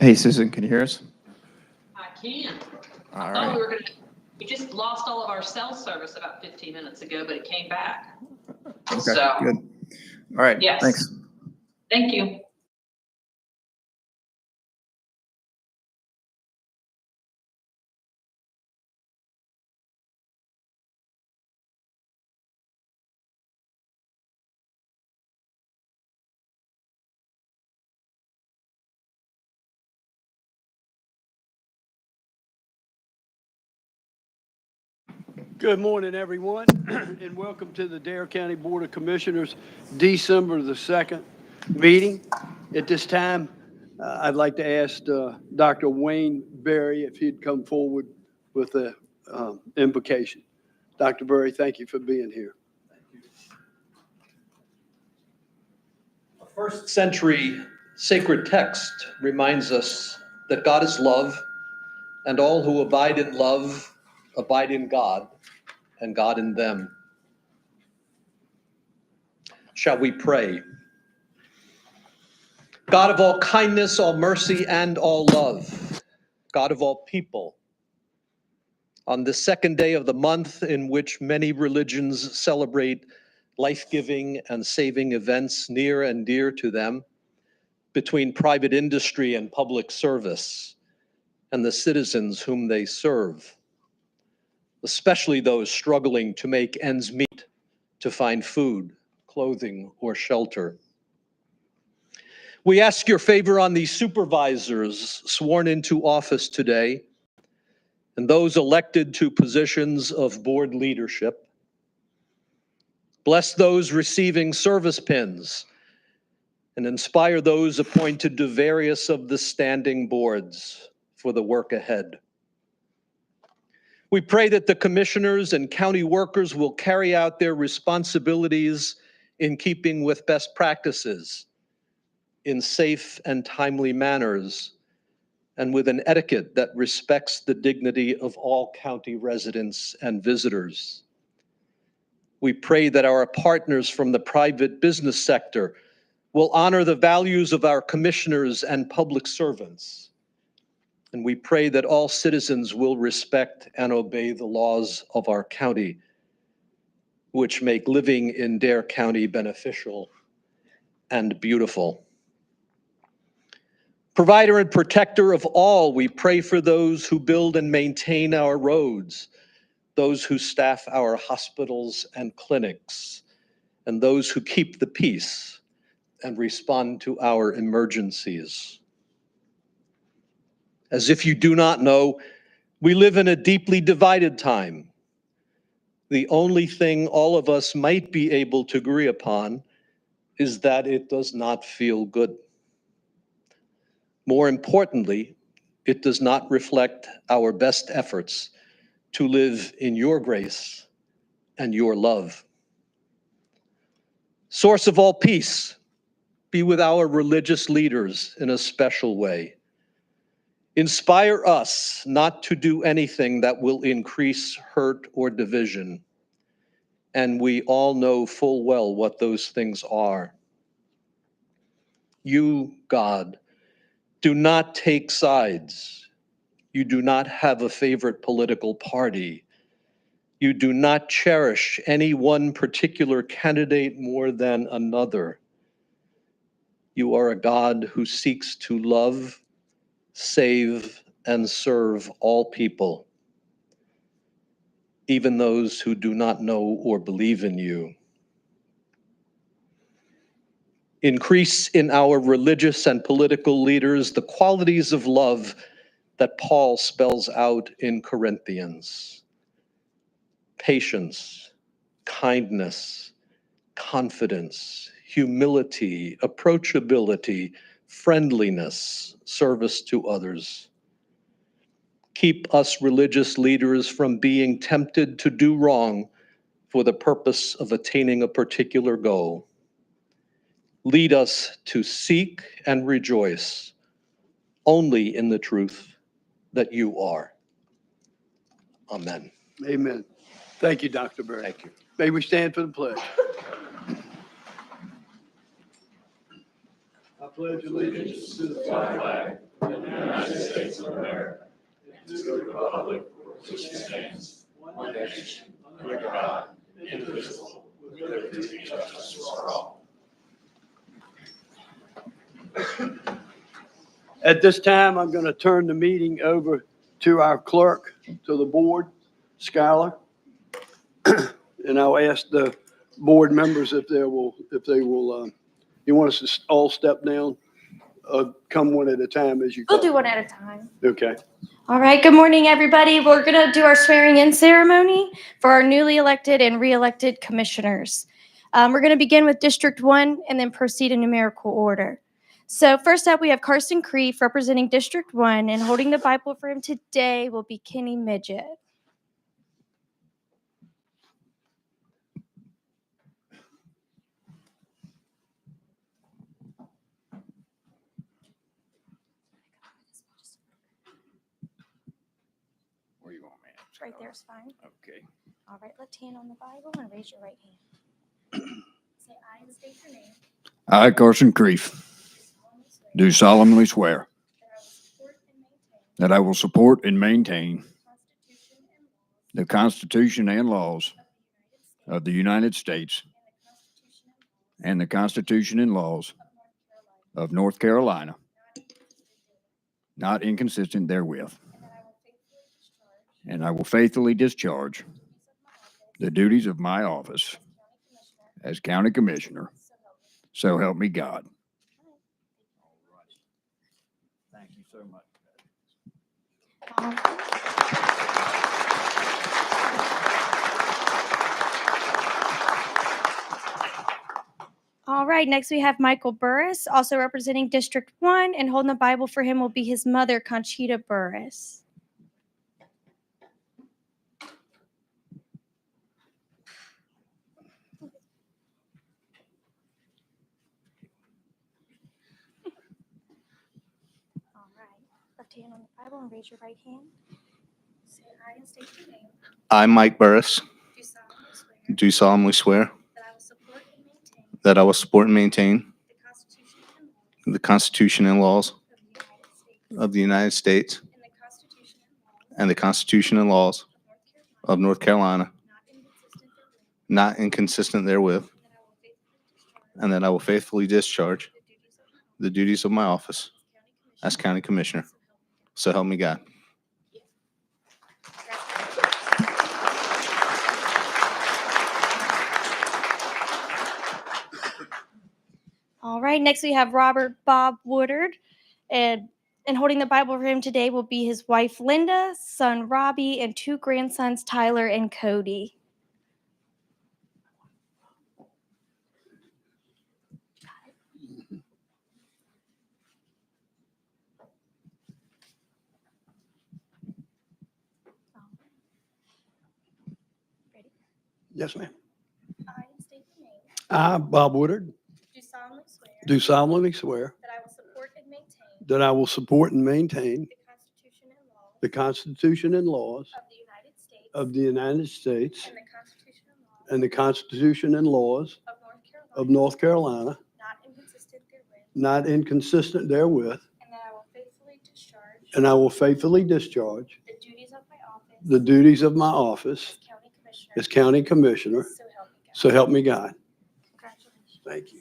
Hey, Susan, can you hear us? I can. All I thought right. we just lost all of our cell service about 15 minutes ago, but it came back. Okay, So, good. All right, yes. thanks. Thank you. Good morning, everyone, and welcome to the Dare County Board of Commissioners December the 2nd meeting. At this time, I'd like to ask Dr. Wayne Berry if he'd come forward with the invocation. Dr. Berry, thank you for being here. A first century sacred text reminds us that God is love, and all who abide in love abide in God, and God in them. Shall we pray? God of all kindness, all mercy, and all love, God of all people, on the second day of the month in which many religions celebrate life-giving and saving events near and dear to them, between private industry and public service, and the citizens whom they serve, especially those struggling to make ends meet, to find food, clothing, or shelter. We ask your favor on these supervisors sworn into office today and those elected to positions of board leadership. Bless those receiving service pins and inspire those appointed to various of the standing boards for the work ahead. We pray that the commissioners and county workers will carry out their responsibilities in keeping with best practices, in safe and timely manners, and with an etiquette that respects the dignity of all county residents and visitors. We pray that our partners from the private business sector will honor the values of our commissioners and public servants. And we pray that all citizens will respect and obey the laws of our county, which make living in Dare County beneficial and beautiful. Provider and protector of all, we pray for those who build and maintain our roads, those who staff our hospitals and clinics, and those who keep the peace and respond to our emergencies. As if you do not know, we live in a deeply divided time. The only thing all of us might be able to agree upon is that it does not feel good. More importantly, it does not reflect our best efforts to live in your grace and your love. Source of all peace, be with our religious leaders in a special way. Inspire us not to do anything that will increase hurt or division. And we all know full well what those things are. You, God, do not take sides. You do not have a favorite political party. You do not cherish any one particular candidate more than another. You are a God who seeks to love, save, and serve all people, even those who do not know or believe in you. Increase in our religious and political leaders the qualities of love that Paul spells out in Corinthians: patience, kindness, confidence, humility, approachability, friendliness, service to others. Keep us religious leaders from being tempted to do wrong for the purpose of attaining a particular goal. Lead us to seek and rejoice only in the truth that you are. Amen. Amen. Thank you, Dr. Berry. Thank you. May we stand for the pledge. I pledge allegiance to the flag of the At this time, I'm going to turn the meeting over to our clerk, to the board, Skylar. And I'll ask the board members if they will, you want us to all step down? Come one at a time as you go. We'll do one at a time. Okay. All right. Good morning, everybody. We're going to do our swearing-in ceremony for our newly elected and re-elected commissioners. We're going to begin with District 1 and then proceed in numerical order. So first up, we have Carson Creef representing District 1, and holding the Bible for him today will be Kenny Midget. Where you want me at? Right there is fine. Okay. All right, left hand on the Bible and raise your right hand. Say I and state your name. I, Carson Creef, do solemnly swear That I will support and maintain that I will support and maintain the Constitution and laws the Constitution and laws of the United States and the Constitution and laws and the Constitution and laws of North Carolina, not inconsistent therewith, and that I will faithfully discharge and I will faithfully discharge the duties of my office as county commissioner. So help me God. Thank you so much. All right, next we have Michael Burris, also representing District 1, and holding the Bible for him will be his mother, Conchita Burris. All right, left hand on the Bible and raise your right hand. Say I and state your name. I, Mike Burris, Do solemnly swear do solemnly swear that I will support and maintain that I will support and maintain the Constitution and laws the Constitution and laws of the United States of the United States and the Constitution and laws and the Constitution and laws of North Carolina, of North Carolina, not inconsistent therewith, and that I will faithfully discharge and that I will faithfully discharge the duties of my office as county commissioner. So help me God. All right, next we have Robert Bob Woodard, and holding the Bible for him today will be his wife Linda, son Robbie, and two grandsons Tyler and Cody. Ready? Yes, ma'am. I state your name. I, Bob Woodard, Do solemnly swear do solemnly swear that I will support and maintain that I will support and maintain the Constitution and laws the Constitution and laws of the United States of the United States and the Constitution and laws and the Constitution and laws of North Carolina, of North Carolina, not inconsistent therewith, not inconsistent therewith, and that I will faithfully discharge and I will faithfully discharge the duties of my office the duties of my office as county commissioner. as county commissioner. So help me God. So help me God. Congratulations. Thank you.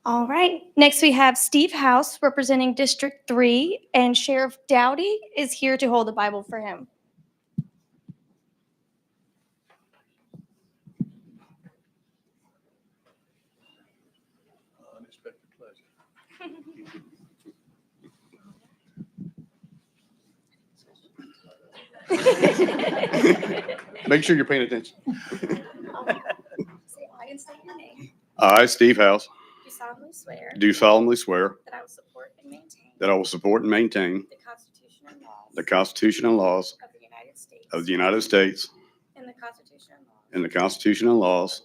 All right. Next, we have Steve House representing District 3, and Sheriff Dowdy is here to hold the Bible for him. Unexpected pleasure. Make sure you're paying attention. Say I and state your name. I, Steve House, Do solemnly swear do solemnly swear that I will support and maintain that I will support and maintain the Constitution and laws the Constitution and laws of the United States of the United States and the Constitution and laws and the Constitution and laws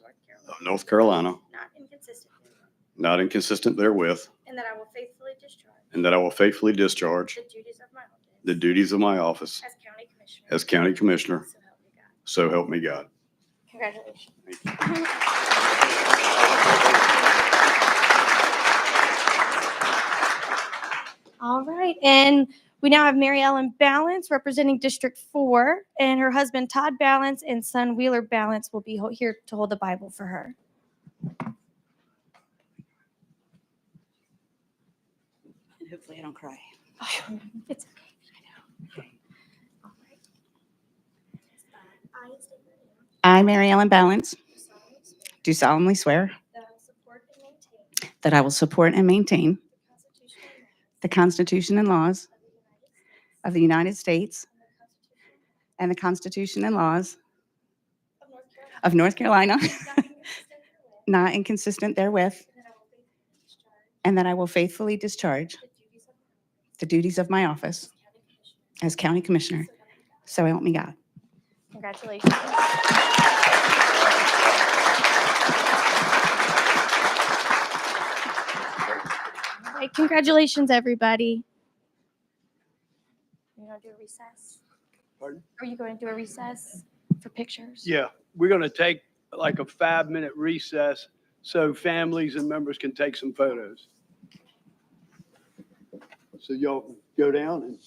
of North of Carolina, North Carolina, not inconsistent therewith, not inconsistent therewith, and that I will faithfully discharge and that I will faithfully discharge the duties of my office the duties of my office as county as county commissioner. So help me God. So help me God. Congratulations. All right, and we now have Mary Ellen Balance representing District 4, and her husband Todd Balance and son Wheeler Balance will be here to hold the Bible for her. Hopefully I don't cry. It's okay. All right. I state your name. I, Mary Ellen Balance, do solemnly swear That I will support and maintain that I will support and maintain the Constitution and laws the Constitution and laws of the United States of the United States and the Constitution and the Constitution and laws of North Carolina, of North Carolina, not inconsistent therewith, and that I will faithfully discharge and that I will faithfully discharge the duties of the duties of my office as County Commissioner. as County Commissioner. So help me God. Congratulations. All right, congratulations, everybody. You want to do a recess? Pardon? Are you going to do a recess for pictures? Yeah, we're going to take like a 5-minute recess so families and members can take some photos. So y'all go down and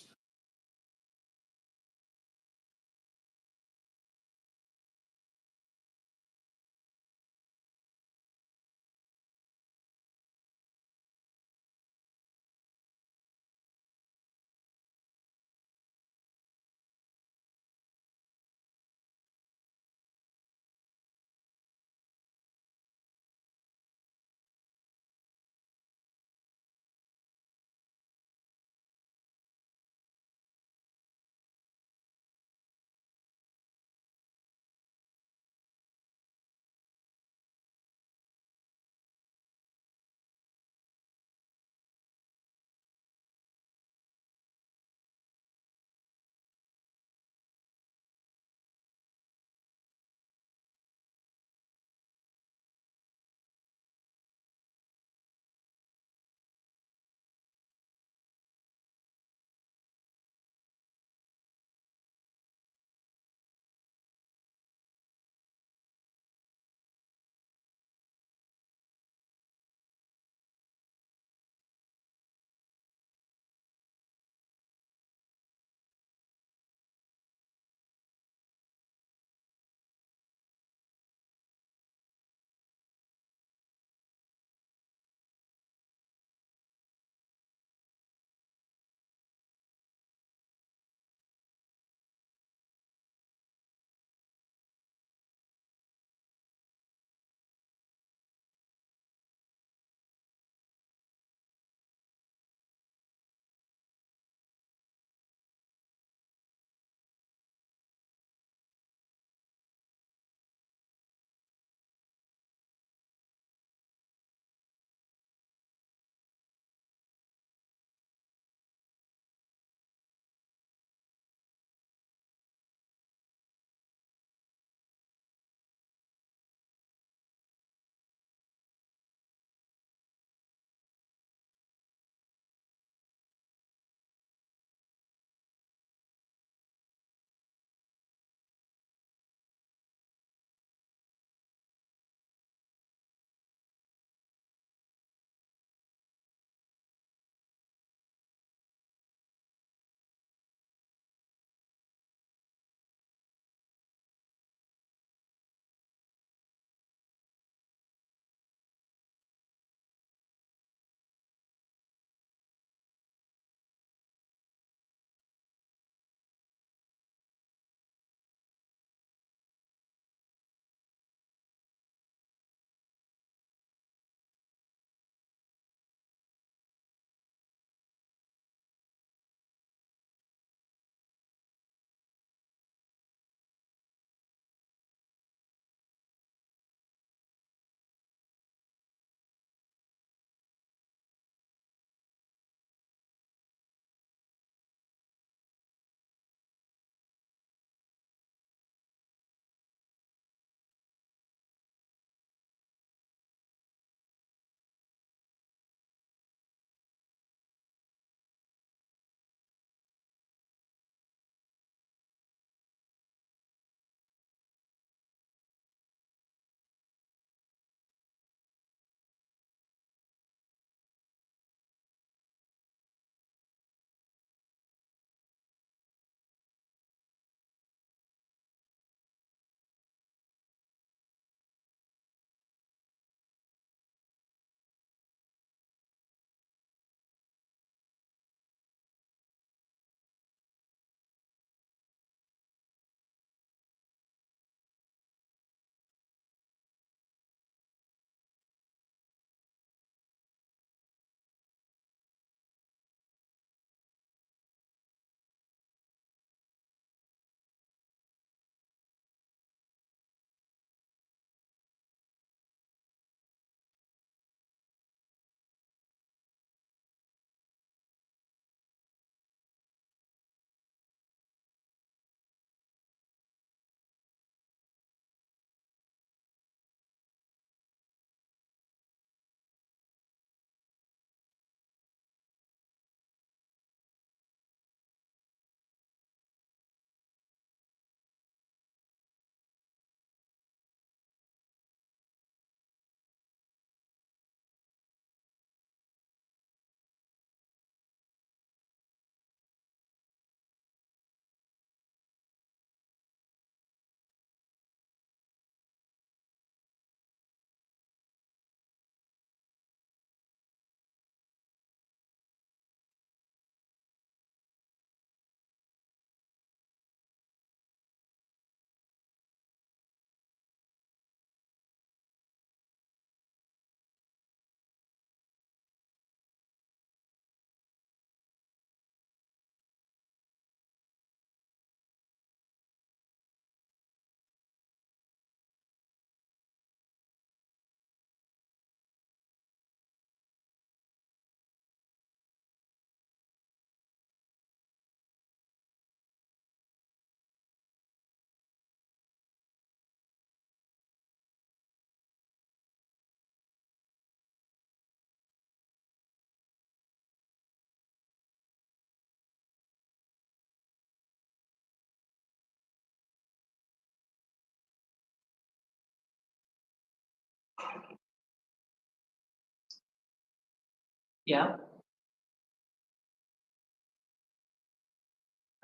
Yeah.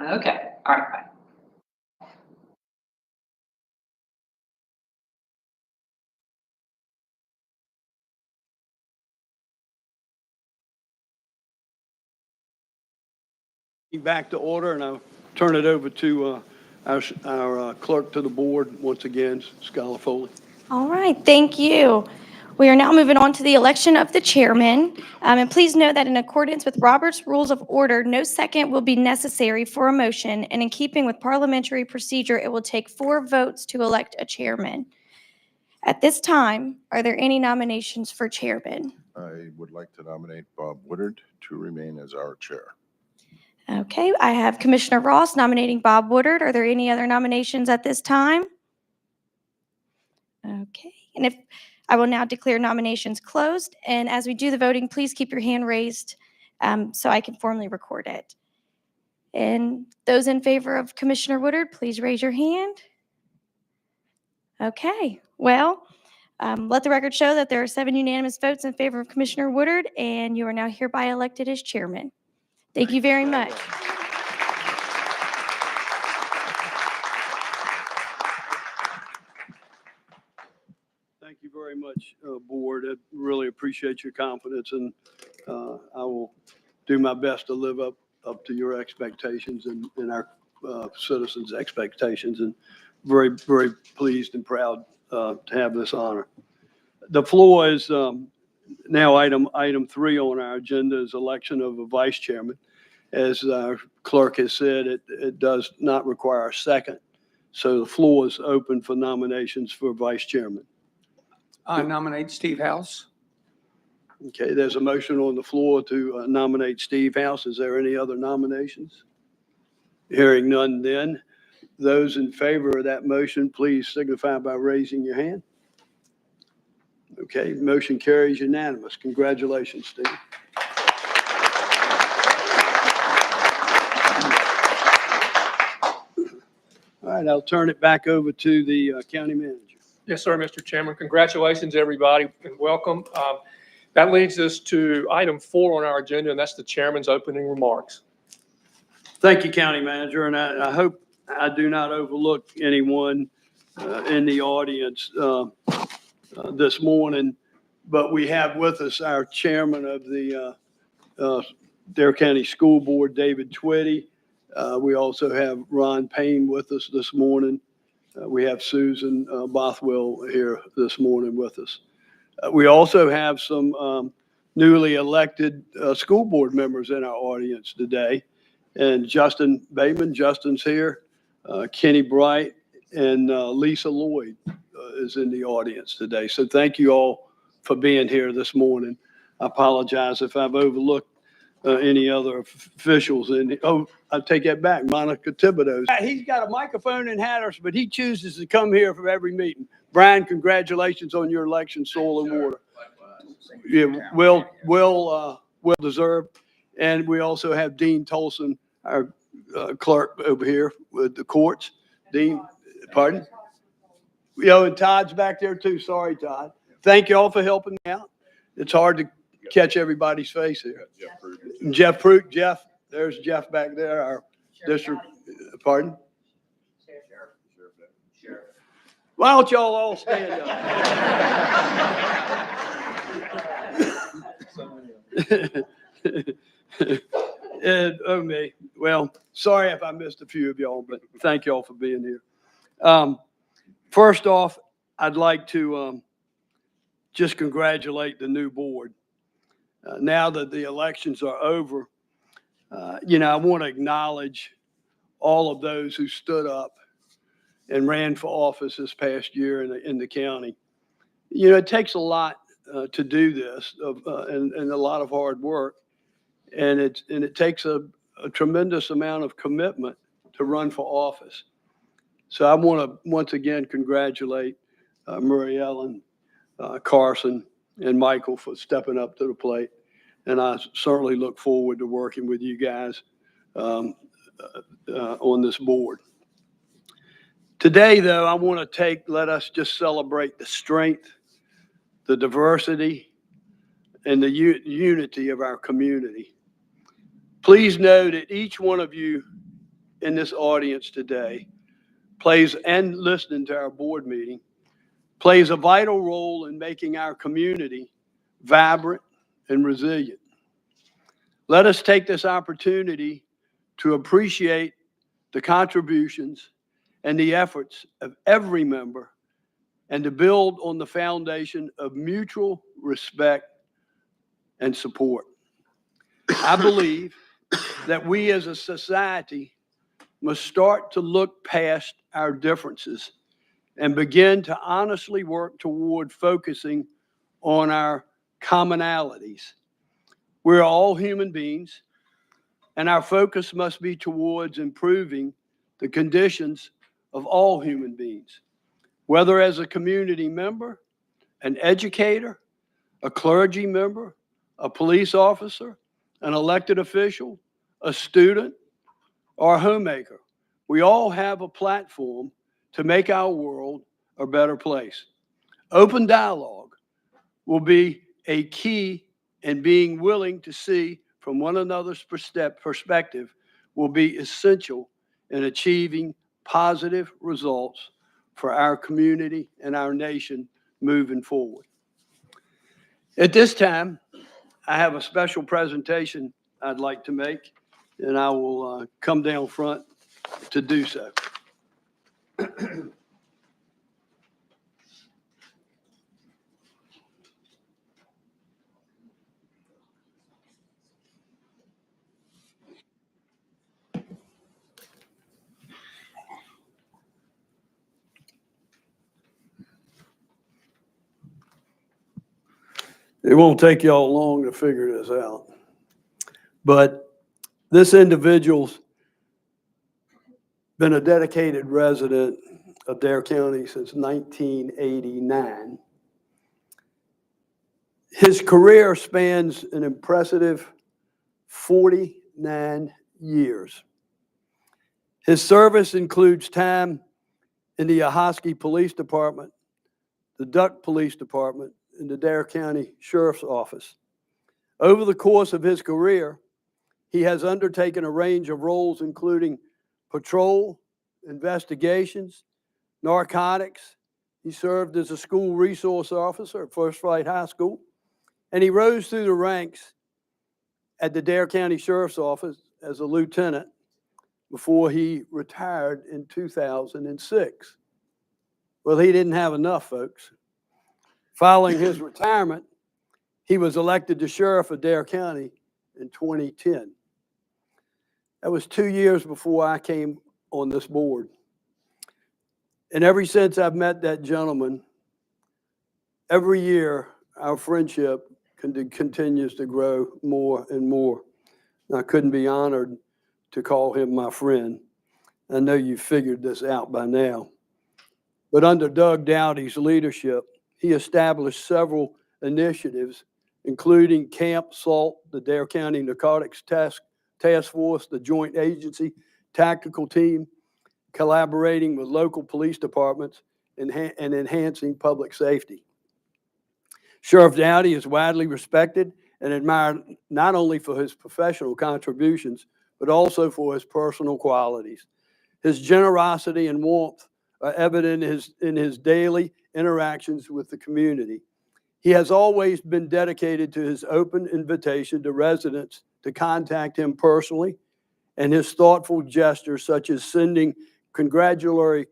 Okay, all right, bye. Back to order, and I'll turn it over to our clerk to the board once again, Skylar Foley. All right, thank you. We are now moving on to the election of the chairman. And please note that in accordance with Robert's Rules of Order, no second will be necessary for a motion, and in keeping with parliamentary procedure, it will take 4 votes to elect a chairman. At this time, are there any nominations for chairman? I would like to nominate Bob Woodard to remain as our chair. Okay, I have Commissioner Ross nominating Bob Woodard. Are there any other nominations at this time? Okay, and if I will now declare nominations closed, and as we do the voting, please keep your hand raised so I can formally record it. And those in favor of Commissioner Woodard, please raise your hand. Okay, well, let the record show that there are 7 unanimous votes in favor of Commissioner Woodard, and you are now hereby elected as chairman. Thank you very much. Thank you very much, board. I really appreciate your confidence, and I will do my best to live up to your expectations and our citizens' expectations, and very, very pleased and proud to have this honor. The floor is now item 3 on our agenda is election of a vice chairman. As our clerk has said, it does not require a second. So the floor is open for nominations for vice chairman. I nominate Steve House. Okay, there's a motion on the floor to nominate Steve House. Is there any other nominations? Hearing none then. Those in favor of that motion, please signify by raising your hand. Okay, motion carries unanimous. Congratulations, Steve. All right, I'll turn it back over to the county manager. Yes, sir, Mr. Chairman. Congratulations, everybody, and welcome. That leads us to item 4 on our agenda, and that's the chairman's opening remarks. Thank you, County Manager, and I hope I do not overlook anyone in the audience this morning, but we have with us our chairman of the Dare County School Board, David Twitty. We also have Ron Payne with us this morning. We have Susan Bothwell here this morning with us. We also have some newly elected school board members in our audience today. And Justin Bateman, Justin's here. Kenny Bright and Lisa Lloyd is in the audience today. So thank you all for being here this morning. I apologize if I've overlooked any other officials. I take that back. Monica Thibodeau. He's got a microphone in Hatteras, but he chooses to come here for every meeting. Brian, congratulations on your election, soil and water. Yeah, well deserved. And we also have Dean Tolson, our clerk over here with the courts. Dean, pardon? And Todd's back there too. Sorry, Todd. Thank you all for helping me out. It's hard to catch everybody's face here. Jeff Pruitt. Jeff, there's Jeff back there, our district, pardon? Why don't y'all all stand up? Me. Well, sorry if I missed a few of y'all, but thank y'all for being here. First off, I'd like to just congratulate the new board. Now that the elections are over, I want to acknowledge all of those who stood up and ran for office this past year in the county. It takes a lot to do this and a lot of hard work. And it takes a tremendous amount of commitment to run for office. So I want to once again congratulate Murray Ellen, Carson, and Michael for stepping up to the plate. And I certainly look forward to working with you guys on this board. Today, though, I want to let us just celebrate the strength, the diversity, and the unity of our community. Please know that each one of you in this audience today plays, and listening to our board meeting, plays a vital role in making our community vibrant and resilient. Let us take this opportunity to appreciate the contributions and the efforts of every member and to build on the foundation of mutual respect and support. I believe that we as a society must start to look past our differences and begin to honestly work toward focusing on our commonalities. We're all human beings, and our focus must be towards improving the conditions of all human beings, whether as a community member, an educator, a clergy member, a police officer, an elected official, a student, or a homemaker. We all have a platform to make our world a better place. Open dialogue will be a key, and being willing to see from one another's perspective will be essential in achieving positive results for our community and our nation moving forward. At this time, I have a special presentation I'd like to make, and I will come down front to do so. It won't take y'all long to figure this out. But this individual's been a dedicated resident of Dare County since 1989. His career spans an impressive 49 years. His service includes time in the Ahoskie Police Department, the Duck Police Department, and the Dare County Sheriff's Office. Over the course of his career, he has undertaken a range of roles, including patrol, investigations, narcotics. He served as a school resource officer at First Flight High School, and he rose through the ranks at the Dare County Sheriff's Office as a lieutenant before he retired in 2006. Well, he didn't have enough, folks. Following his retirement, he was elected to sheriff of Dare County in 2010. That was 2 years before I came on this board. And ever since I've met that gentleman, every year our friendship continues to grow more and more. And I couldn't be honored to call him my friend. I know you figured this out by now. But under Doug Dowdy's leadership, he established several initiatives, including Camp SALT, the Dare County Narcotics Task Force, the Joint Agency Tactical Team, collaborating with local police departments and enhancing public safety. Sheriff Dowdy is widely respected and admired not only for his professional contributions, but also for his personal qualities. His generosity and warmth are evident in his daily interactions with the community. He has always been dedicated to his open invitation to residents to contact him personally, and his thoughtful gestures such as sending congratulatory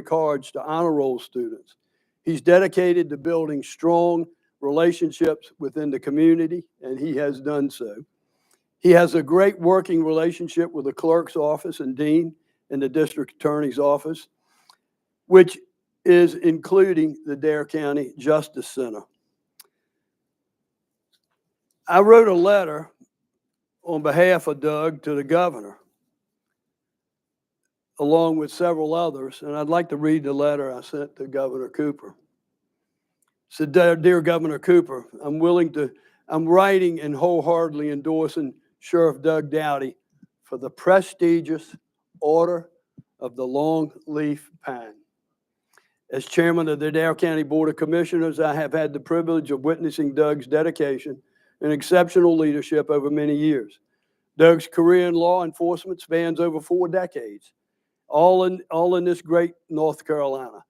cards to honor roll students. He's dedicated to building strong relationships within the community, and he has done so. He has a great working relationship with the clerk's office and dean and the district attorney's office, which is including the Dare County Justice Center. I wrote a letter on behalf of Doug to the governor, along with several others, and I'd like to read the letter I sent to Governor Cooper. It said, Dear Governor Cooper, I'm writing and wholeheartedly endorsing Sheriff Doug Dowdy for the prestigious Order of the Long Leaf Pine. As chairman of the Dare County Board of Commissioners, I have had the privilege of witnessing Doug's dedication and exceptional leadership over many years. Doug's career in law enforcement spans over 4 decades, all in this great North Carolina.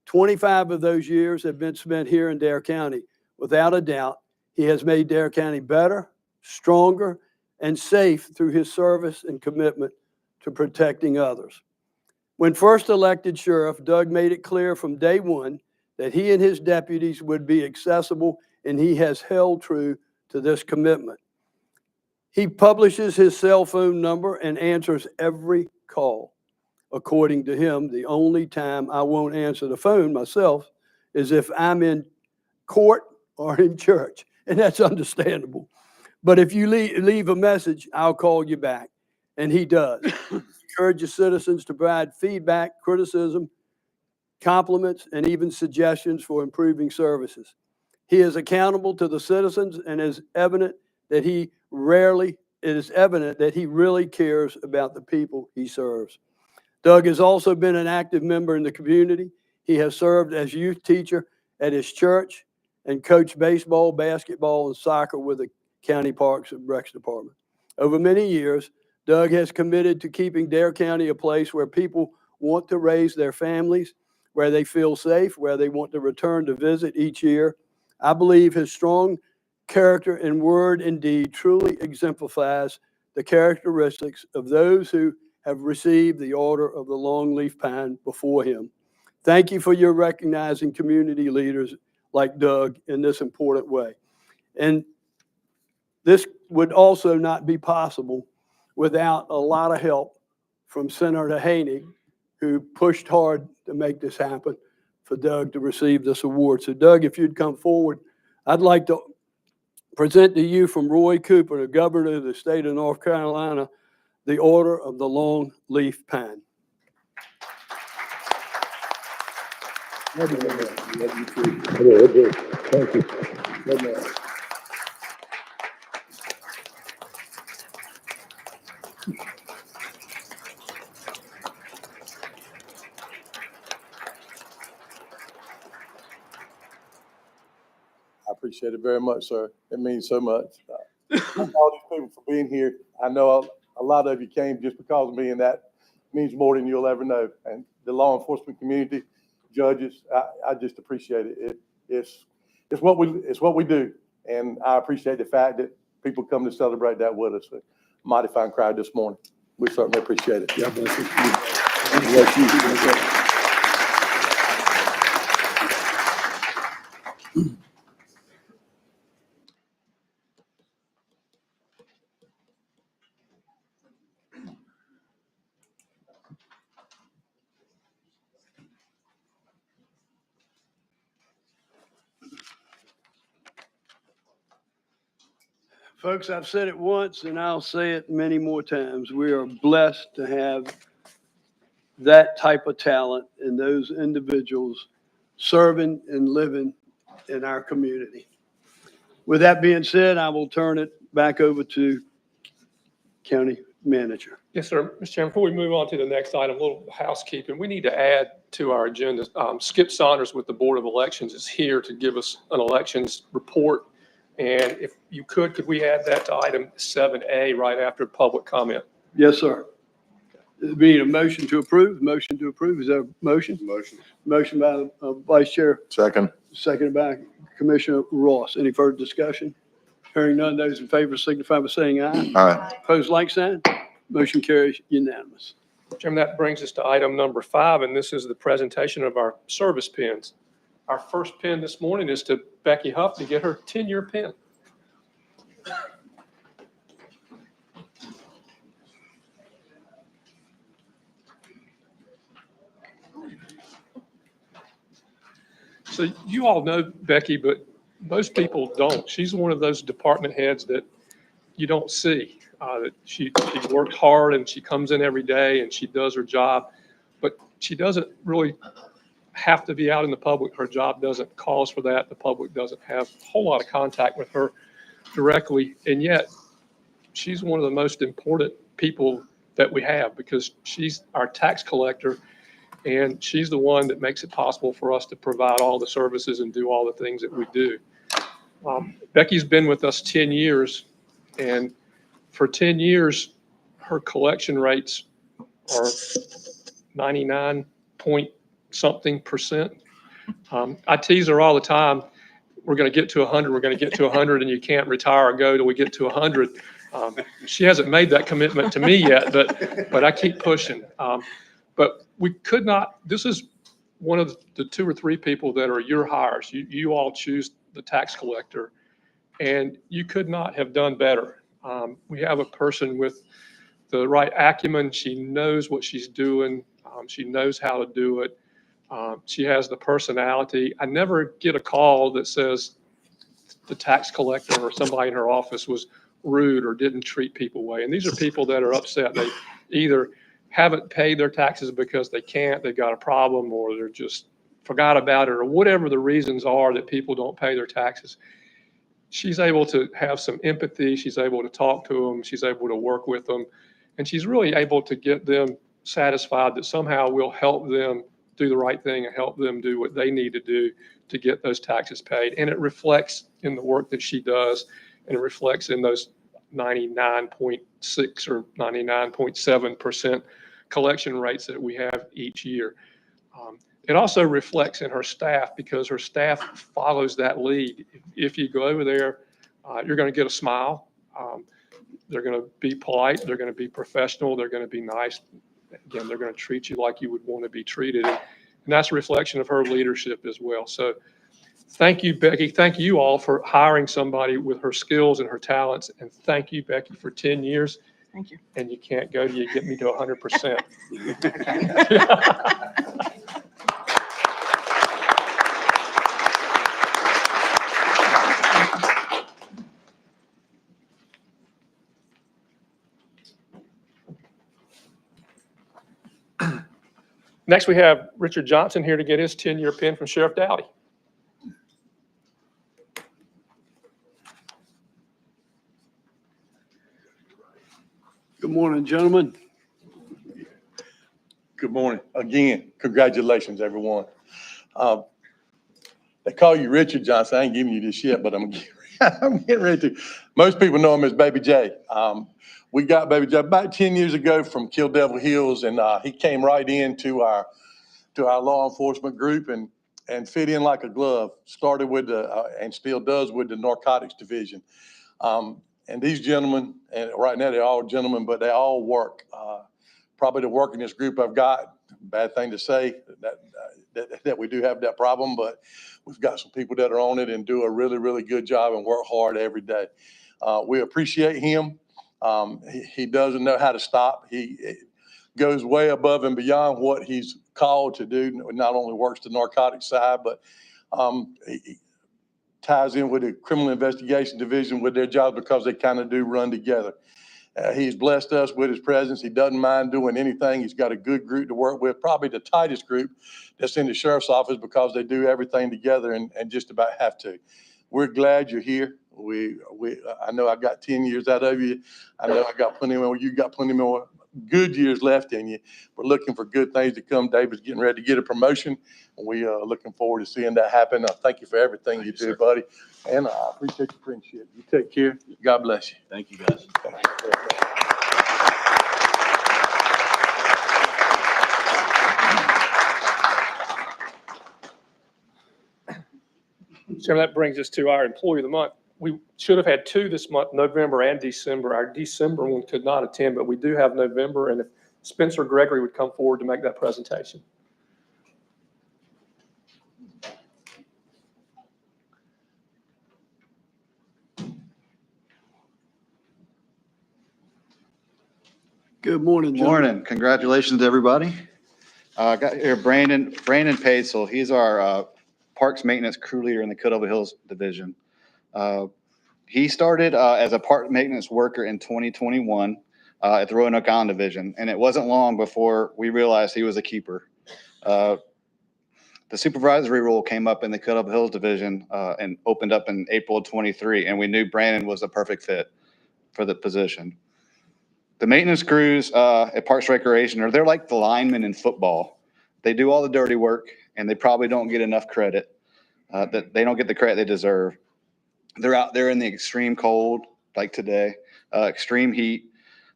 25 of those years have been spent here in Dare County. Without a doubt, he has made Dare County better, stronger, and safe through his service and commitment to protecting others. When first elected sheriff, Doug made it clear from day one that he and his deputies would be accessible, and he has held true to this commitment. He publishes his cell phone number and answers every call. According to him, the only time I won't answer the phone myself is if I'm in court or in church, and that's understandable. But if you leave a message, I'll call you back, and he does. Encourages citizens to provide feedback, criticism, compliments, and even suggestions for improving services. He is accountable to the citizens, and it is evident that he really cares about the people he serves. Doug has also been an active member in the community. He has served as youth teacher at his church and coached baseball, basketball, and soccer with the County Parks and Recs Department. Over many years, Doug has committed to keeping Dare County a place where people want to raise their families, where they feel safe, where they want to return to visit each year. I believe his strong character in word and deed truly exemplifies the characteristics of those who have received the Order of the Longleaf Pine before him. Thank you for your recognizing community leaders like Doug in this important way. And this would also not be possible without a lot of help from Senator Haney, who pushed hard to make this happen for Doug to receive this award. So Doug, if you'd come forward, I'd like to present to you from Roy Cooper, the governor of the state of North Carolina, the Order of the Long Leaf Pine. Thank you. I appreciate it very much, sir. It means so much. All these people for being here. I know a lot of you came just because of me, and that means more than you'll ever know. And the law enforcement community, judges, I just appreciate it. It's what we do, and I appreciate the fact that people come to celebrate that with us. A mighty fine crowd this morning. We certainly appreciate it. Yeah, bless you. Bless you. Folks, I've said it once and I'll say it many more times. We are blessed to have that type of talent and those individuals serving and living in our community. With that being said, I will turn it back over to County Manager. Yes, sir. Mr. Chairman, before we move on to the next item, a little housekeeping. We need to add to our agenda. Skip Saunders with the Board of Elections is here to give us an elections report. And if you could we add that to item 7A right after public comment? Yes, sir. We need a motion to approve. Motion to approve. Is there a motion? Motion. Motion by Vice Chair, Second. seconded by Commissioner Ross. Any further discussion? Hearing none, those in favor signify by saying aye. Aye. Opposed, like sign. Motion carries unanimous. Chairman, that brings us to item number 5, and this is the presentation of our service pins. Our first pin this morning is to Becky Huff to get her 10-year pin. So you all know Becky, but most people don't. She's one of those department heads that you don't see. That she works hard and she comes in every day and she does her job, but she doesn't really have to be out in the public. Her job doesn't cause for that. The public doesn't have a whole lot of contact with her directly, and yet she's one of the most important people that we have because she's our tax collector, And she's the one that makes it possible for us to provide all the services and do all the things that we do. Becky's been with us 10 years, and for 10 years, her collection rates are 99 point something percent. I tease her all the time. We're going to get to 100. We're going to get to 100, and you can't retire or go till we get to 100. She hasn't made that commitment to me yet, but I keep pushing. But we could not. This is one of the 2 or 3 people that are your hires. You all choose the tax collector, and you could not have done better. We have a person with the right acumen. She knows what she's doing. She knows how to do it. She has the personality. I never get a call that says the tax collector or somebody in her office was rude or didn't treat people well. And these are people that are upset. They either haven't paid their taxes because they can't, they've got a problem, or they're just forgot about it, or whatever the reasons are that people don't pay their taxes. She's able to have some empathy. She's able to talk to them. She's able to work with them. And she's really able to get them satisfied that somehow we'll help them do the right thing and help them do what they need to do to get those taxes paid. And it reflects in the work that she does, and it reflects in those 99.6 or 99.7% collection rates that we have each year. It also reflects in her staff, because her staff follows that lead. If you go over there, you're going to get a smile. They're going to be polite. They're going to be professional. They're going to be nice. Again, they're going to treat you like you would want to be treated. And that's a reflection of her leadership as well. So thank you, Becky. Thank you all for hiring somebody with her skills and her talents. And thank you, Becky, for 10 years. Thank you. And you can't go till you get me to 100%. Next, we have Richard Johnson here to get his 10-year pin from Sheriff Dowdy. Good morning, gentlemen. Good morning. Again, congratulations, everyone. They call you Richard Johnson. I ain't giving you this yet, but I'm getting ready to. Most people know him as Baby J. We got Baby J about 10 years ago from Kill Devil Hills, and he came right into our law enforcement group and fit in like a glove. Started with and still does with the narcotics division. And these gentlemen, and right now they're all gentlemen, but they all work. Probably the workingest group I've got. Bad thing to say that we do have that problem, but we've got some people that are on it and do a really, really good job and work hard every day. We appreciate him. He doesn't know how to stop. He goes way above and beyond what he's called to do. Not only works the narcotics side, but he ties in with the criminal investigation division with their jobs, because they kind of do run together. He's blessed us with his presence. He doesn't mind doing anything. He's got a good group to work with, probably the tightest group that's in the sheriff's office, because they do everything together and just about have to. We're glad you're here. I know I got 10 years out of you. I know I got plenty more. You got plenty more good years left in you. We're looking for good things to come. David's getting ready to get a promotion, and we are looking forward to seeing that happen. Thank you for everything you do, buddy. And I appreciate your friendship. You take care. God bless you. Thank you, guys. So that brings us to our Employee of the Month. We should have had 2 this month, November and December. Our December one could not attend, but we do have November, and if Spencer Gregory would come forward to make that presentation. Good morning, gentlemen. Morning. Congratulations, everybody. I got here Brandon Paisel. He's our parks maintenance crew leader in the Cuddle Hills division. He started as a park maintenance worker in 2021 at the Roanoke Island division, and it wasn't long before we realized he was a keeper. The supervisory role came up in the Cuddle Hills division and opened up in April of 23, and we knew Brandon was the perfect fit for the position. The maintenance crews at Parks Recreation they're like the linemen in football. They do all the dirty work, and they probably don't get enough credit. That they don't get the credit they deserve. They're out there in the extreme cold, like today, extreme heat,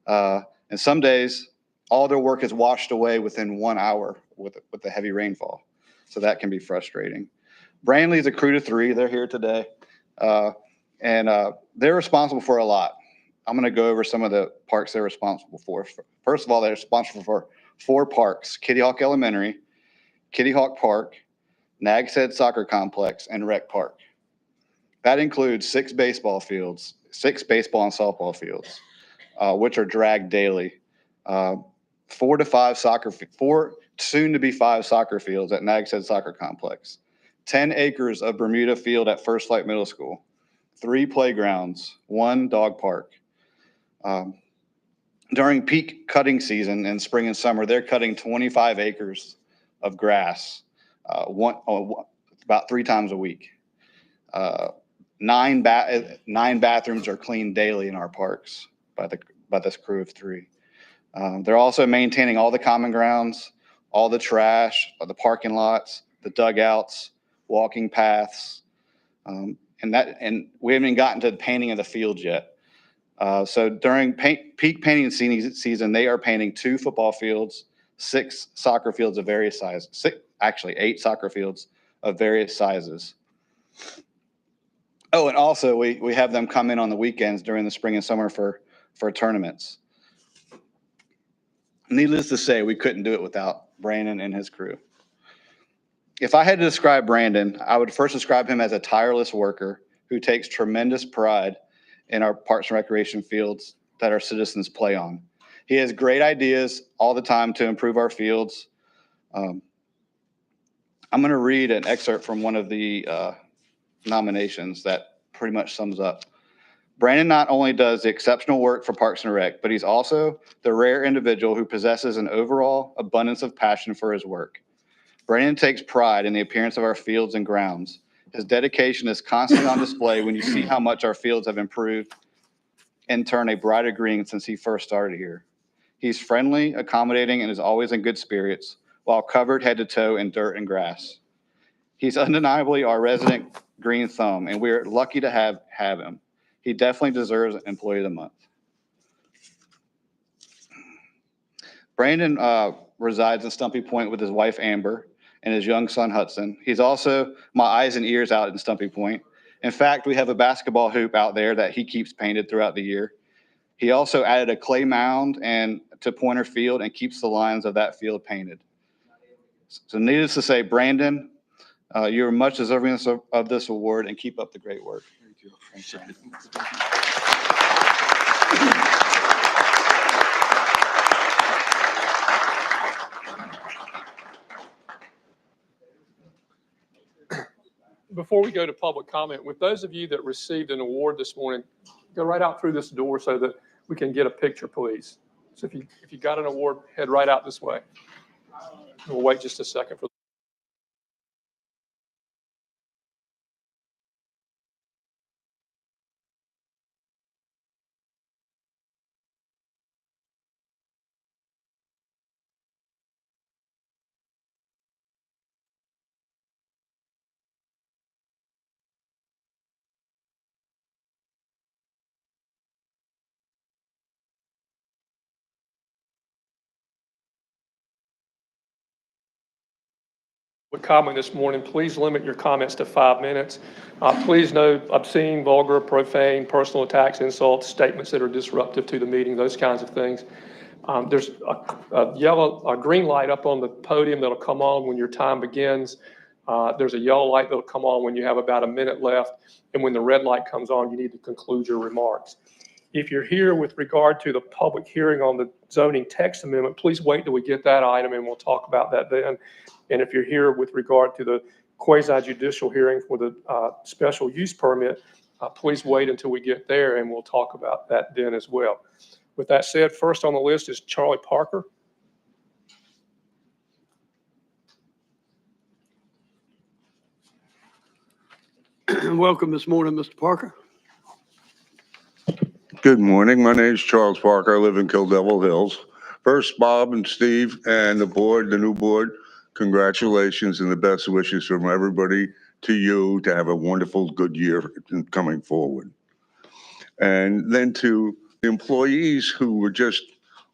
and some days all their work is washed away within 1 hour with the heavy rainfall. So that can be frustrating. Brandley's a crew of 3. They're here today, and they're responsible for a lot. I'm going to go over some of the parks they're responsible for. First of all, they're responsible for 4 parks: Kitty Hawk Elementary, Kitty Hawk Park, Nags Head Soccer Complex, and Rec Park. That includes 6 baseball fields, 6 baseball and softball fields, which are dragged daily. 4 to 5 4 soon to be 5 soccer fields at Nags Head Soccer Complex, 10 acres of Bermuda Field at First Flight Middle School, 3 playgrounds, 1 dog park. During peak cutting season in spring and summer, they're cutting 25 acres of grass, about 3 times a week. 9 bathrooms are cleaned daily in our parks by this crew of 3. They're also maintaining all the common grounds, all the trash, the parking lots, the dugouts, walking paths, and we haven't even gotten to the painting of the fields yet. So during peak painting season, they are painting 2 football fields, 6 soccer fields of various sizes, 8 soccer fields of various sizes. Oh, and also we have them come in on the weekends during the spring and summer for tournaments. Needless to say, we couldn't do it without Brandon and his crew. If I had to describe Brandon, I would first describe him as a tireless worker who takes tremendous pride in our parks and recreation fields that our citizens play on. He has great ideas all the time to improve our fields. I'm going to read an excerpt from one of the nominations that pretty much sums up. Brandon not only does the exceptional work for Parks and Rec, but he's also the rare individual who possesses an overall abundance of passion for his work. Brandon takes pride in the appearance of our fields and grounds. His dedication is constantly on display when you see how much our fields have improved and turned a brighter green since he first started here. He's friendly, accommodating, and is always in good spirits, while covered head to toe in dirt and grass. He's undeniably our resident green thumb, and we're lucky to have him. He definitely deserves Employee of the Month. Brandon resides in Stumpy Point with his wife, Amber, and his young son, Hudson. He's also my eyes and ears out in Stumpy Point. In fact, we have a basketball hoop out there that he keeps painted throughout the year. He also added a clay mound to Pointer Field and keeps the lines of that field painted. So needless to say, Brandon, you're much deserving of this award, and keep up the great work. Thank you. Thanks, Brandon. Before we go to public comment, with those of you that received an award this morning, go right out through this door so that we can get a picture, please. So if you got an award, head right out this way. We'll wait just a second for. Comment this morning, please limit your comments to 5 minutes. Please no obscene, vulgar, profane, personal attacks, insults, statements that are disruptive to the meeting, those kinds of things. There's a green light up on the podium that'll come on when your time begins. There's a yellow light that'll come on when you have about a minute left. And when the red light comes on, you need to conclude your remarks. If you're here with regard to the public hearing on the zoning text amendment, please wait till we get that item and we'll talk about that then. And if you're here with regard to the quasi-judicial hearing for the special use permit, please wait until we get there and we'll talk about that then as well. With that said, first on the list is Charlie Parker. Welcome this morning, Mr. Parker. Good morning. My name is Charles Parker. I live in Kill Devil Hills. First, Bob and Steve and the board, the new board, congratulations and the best wishes from everybody to you to have a wonderful, good year coming forward. And then to the employees who were just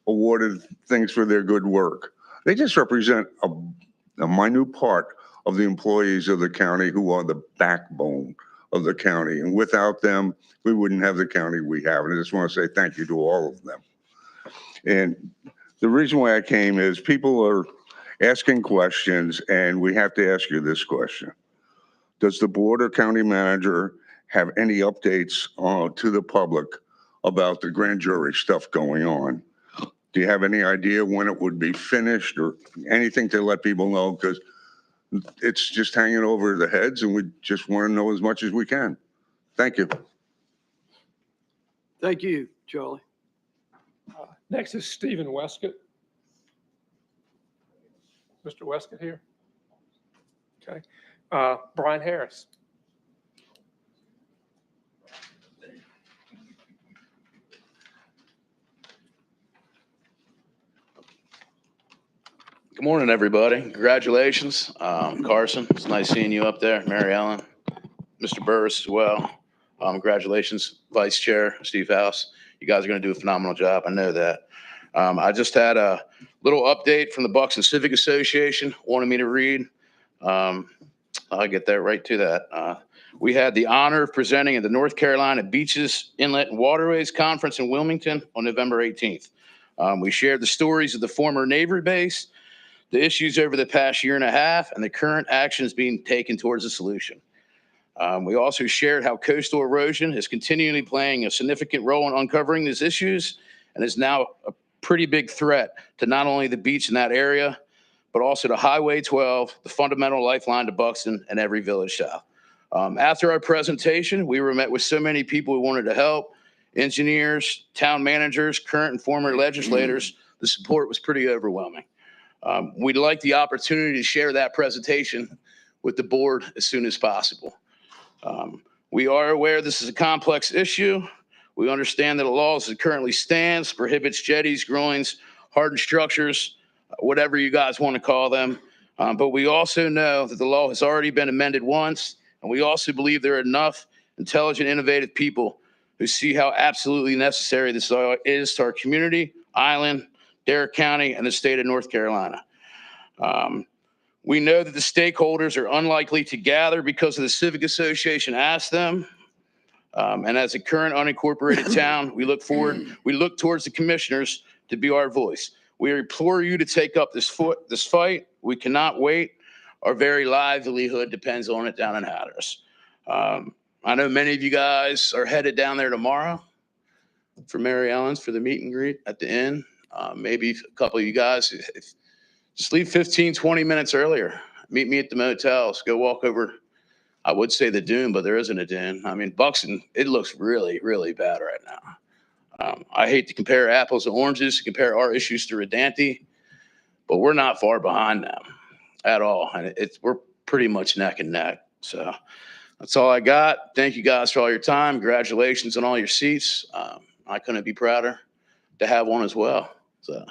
awarded things for their good work. They just represent a minute part of the employees of the county who are the backbone of the county. And without them, we wouldn't have the county we have. And I just want to say thank you to all of them. And the reason why I came is people are asking questions, and we have to ask you this question. Does the board or county manager have any updates to the public about the grand jury stuff going on? Do you have any idea when it would be finished or anything to let people know? Because it's just hanging over their heads, and we just want to know as much as we can. Thank you. Thank you, Charlie. Next is Stephen Westcott. Mr. Westcott here? Okay. Brian Harris. Good morning, everybody. Congratulations. Carson, it's nice seeing you up there. Mary Ellen, Mr. Burris as well. Congratulations, Vice Chair Steve House. You guys are going to do a phenomenal job. I know that. I just had a little update from the Buxton Civic Association, wanted me to read. I'll get that right to that. We had the honor of presenting at the North Carolina Beaches, Inlet, and Waterways Conference in Wilmington on November 18th. We shared the stories of the former Navy base, the issues over the past year and a half, and the current actions being taken towards a solution. We also shared how coastal erosion is continually playing a significant role in uncovering these issues and is now a pretty big threat to not only the beach in that area, but also to Highway 12, the fundamental lifeline to Buxton and every village south. After our presentation, we were met with so many people who wanted to help, engineers, town managers, current and former legislators. The support was pretty overwhelming. We'd like the opportunity to share that presentation with the board as soon as possible. We are aware this is a complex issue. We understand that the law as it currently stands prohibits jetties, groins, hardened structures, whatever you guys want to call them. But we also know that the law has already been amended once, and we also believe there are enough intelligent, innovative people who see how absolutely necessary this is to our community, island, Dare County, and the state of North Carolina. We know that the stakeholders are unlikely to gather because of the Civic Association asked them. And as a current unincorporated town, we look towards the commissioners to be our voice. We implore you to take up this fight. We cannot wait. Our very livelihood depends on it down in Hatteras. I know many of you guys are headed down there tomorrow for Mary Ellen's for the meet and greet at the inn. Maybe a couple of you guys, just leave 15, 20 minutes earlier. Meet me at the motels. Go walk over, I would say the dune, but there isn't a dune. I mean, Buxton, it looks really, really bad right now. I hate to compare apples to oranges, to compare our issues to Redanti, but we're not far behind them at all. And we're pretty much neck and neck. So that's all I got. Thank you guys for all your time. Congratulations on all your seats. I couldn't be prouder to have one as well. So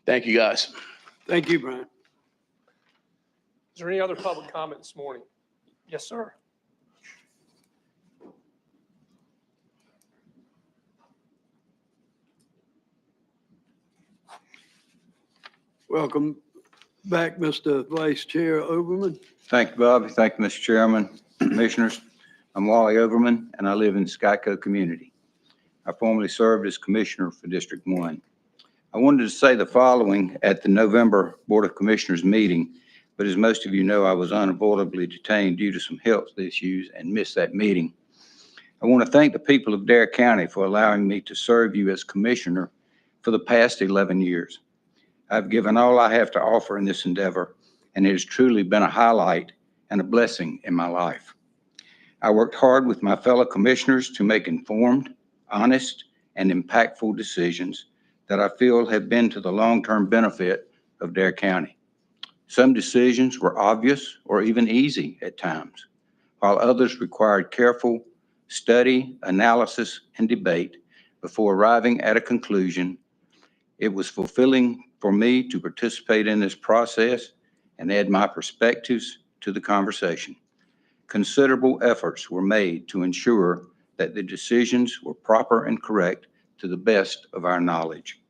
thank you guys. Thank you, Brian. Is there any other public comment this morning? Yes, sir. Welcome back, Mr. Vice Chair Overman. Thank you, Bobby. Thank you, Mr. Chairman, Commissioners. I'm Wally Overman, and I live in Skyco community. I formerly served as Commissioner for District 1. I wanted to say the following at the November Board of Commissioners meeting, but as most of you know, I was unavoidably detained due to some health issues and missed that meeting. I want to thank the people of Dare County for allowing me to serve you as Commissioner for the past 11 years. I've given all I have to offer in this endeavor, and it has truly been a highlight and a blessing in my life. I worked hard with my fellow commissioners to make informed, honest, and impactful decisions that I feel have been to the long-term benefit of Dare County. Some decisions were obvious or even easy at times, while others required careful study, analysis, and debate before arriving at a conclusion. It was fulfilling for me to participate in this process and add my perspectives to the conversation. Considerable efforts were made to ensure that the decisions were proper and correct to the best of our knowledge.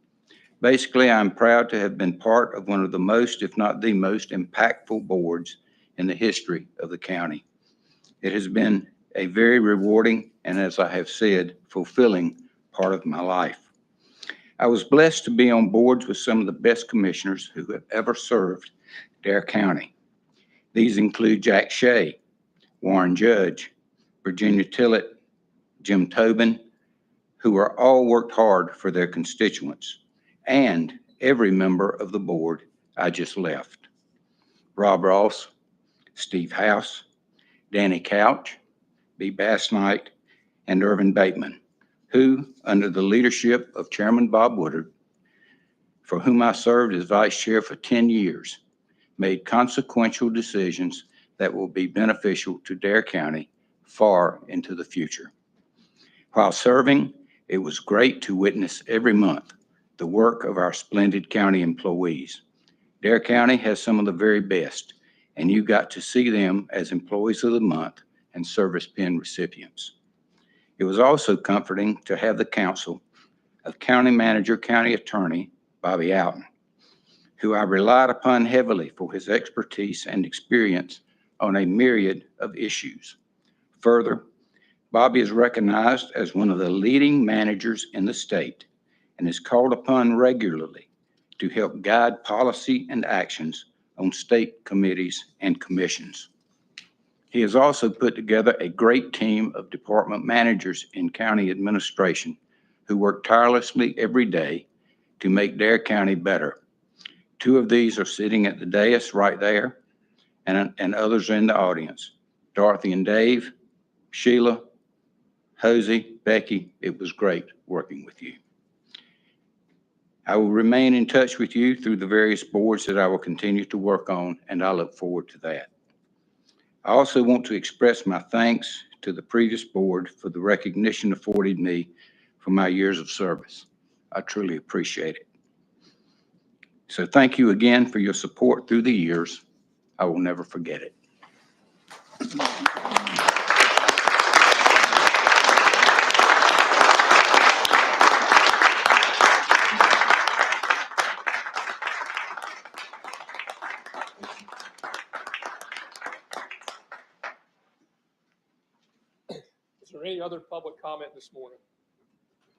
Basically, I'm proud to have been part of one of the most, if not the most, impactful boards in the history of the county. It has been a very rewarding and, as I have said, fulfilling part of my life. I was blessed to be on boards with some of the best commissioners who have ever served Dare County. These include Jack Shea, Warren Judge, Virginia Tillett, Jim Tobin, who are all worked hard for their constituents, and every member of the board I just left. Rob Ross, Steve House, Danny Couch, B. Bass Knight, and Irvin Bateman, who, under the leadership of Chairman Bob Woodard, for whom I served as vice chair for 10 years, made consequential decisions that will be beneficial to Dare County far into the future. While serving, it was great to witness every month the work of our splendid county employees. Dare County has some of the very best, and you got to see them as employees of the month and service pin recipients. It was also comforting to have the counsel of County Manager, County Attorney Bobby Alton, who I relied upon heavily for his expertise and experience on a myriad of issues. Further, Bobby is recognized as one of the leading managers in the state and is called upon regularly to help guide policy and actions on state committees and commissions. He has also put together a great team of department managers in county administration who work tirelessly every day to make Dare County better. Two of these are sitting at the dais right there, and others are in the audience. Dorothy and Dave, Sheila, Hosey, Becky, it was great working with you. I will remain in touch with you through the various boards that I will continue to work on, and I look forward to that. I also want to express my thanks to the previous board for the recognition afforded me for my years of service. I truly appreciate it. So thank you again for your support through the years. I will never forget it. Is there any other public comment this morning?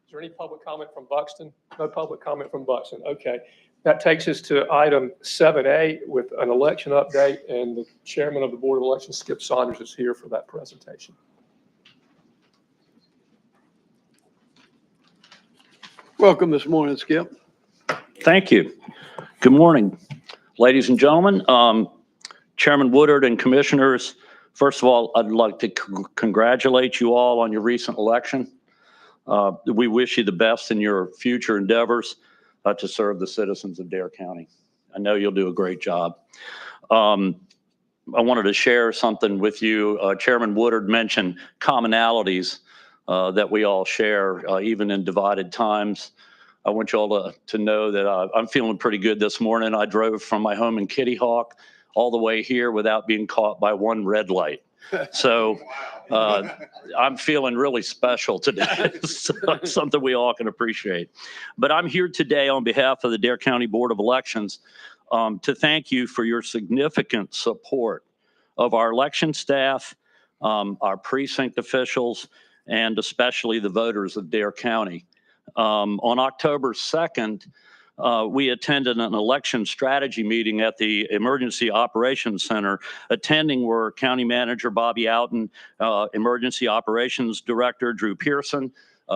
Is there any public comment from Buxton? No public comment from Buxton. Okay. That takes us to item 7A with an election update, and the chairman of the Board of Elections, Skip Saunders, is here for that presentation. Welcome this morning, Skip. Thank you. Good morning, ladies and gentlemen. Chairman Woodard and commissioners, first of all, I'd like to congratulate you all on your recent election. We wish you the best in your future endeavors to serve the citizens of Dare County. I know you'll do a great job. I wanted to share something with you. Chairman Woodard mentioned commonalities that we all share, even in divided times. I want you all to know that I'm feeling pretty good this morning. I drove from my home in Kitty Hawk all the way here without being caught by one red light. So I'm feeling really special today. Something we all can appreciate. But I'm here today on behalf of the Dare County Board of Elections to thank you for your significant support of our election staff, our precinct officials, and especially the voters of Dare County. On October 2nd, we attended an election strategy meeting at the Emergency Operations Center. Attending were County Manager Bobby Alton, Emergency Operations Director Drew Pearson,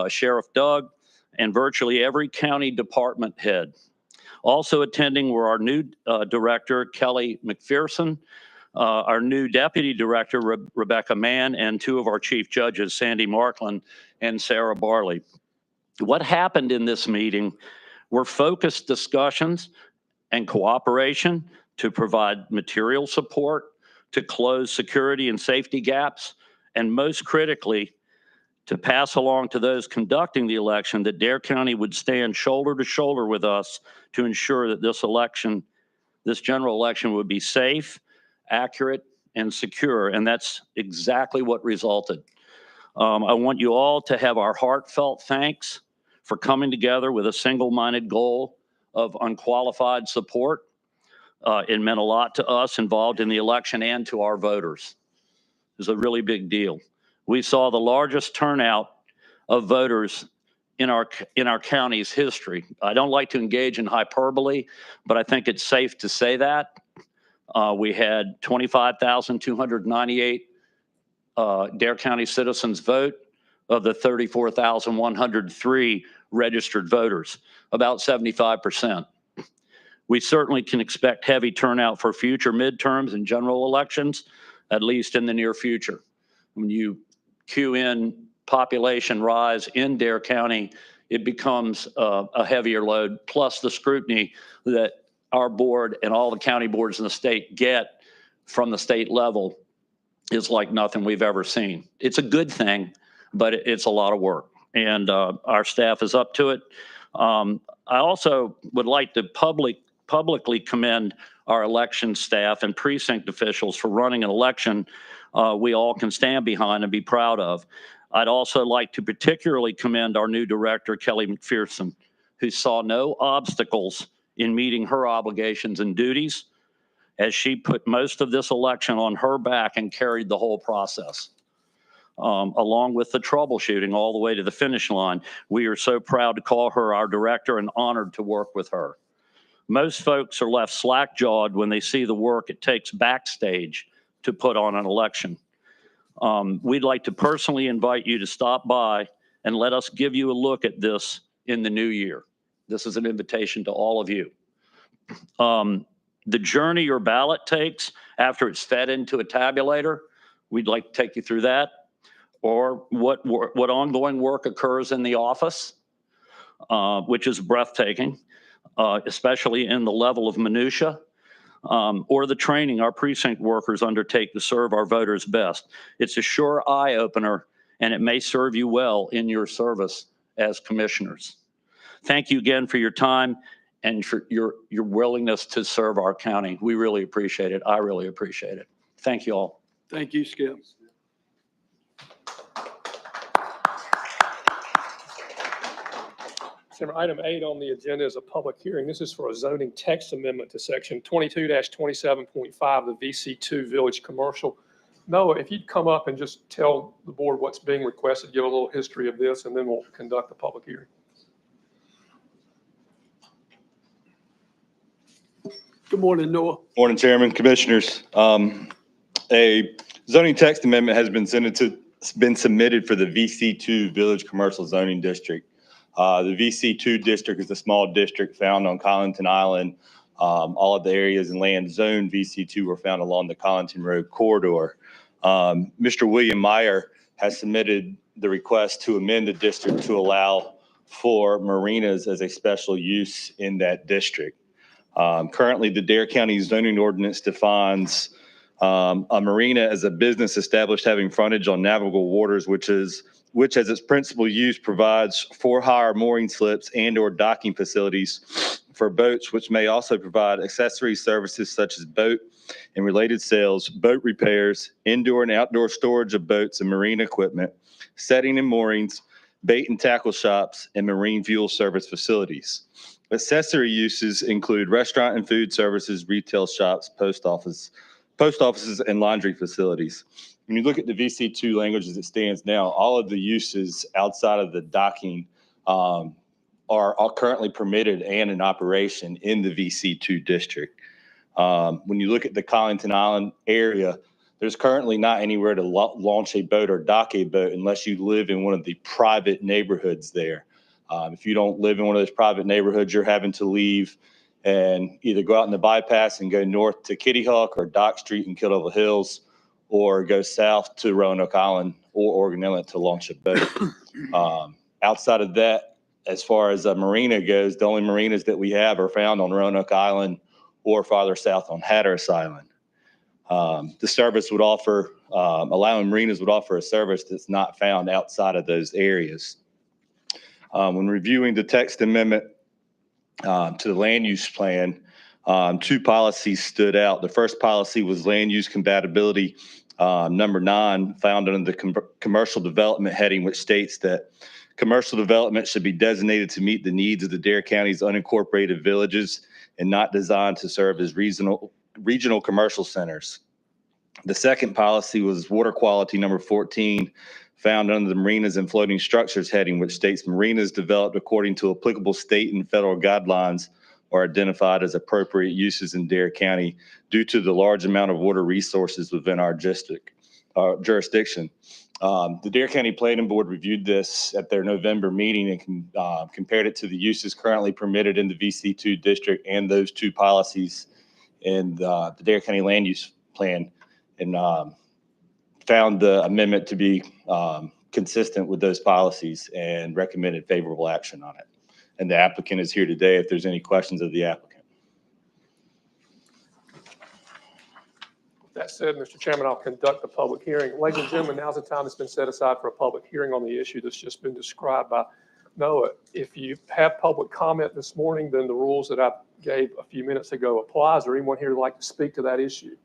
Sheriff Doug, and virtually every county department head. Also attending were our new director, Kelly McPherson, our new deputy director, Rebecca Mann, and two of our chief judges, Sandy Markland and Sarah Barley. What happened in this meeting were focused discussions and cooperation to provide material support, to close security and safety gaps, and most critically, to pass along to those conducting the election that Dare County would stand shoulder to shoulder with us to ensure that this election this general election would be safe, accurate, and secure, and that's exactly what resulted. I want you all to have our heartfelt thanks for coming together with a single-minded goal of unqualified support. It meant a lot to us involved in the election and to our voters. It was a really big deal. We saw the largest turnout of voters in our county's history. I don't like to engage in hyperbole, but I think it's safe to say that. We had 25,298 Dare County citizens vote of the 34,103 registered voters, about 75%. We certainly can expect heavy turnout for future midterms and general elections, at least in the near future. When you cue in population rise in Dare County, it becomes a heavier load, plus the scrutiny that our board and all the county boards in the state get from the state level is like nothing we've ever seen. It's a good thing, but it's a lot of work, and our staff is up to it. I also would like to publicly commend our election staff and precinct officials for running an election we all can stand behind and be proud of. I'd also like to particularly commend our new director, Kelly McPherson, who saw no obstacles in meeting her obligations and duties as she put most of this election on her back and carried the whole process, along with the troubleshooting all the way to the finish line. We are so proud to call her our director and honored to work with her. Most folks are left slack-jawed when they see the work it takes backstage to put on an election. We'd like to personally invite you to stop by and let us give you a look at this in the new year. This is an invitation to all of you. The journey your ballot takes after it's fed into a tabulator, we'd like to take you through that, or what ongoing work occurs in the office, which is breathtaking, especially in the level of minutia, or the training our precinct workers undertake to serve our voters best. It's a sure eye-opener, and it may serve you well in your service as commissioners. Thank you again for your time and for your willingness to serve our county. We really appreciate it. I really appreciate it. Thank you all. Thank you, Skip. Item 8 on the agenda is a public hearing. This is for a zoning text amendment to section 22-27.5, the VC2 Village Commercial. Noah, if you'd come up and just tell the board what's being requested, give a little history of this, and then we'll conduct the public hearing. Good morning, Noah. Morning, Chairman, Commissioners. A zoning text amendment has been submitted for the VC2 Village Commercial Zoning District. The VC2 district is a small district found on Collington Island. All of the areas and land zoned VC2 were found along the Collington Road corridor. Mr. William Meyer has submitted the request to amend the district to allow for marinas as a special use in that district. Currently, the Dare County zoning ordinance defines a marina as a business established having frontage on navigable waters, which as its principal use provides for hire mooring slips and or docking facilities for boats, which may also provide accessory services such as boat and related sales, boat repairs, indoor and outdoor storage of boats and marine equipment, setting and moorings, bait and tackle shops, and marine fuel service facilities. Accessory uses include restaurant and food services, retail shops, post offices, and laundry facilities. When you look at the VC2 language as it stands now, all of the uses outside of the docking are currently permitted and in operation in the VC2 district. When you look at the Collington Island area, there's currently not anywhere to launch a boat or dock a boat unless you live in one of the private neighborhoods there. If you don't live in one of those private neighborhoods, you're having to leave and either go out in the bypass and go north to Kitty Hawk or Dock Street in Kill Hills, or go south to Roanoke Island or Oregon Inlet to launch a boat. Outside of that, as far as a marina goes, the only marinas that we have are found on Roanoke Island or farther south on Hatteras Island. The service would offer, allowing marinas would offer a service that's not found outside of those areas. When reviewing the text amendment to the land use plan, Two policies stood out. The first policy was land use compatibility, number 9, found under the commercial development heading, which states that commercial development should be designated to meet the needs of the Dare County's unincorporated villages and not designed to serve as regional commercial centers. The second policy was water quality, number 14, found under the marinas and floating structures heading, which states marinas developed according to applicable state and federal guidelines are identified as appropriate uses in Dare County due to the large amount of water resources within our jurisdiction. The Dare County Planning Board reviewed this at their November meeting and compared it to the uses currently permitted in the VC2 district and those two policies in the Dare County Land Use Plan, and found the amendment to be consistent with those policies and recommended favorable action on it. And the applicant is here today if there's any questions of the applicant. That said, Mr. Chairman, I'll conduct the public hearing. Ladies and gentlemen, now's the time that's been set aside for a public hearing on the issue that's just been described by Noah. If you have public comment this morning, then the rules that I gave a few minutes ago apply. Is there anyone here who'd like to speak to that issue?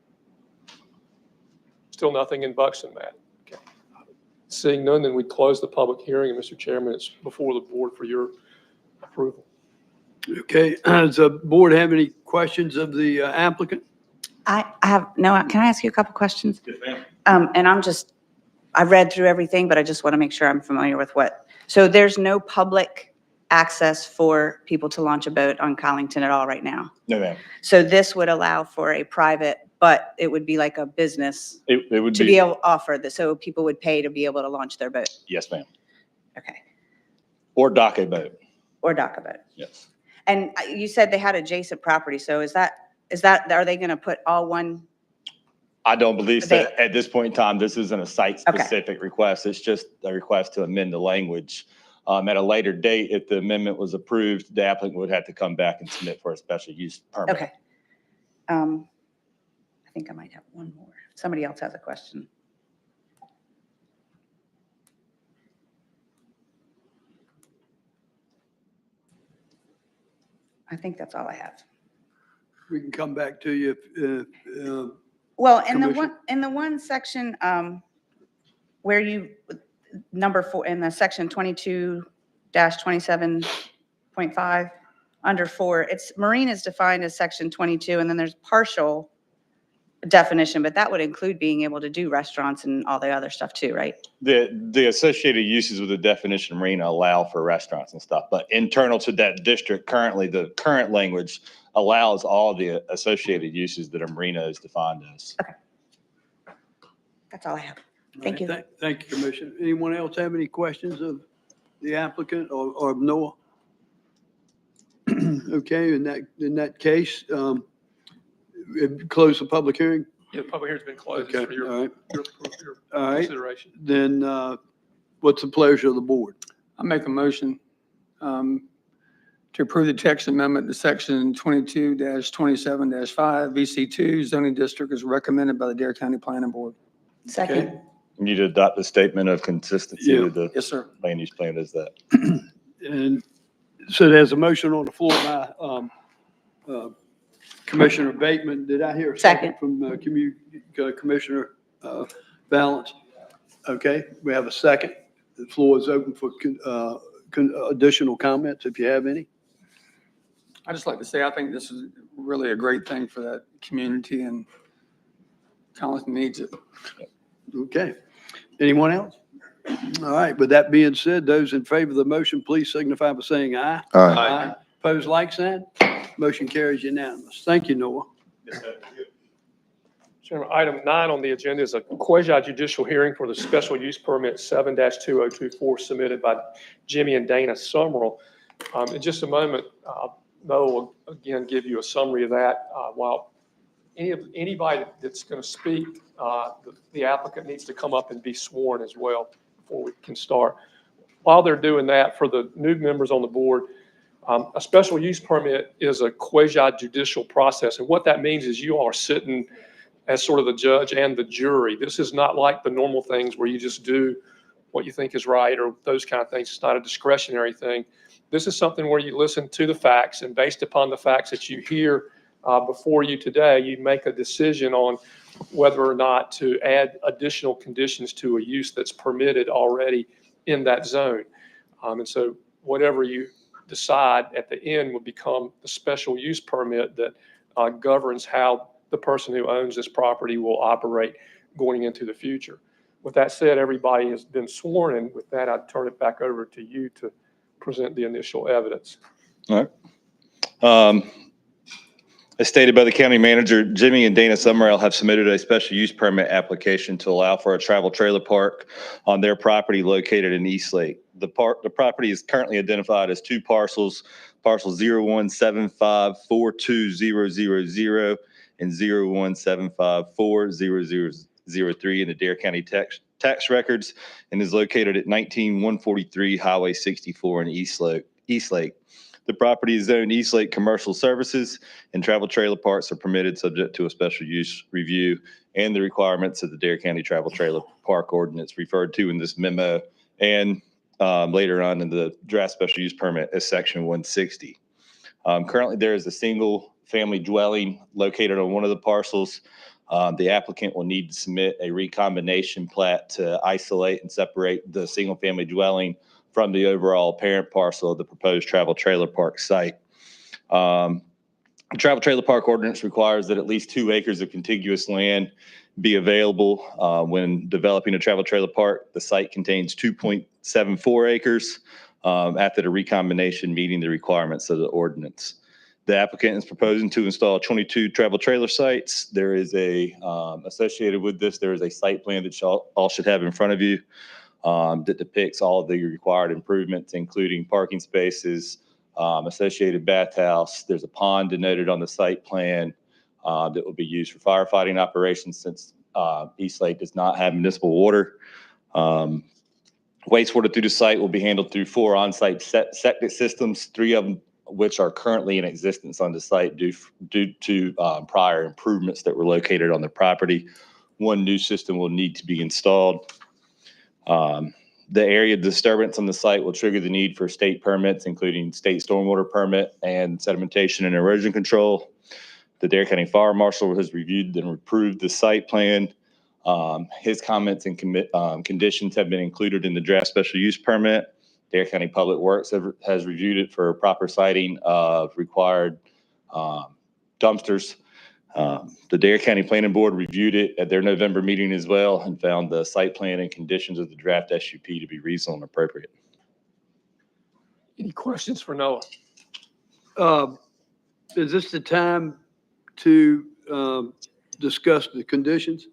Still nothing in Buxton, Matt. Okay. Seeing none, then we close the public hearing. And Mr. Chairman, it's before the board for your approval. Okay, does the board have any questions of the applicant? I have, no, can I ask you a couple questions? Yes, ma'am. And I read through everything, but I just want to make sure I'm familiar with what. So there's no public access for people to launch a boat on Collington at all right now? No, ma'am. So this would allow for a private, but it would be like a business It would to be able to offer this, so people would pay to be able to launch their boat? Yes, ma'am. Okay. Or dock a boat. Or dock a boat? Yes. And you said they had adjacent property, so is that, are they going to put all one? I don't believe so. At this point in time, this isn't a site-specific request. It's just a request to amend the language. At a later date, if the amendment was approved, the applicant would have to come back and submit for a special use permit. Okay. I think I might have one more. Somebody else has a question. I think that's all I have. We can come back to you if, Well, in Commission. the one section, where you, number 4, in the section 22-27.5, under 4, it's marine is defined as section 22, and then there's partial definition, but that would include being able to do restaurants and all the other stuff too, right? The associated uses with the definition of marina allow for restaurants and stuff, but internal to that district, currently, the current language allows all the associated uses that a marina is defined as. Okay. That's all I have. Thank you. Thank you, Commissioner. Anyone else have any questions of the applicant or of Noah? Okay, in that case, close the public hearing? Yeah, the public hearing's been closed. Okay, For your, all right. your All right. consideration. Then what's the pleasure of the board? I make a motion to approve the text amendment to section 22-27-5 VC2 zoning district as recommended by the Dare County Planning Board. Second. You need to adopt the statement of consistency with the Yes, sir. land use plan as that. And so there's a motion on the floor by Commissioner Bateman. Did I hear a second from Commissioner Balance? Okay, we have a second. The floor is open for additional comments if you have any. I just like to say, I think this is really a great thing for that community, and Collington needs it. Okay. Anyone else? All right. With that being said, those in favor of the motion, please signify by saying aye. Aye. Opposed, like sign. Motion carries unanimous. Thank you, Noah. Chairman, item 9 on the agenda is a quasi-judicial hearing for the special use permit 7-2024 submitted by Jimmy and Dana Summerall. In just a moment, Noah will again give you a summary of that. While anybody that's going to speak, the applicant needs to come up and be sworn as well before we can start. While they're doing that, for the new members on the board, a special use permit is a quasi-judicial process. And what that means is you are sitting as sort of the judge and the jury. This is not like the normal things where you just do what you think is right or those kind of things. It's not a discretionary thing. This is something where you listen to the facts, and based upon the facts that you hear, before you today, you make a decision on whether or not to add additional conditions to a use that's permitted already in that zone. And so whatever you decide at the end will become the special use permit that governs how the person who owns this property will operate going into the future. With that said, everybody has been sworn, and with that, I'd turn it back over to you to present the initial evidence. All right. As stated by the county manager, Jimmy and Dana Summerall have submitted a special use permit application to allow for a travel trailer park on their property located in Eastlake. The property is currently identified as two parcels, parcel 01754200 and 01754003 in the Dare County tax records, and is located at 19143 Highway 64 in Eastlake. The property is zoned Eastlake Commercial Services, and travel trailer parks are permitted subject to a special use review and the requirements of the Dare County Travel Trailer Park Ordinance referred to in this memo and later on in the draft special use permit as Section 160. Currently, there is a single family dwelling located on one of the parcels. The applicant will need to submit a recombination plat to isolate and separate the single family dwelling from the overall parent parcel of the proposed travel trailer park site. The travel trailer park ordinance requires that at least 2 acres of contiguous land be available when developing a travel trailer park. The site contains 2.74 acres after the recombination meeting the requirements of the ordinance. The applicant is proposing to install 22 travel trailer sites. There is associated with this, there is a site plan that you all should have in front of you. That depicts all of the required improvements, including parking spaces, associated bathhouse. There's a pond denoted on the site plan that will be used for firefighting operations since Eastlake does not have municipal water. Wastewater through the site will be handled through 4 on-site septic systems, 3 of them which are currently in existence on the site due to prior improvements that were located on the property. 1 new system will need to be installed. The area disturbance on the site will trigger the need for state permits, including state stormwater permit and sedimentation and erosion control. The Dare County Fire Marshal has reviewed and approved the site plan. His comments and conditions have been included in the draft special use permit. Dare County Public Works has reviewed it for proper siting of required dumpsters. The Dare County Planning Board reviewed it at their November meeting as well and found the site plan and conditions of the draft SUP to be reasonable and appropriate. Any questions for Noah? Is this the time to discuss the conditions?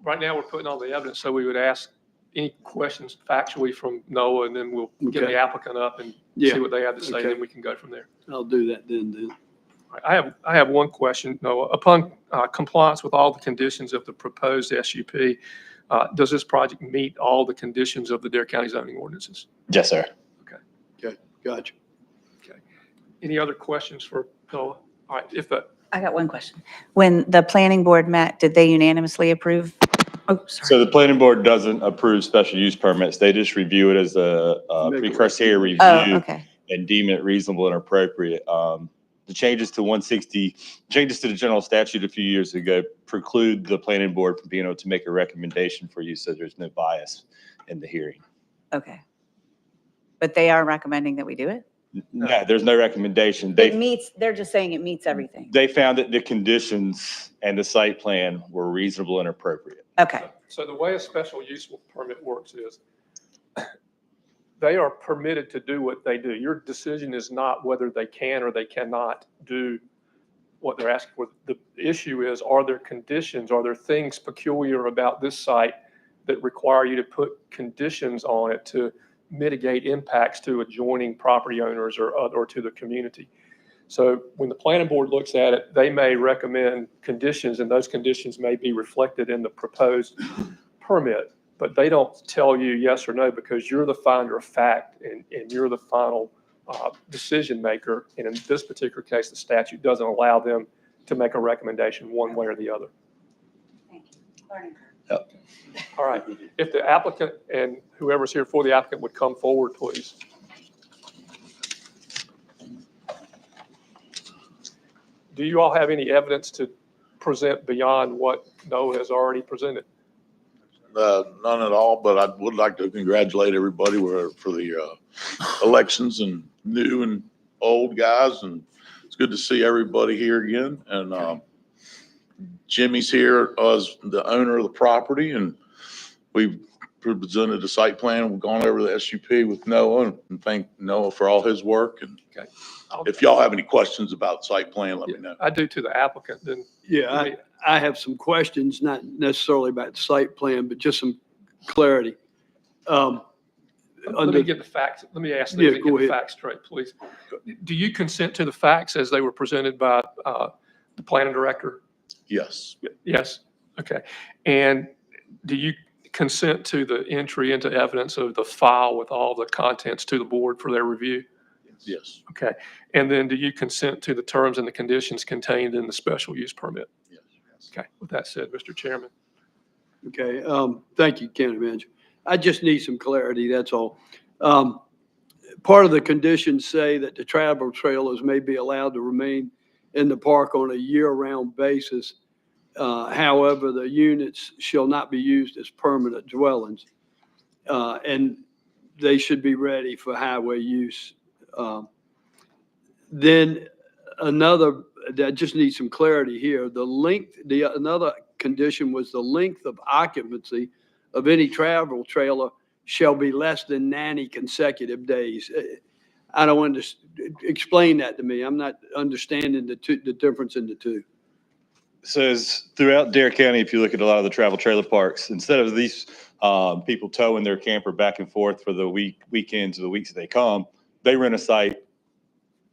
Right now, we're putting all the evidence, so we would ask any questions factually from Noah, and then we'll get Okay. the applicant up and Yeah. see what they have to say, Okay. and then we can go from there. I'll do that then. I have one question, Noah. Upon compliance with all the conditions of the proposed SUP, does this project meet all the conditions of the Dare County zoning ordinances? Yes, sir. Okay. Okay, gotcha. Okay. Any other questions for Noah? All right, I got one question. When the planning board met, did they unanimously approve? Oh, sorry. So the planning board doesn't approve special use permits. They just review it as a precursory review Okay. and deem it reasonable and appropriate. The changes to 160, changes to the general statute a few years ago preclude the planning board from being able to make a recommendation for you, so there's no bias in the hearing. Okay. But they are recommending that we do it? No, there's no recommendation. They're just saying it meets everything. They found that the conditions and the site plan were reasonable and appropriate. Okay. So the way a special use permit works is they are permitted to do what they do. Your decision is not whether they can or they cannot do what they're asking for. The issue is, are there conditions, are there things peculiar about this site that require you to put conditions on it to mitigate impacts to adjoining property owners or to the community? So when the planning board looks at it, they may recommend conditions, and those conditions may be reflected in the proposed permit, but they don't tell you yes or no, because you're the finder of fact and you're the final decision maker. And in this particular case, the statute doesn't allow them to make a recommendation one way or the other. Thank you. Learning Yep. All right. If the applicant and whoever's here for the applicant would come forward, please. do you all have any evidence to present beyond what Noah has already presented? None at all, but I would like to congratulate everybody for the elections and new and old guys. And it's good to see everybody here again. And Jimmy's here as the owner of the property, and we've presented the site plan. We've gone over the SUP with Noah and thank Noah for all his work. And Okay. if y'all have any questions about site plan, let me know. I do to the applicant, then. Yeah, I have some questions, not necessarily about the site plan, but just some clarity. Let me get the facts. Let me ask Yeah, them to go get the ahead. facts straight, please. Do you consent to the facts as they were presented by the planning director? Yes. Yes. Okay. And do you consent to the entry into evidence of the file with all the contents to the board for their review? Yes. Okay. And then do you consent to the terms and the conditions contained in the special use permit? Yes. Okay. With that said, Mr. Chairman. Okay, thank you, County Manager. I just need some clarity, that's all. Part of the conditions say that the travel trailers may be allowed to remain in the park on a year-round basis. However, the units shall not be used as permanent dwellings, and they should be ready for highway use. Then another, I just need some clarity here. The length, another condition was the length of occupancy of any travel trailer shall be less than 90 consecutive days. I don't understand. Explain that to me. I'm not understanding the difference in the two. Says throughout Dare County, if you look at a lot of the travel trailer parks, instead of these people towing their camper back and forth for the weekends or the weeks that they come, they rent a site,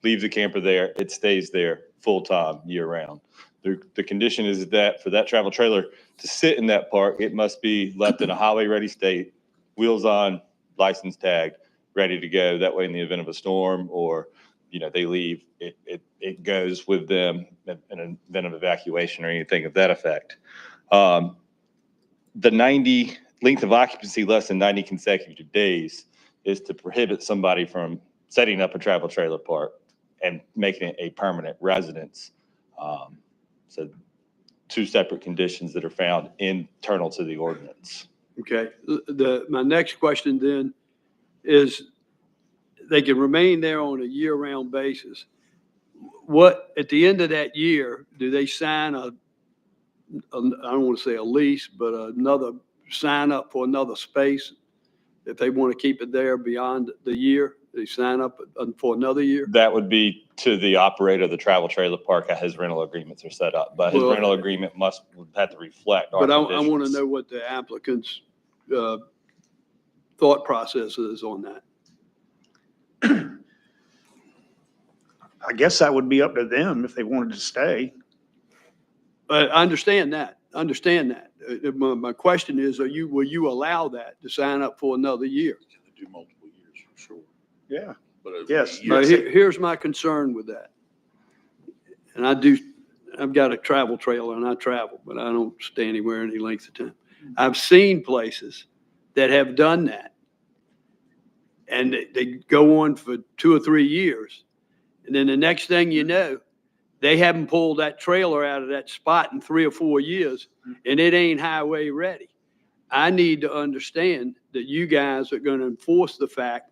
leave the camper there. It stays there full time, year round. The condition is that for that travel trailer to sit in that park, it must be left in a highway ready state, wheels on, license tagged, ready to go. That way, in the event of a storm or they leave, it goes with them in an event of evacuation or anything of that effect. The 90 length of occupancy less than 90 consecutive days is to prohibit somebody from setting up a travel trailer park and making it a permanent residence. So two separate conditions that are found internal to the ordinance. Okay, my next question then is they can remain there on a year-round basis. What, at the end of that year, do they sign I don't want to say a lease, but another sign up for another space? If they want to keep it there beyond the year, they sign up for another year? That would be to the operator of the travel trailer park how his rental agreements are set up, but his rental agreement would have to reflect our But conditions. I want to know what the applicant's thought process is on that. I guess that would be up to them if they wanted to stay. I understand that. My question is, will you allow that to sign up for another year? Do multiple years for sure. Yeah. But Yes. Here's my concern with that. And I've got a travel trailer and I travel, but I don't stay anywhere any length of time. I've seen places that have done that. And they go on for 2 or 3 years. And then the next thing you know, they haven't pulled that trailer out of that spot in 3 or 4 years, and it ain't highway ready. I need to understand that you guys are going to enforce the fact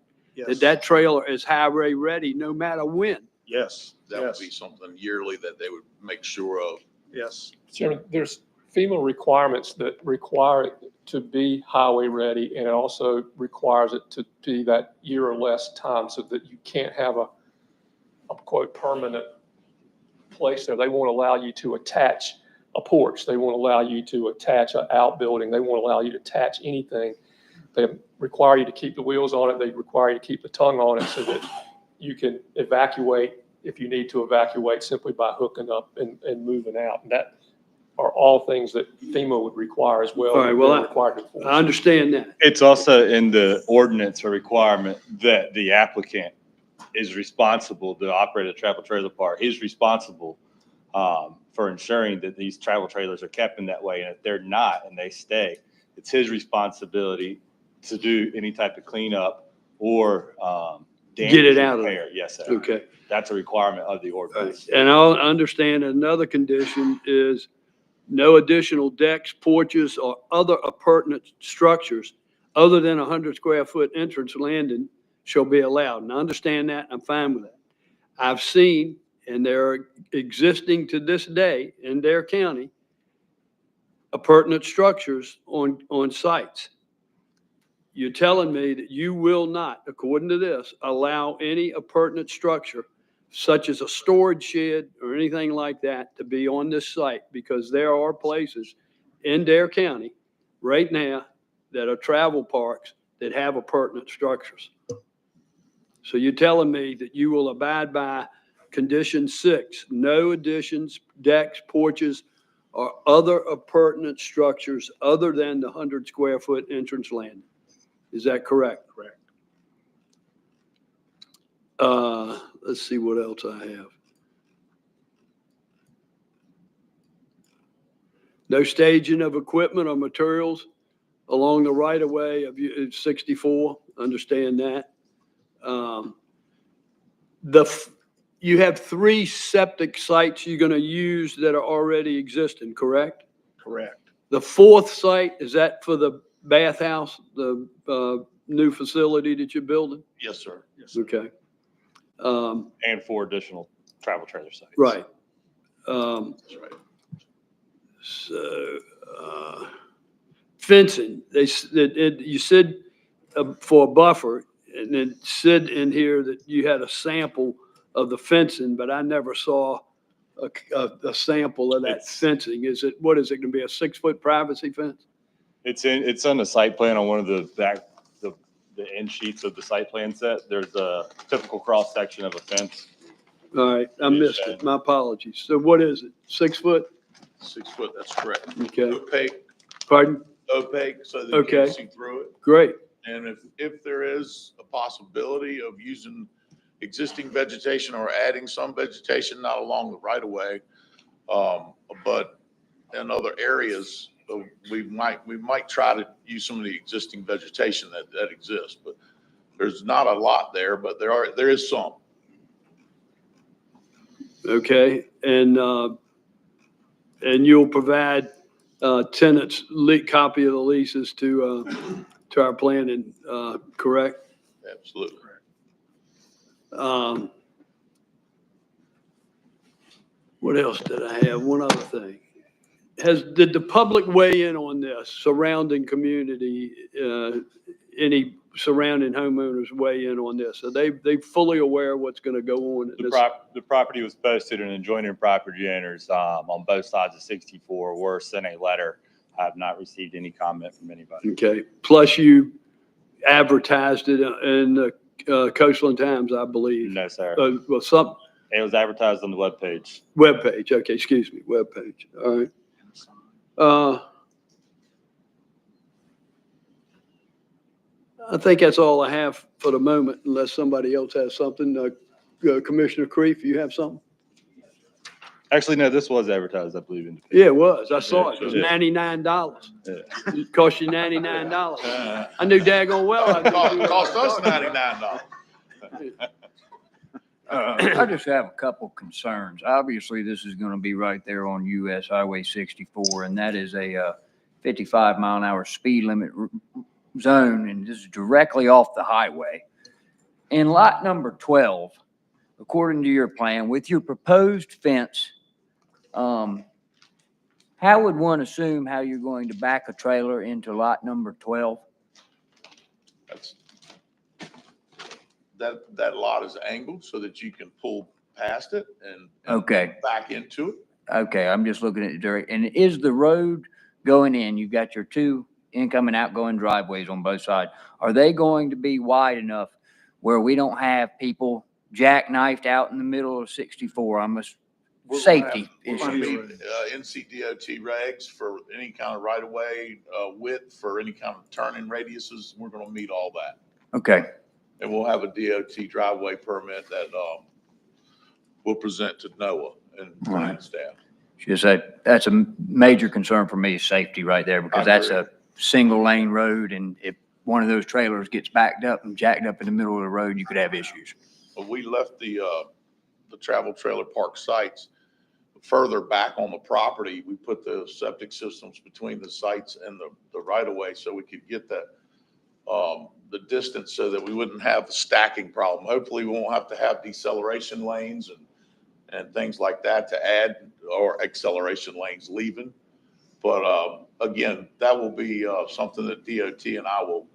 that trailer is highway ready no matter when. Yes. that would be something yearly that they would make sure of. Yes. Chairman, there's FEMA requirements that require it to be highway ready, and it also requires it to be that year or less time so that you can't have a quote permanent place there. They won't allow you to attach a porch. They won't allow you to attach an outbuilding. They won't allow you to attach anything. They require you to keep the wheels on it. They require you to keep the tongue on it so that you can evacuate if you need to evacuate simply by hooking up and moving out. And that are all things that FEMA would require as well. All right, well, I I understand that. It's also in the ordinance a requirement that the applicant is responsible, the operator of the travel trailer park is responsible for ensuring that these travel trailers are kept in that way. And if they're not and they stay, it's his responsibility to do any type of cleanup or Get it out of there. repair. Yes, sir. Okay. That's a requirement of the ordinance. And I'll understand another condition is no additional decks, porches, or other appurtenant structures other than a 100-square-foot entrance landing shall be allowed. And I understand that, I'm fine with that. I've seen, and they're existing to this day in Dare County, appurtenant structures on sites. You're telling me that you will not, according to this, allow any appurtenant structure such as a storage shed or anything like that to be on this site, because there are places in Dare County right now that are travel parks that have appurtenant structures. So you're telling me that you will abide by condition 6, no additions, decks, porches, or other appurtenant structures other than the 100-square-foot entrance landing. Is that correct? Correct. Let's see what else I have. No staging of equipment or materials along the right-of-way of 64, understand that. You have 3 septic sites you're going to use that are already existing, correct? Correct. The 4th site, is that for the bathhouse, the new facility that you're building? Yes, sir. Yes, sir. Okay. And 4 additional travel trailer sites. Right. That's right. So, fencing, you said for a buffer, and it said in here that you had a sample of the fencing, but I never saw a sample of that fencing. What is it going to be, a 6-foot privacy fence? It's on the site plan on one of the back, the end sheets of the site plan set. There's a typical cross section of a fence. All right, I missed it. My apologies. So what is it? 6 foot? 6 foot, that's correct. Okay. Opaque, Pardon? opaque, so that you Okay. can't see through it. Great. And if there is a possibility of using existing vegetation or adding some vegetation, not along the right of way, but in other areas, we might try to use some of the existing vegetation that exists, but there's not a lot there, but there is some. Okay, and you'll provide tenants copy of the leases to our planning, correct? Absolutely. What else did I have? One other thing. Did the public weigh in on this, surrounding community, any surrounding homeowners weigh in on this? Are they fully aware of what's going to go on? The property was posted and adjoining property owners on both sides of 64 were sent a letter. I have not received any comment from anybody. Okay. Plus you advertised it in the Coastland Times, I believe. No, sir. Well, It was advertised on the webpage. Webpage. Okay, excuse me. Webpage. All right. I think that's all I have for the moment, unless somebody else has something. Commissioner Creef, you have something? Actually, no, this was advertised, I believe. Yeah, it was. I saw it. It was Yeah. $99. Yeah. It cost you $99. I knew daggone well. Cost us $99. I just have a couple concerns. Obviously, this is going to be right there on US Highway 64, and that is a 55-mile-an-hour speed limit zone, and this is directly off the highway. In lot number 12, according to your plan, with your proposed fence, how would one assume how you're going to back a trailer into lot number 12? That lot is angled so that you can pull past it and Okay. back into it. Okay, I'm just looking at the direct, and is the road going in, you've got your 2 income and outgoing driveways on both sides. Are they going to be wide enough where we don't have people jackknifed out in the middle of 64? Safety We're going issue. to meet NCDOT regs for any kind of right of way width, for any kind of turning radiuses. We're going to meet all that. Okay. And we'll have a DOT driveway permit that we'll present to NOAA and planning staff. Just that's a major concern for me is safety right there, because that's a single lane road, and if one of those trailers gets backed up and jacked up in the middle of the road, you could have issues. When we left the travel trailer park sites, further back on the property, we put the septic systems between the sites and the right of way so we could get that, the distance so that we wouldn't have the stacking problem. Hopefully we won't have to have deceleration lanes and things like that to add, or acceleration lanes leaving. But again, that will be something that DOT and I will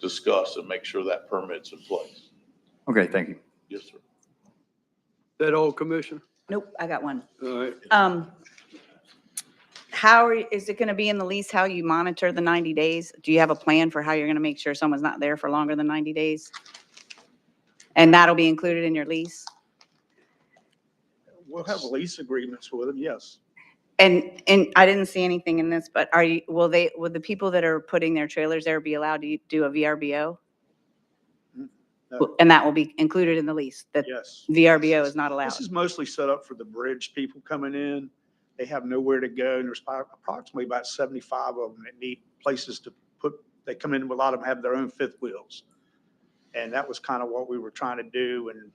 discuss and make sure that permit's in place. Okay, thank you. Yes, sir. That all, Commissioner? Nope, I got one. All right. Is it going to be in the lease, how you monitor the 90 days? Do you have a plan for how you're going to make sure someone's not there for longer than 90 days? And that'll be included in your lease? We'll have lease agreements with them, yes. And I didn't see anything in this, but will the people that are putting their trailers there be allowed to do a VRBO? No. And that will be included in the lease, that Yes. VRBO is not allowed? This is mostly set up for the bridge people coming in. They have nowhere to go, and there's approximately about 75 of them that need places to put. They come in, a lot of them have their own fifth wheels. And that was kind of what we were trying to do and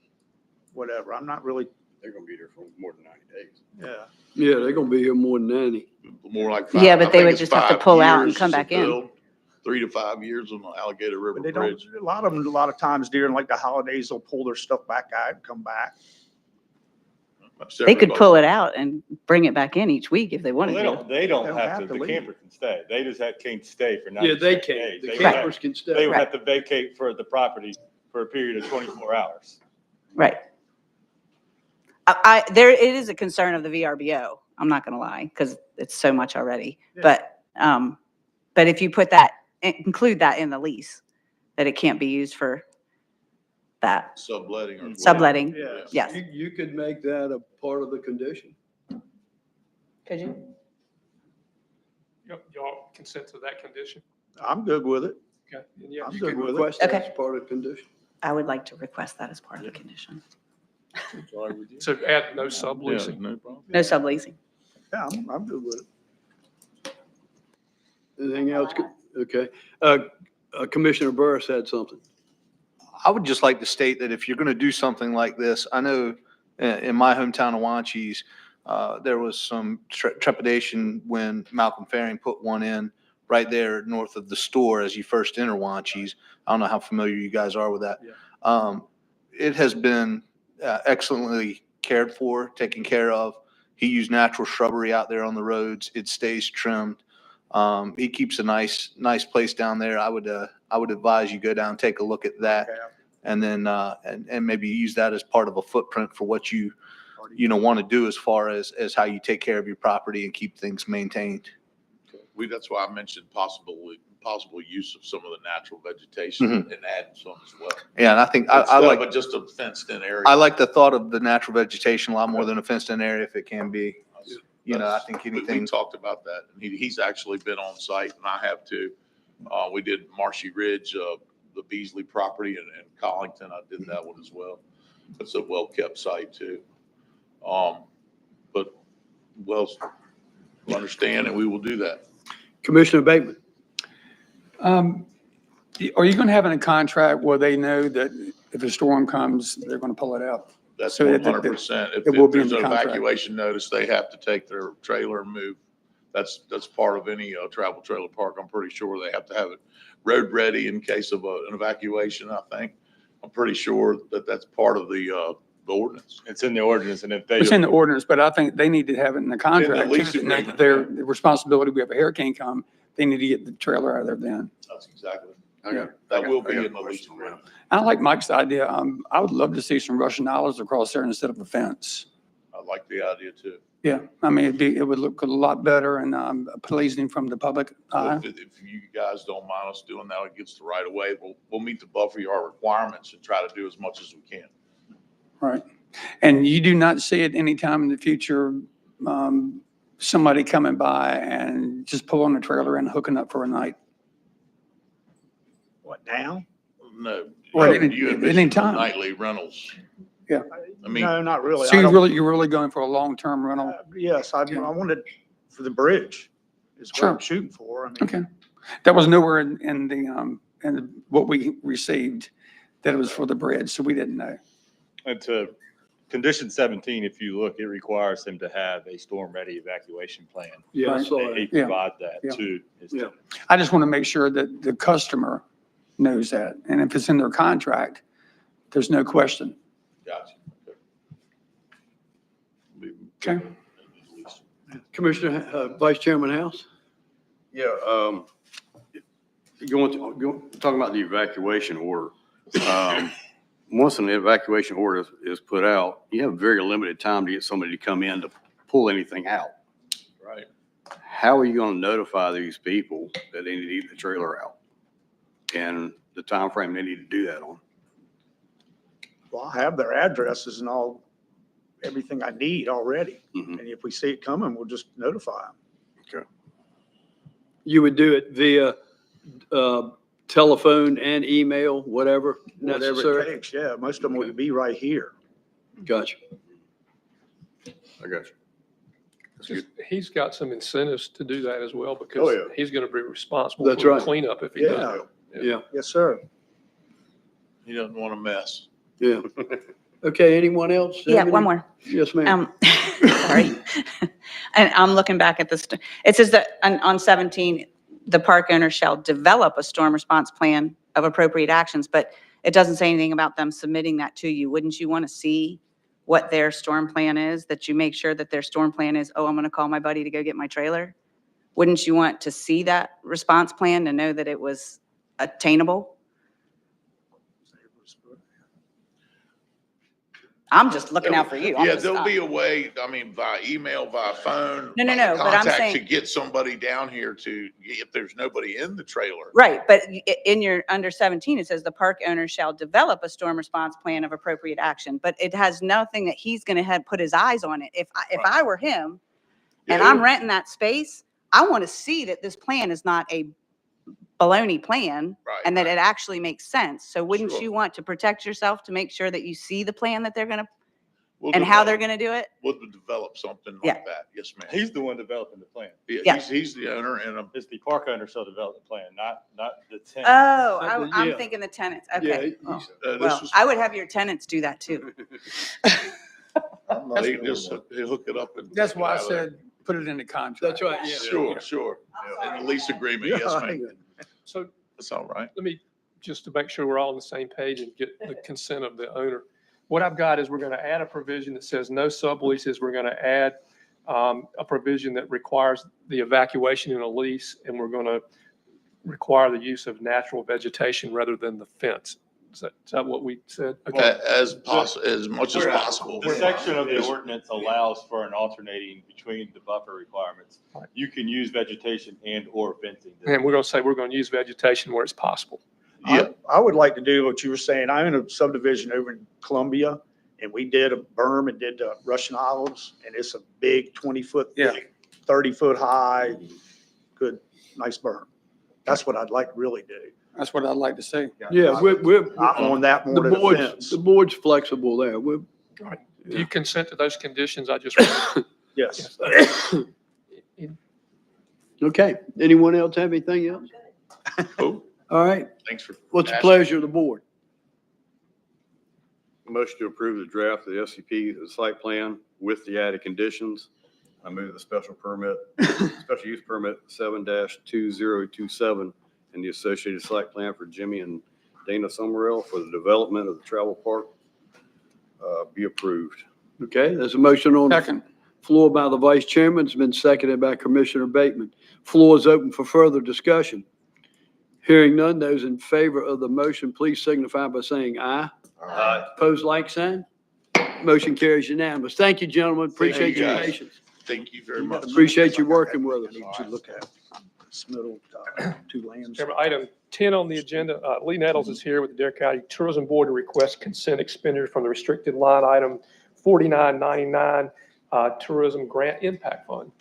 whatever. I'm not really. They're gonna be there for more than 90 days. Yeah. Yeah, they're gonna be here more than 90. More like Yeah, but I they think would it's just have to 5 pull out and years come to back in. build, 3 to 5 years on the Alligator River But they don't, Bridge. a lot of them, a lot of times during like the holidays, they'll pull their stuff back out and come back. They could pull it out and bring it back in each week if they Well, wanted they to. don't, they don't They don't have have to, to the leave. camper can stay. They just can't stay for 90 Yeah, they days. can. They The would campers have- can They stay. would Right. have to vacate for the property for a period of 24 hours. Right. It is a concern of the VRBO. I'm not going to lie, because it's so much already. Yeah. But if you include that in the lease, that it can't be used for that. Subletting or. Subletting. Yeah. Yes. You could make that a part of the condition. Could you? Y'all consent to that condition? I'm good with it. Okay. And yeah, I'm You good could with it. request that Okay. as part of the condition. I would like to request that as part of the condition. so add no Yeah, subleasing. no problem. No subleasing. Yeah, I'm good with it. Anything else? Okay. Commissioner Burris had something. I would just like to state that if you're going to do something like this, I know in my hometown of Wanchese, there was some trepidation when Malcolm Faring put one in right there north of the store as you first enter Wanchese. I don't know how familiar you guys are with that. Yeah. It has been excellently cared for, taken care of. He used natural shrubbery out there on the roads. It stays trimmed. He keeps a nice place down there. I would advise you go down, take a look at that, Okay. and then and maybe use that as part of a footprint for what you want to do as far as how you take care of your property and keep things maintained. That's why I mentioned possible use of some of the natural vegetation and adding some as well. Yeah, and I think I Instead like of just a fenced in area. I like the thought of the natural vegetation a lot more than a fenced in area if it can be. I think We anything. talked about that. And he's actually been on site and I have too. We did Marshy Ridge, the Beasley property in Collington. I did that one as well. It's a well-kept site too. But we'll understand and we will do that. Commissioner Bateman. Are you going to have in a contract where they know that if a storm comes, they're going to pull it out? That's So that- 100%. it will If be in there's the an contract. evacuation notice, they have to take their trailer and move. That's part of any travel trailer park. I'm pretty sure they have to have it road ready in case of an evacuation, I think. I'm pretty sure that that's part of the ordinance. It's in the ordinance, and if they. It's in the ordinance, but I think they need to have it in the contract. lease too, that agreement. Their responsibility, we have a hurricane come, they need to get the trailer out of there then. That's exactly. Okay. That will be in the lease agreement. I like Mike's idea. I would love to see some Russian olives across there instead of a fence. I like the idea too. Yeah, I mean, it would look a lot better and pleasing from the public eye. If you guys don't mind us doing that, it gets the right of way. We'll meet the buffer yard requirements and try to do as much as we can. Right. And you do not see it anytime in the future, somebody coming by and just pulling a trailer and hooking up for a night? What, now? No. Or you envision any time. Nightly rentals. Yeah. I mean. No, not really. So I don't- you're really going for a long-term rental? Yes, I wanted for the bridge is what I'm Sure. shooting for. I mean, Okay. That was nowhere in and what we received, that it was for the bridge, so we didn't know. And to condition 17, if you look, it requires him to have a storm-ready evacuation plan. Yeah, I Right. saw And he that. Yeah. provides that Yeah. to his Yeah. tenants. I just want to make sure that the customer knows that, and if it's in their contract, there's no question. Gotcha. Okay. Commissioner, Vice Chairman House? Yeah, talking about the evacuation order. Once an evacuation order is put out, you have very limited time to get somebody to come in to pull anything out. Right. How are you going to notify these people that they need to get the trailer out? And the time frame they need to do that on? Well, I have their addresses and all, everything I need already. Mhm. And if we see it coming, we'll just notify them. Okay. You would do it via telephone and email, whatever Whatever it necessary? takes, yeah. Most of them would be right here. Gotcha. I got you. That's good. He's got some incentives to do that as well Oh, because yeah. he's going to be responsible That's for the right. cleanup if he Yeah. does. Yeah, Yes, sir. He doesn't want to mess. yeah. Okay, anyone else? Yeah, Have one any- more. Yes, ma'am. Sorry. And I'm looking back at this. It says that on 17, the park owner shall develop a storm response plan of appropriate actions, but it doesn't say anything about them submitting that to you. Wouldn't you want to see what their storm plan is? That you make sure that their storm plan is, oh, I'm going to call my buddy to go get my trailer? Wouldn't you want to see that response plan to know that it was attainable? I'm just looking out for you. I'm Yeah, just there'll not- be a way, I mean, via email, via phone. No, via but I'm contact saying- To get somebody down here to, if there's nobody in the trailer. Right, but in your under 17, it says the park owner shall develop a storm response plan of appropriate action, but it has nothing that he's going to have put his eyes on it. If I were him and Yeah, I'm renting that space, I want to see that this plan is not a baloney plan Right, and that it actually makes sense. So wouldn't Sure. you want to protect yourself to make sure that you see the plan that they're going to, We'll and how they're develop- going to do it? We'll develop something Yeah. like that. Yes, ma'am. He's the one developing the plan. Yeah. He's the owner and It's the park owner shall develop the plan, not the tenant. Oh, Yeah. I'm thinking the tenants. Okay. Yeah, Oh, this well, was- I would have your tenants do that too. he just he'll hook it up. And That's why I take it out of there. said, put it in the contract. That's right, yeah. Sure. In the lease agreement, yes, ma'am. So That's all right. let me, just to make sure we're all on the same page and get the consent of the owner. What I've got is we're going to add a provision that says no subleases. We're going to add a provision that requires the evacuation in a lease, and we're going to require the use of natural vegetation rather than the fence. Is that what we said? Okay. As possible, as much as possible. The section of the ordinance allows for an alternating between the buffer requirements. You can use vegetation and or fencing. And we're going to say we're going to use vegetation where it's possible. Yeah. I would like to do what you were saying. I own a subdivision over in Columbia, and we did a berm and did Russian olives, and it's a big 20-foot Yeah. thick, 30-foot high, good, nice berm. That's what I'd like to really do. That's what I'd like to see. Yeah, we're, I'm on that more the than a board's, fence. the board's flexible there. We're, Do you consent to those conditions I just read? Yes. okay. Anyone else have anything else? Oh, All right. thanks for. What's the asking. pleasure of the board? Motion to approve the draft of the SCP site plan with the added conditions. I move the special use permit 7-2027 and the associated site plan for Jimmy and Dana Summerall for the development of the travel park be approved. Okay, there's a motion on the Second. floor by the vice chairman. It's been seconded by Commissioner Bateman. Floor is open for further discussion. Hearing none, those in favor of the motion, please signify by saying aye. Aye. Pose like sign. Motion carries unanimous. Thank you, gentlemen. Appreciate you, your guys. patience. Thank you very much. Appreciate you working with I us. need to look at this middle, two lands. Chairman, item 10 on the agenda, Lee Nettles is here with the Dare County Tourism Board to request consent expenditure from the restricted line item 4999 Tourism Grant Impact Fund.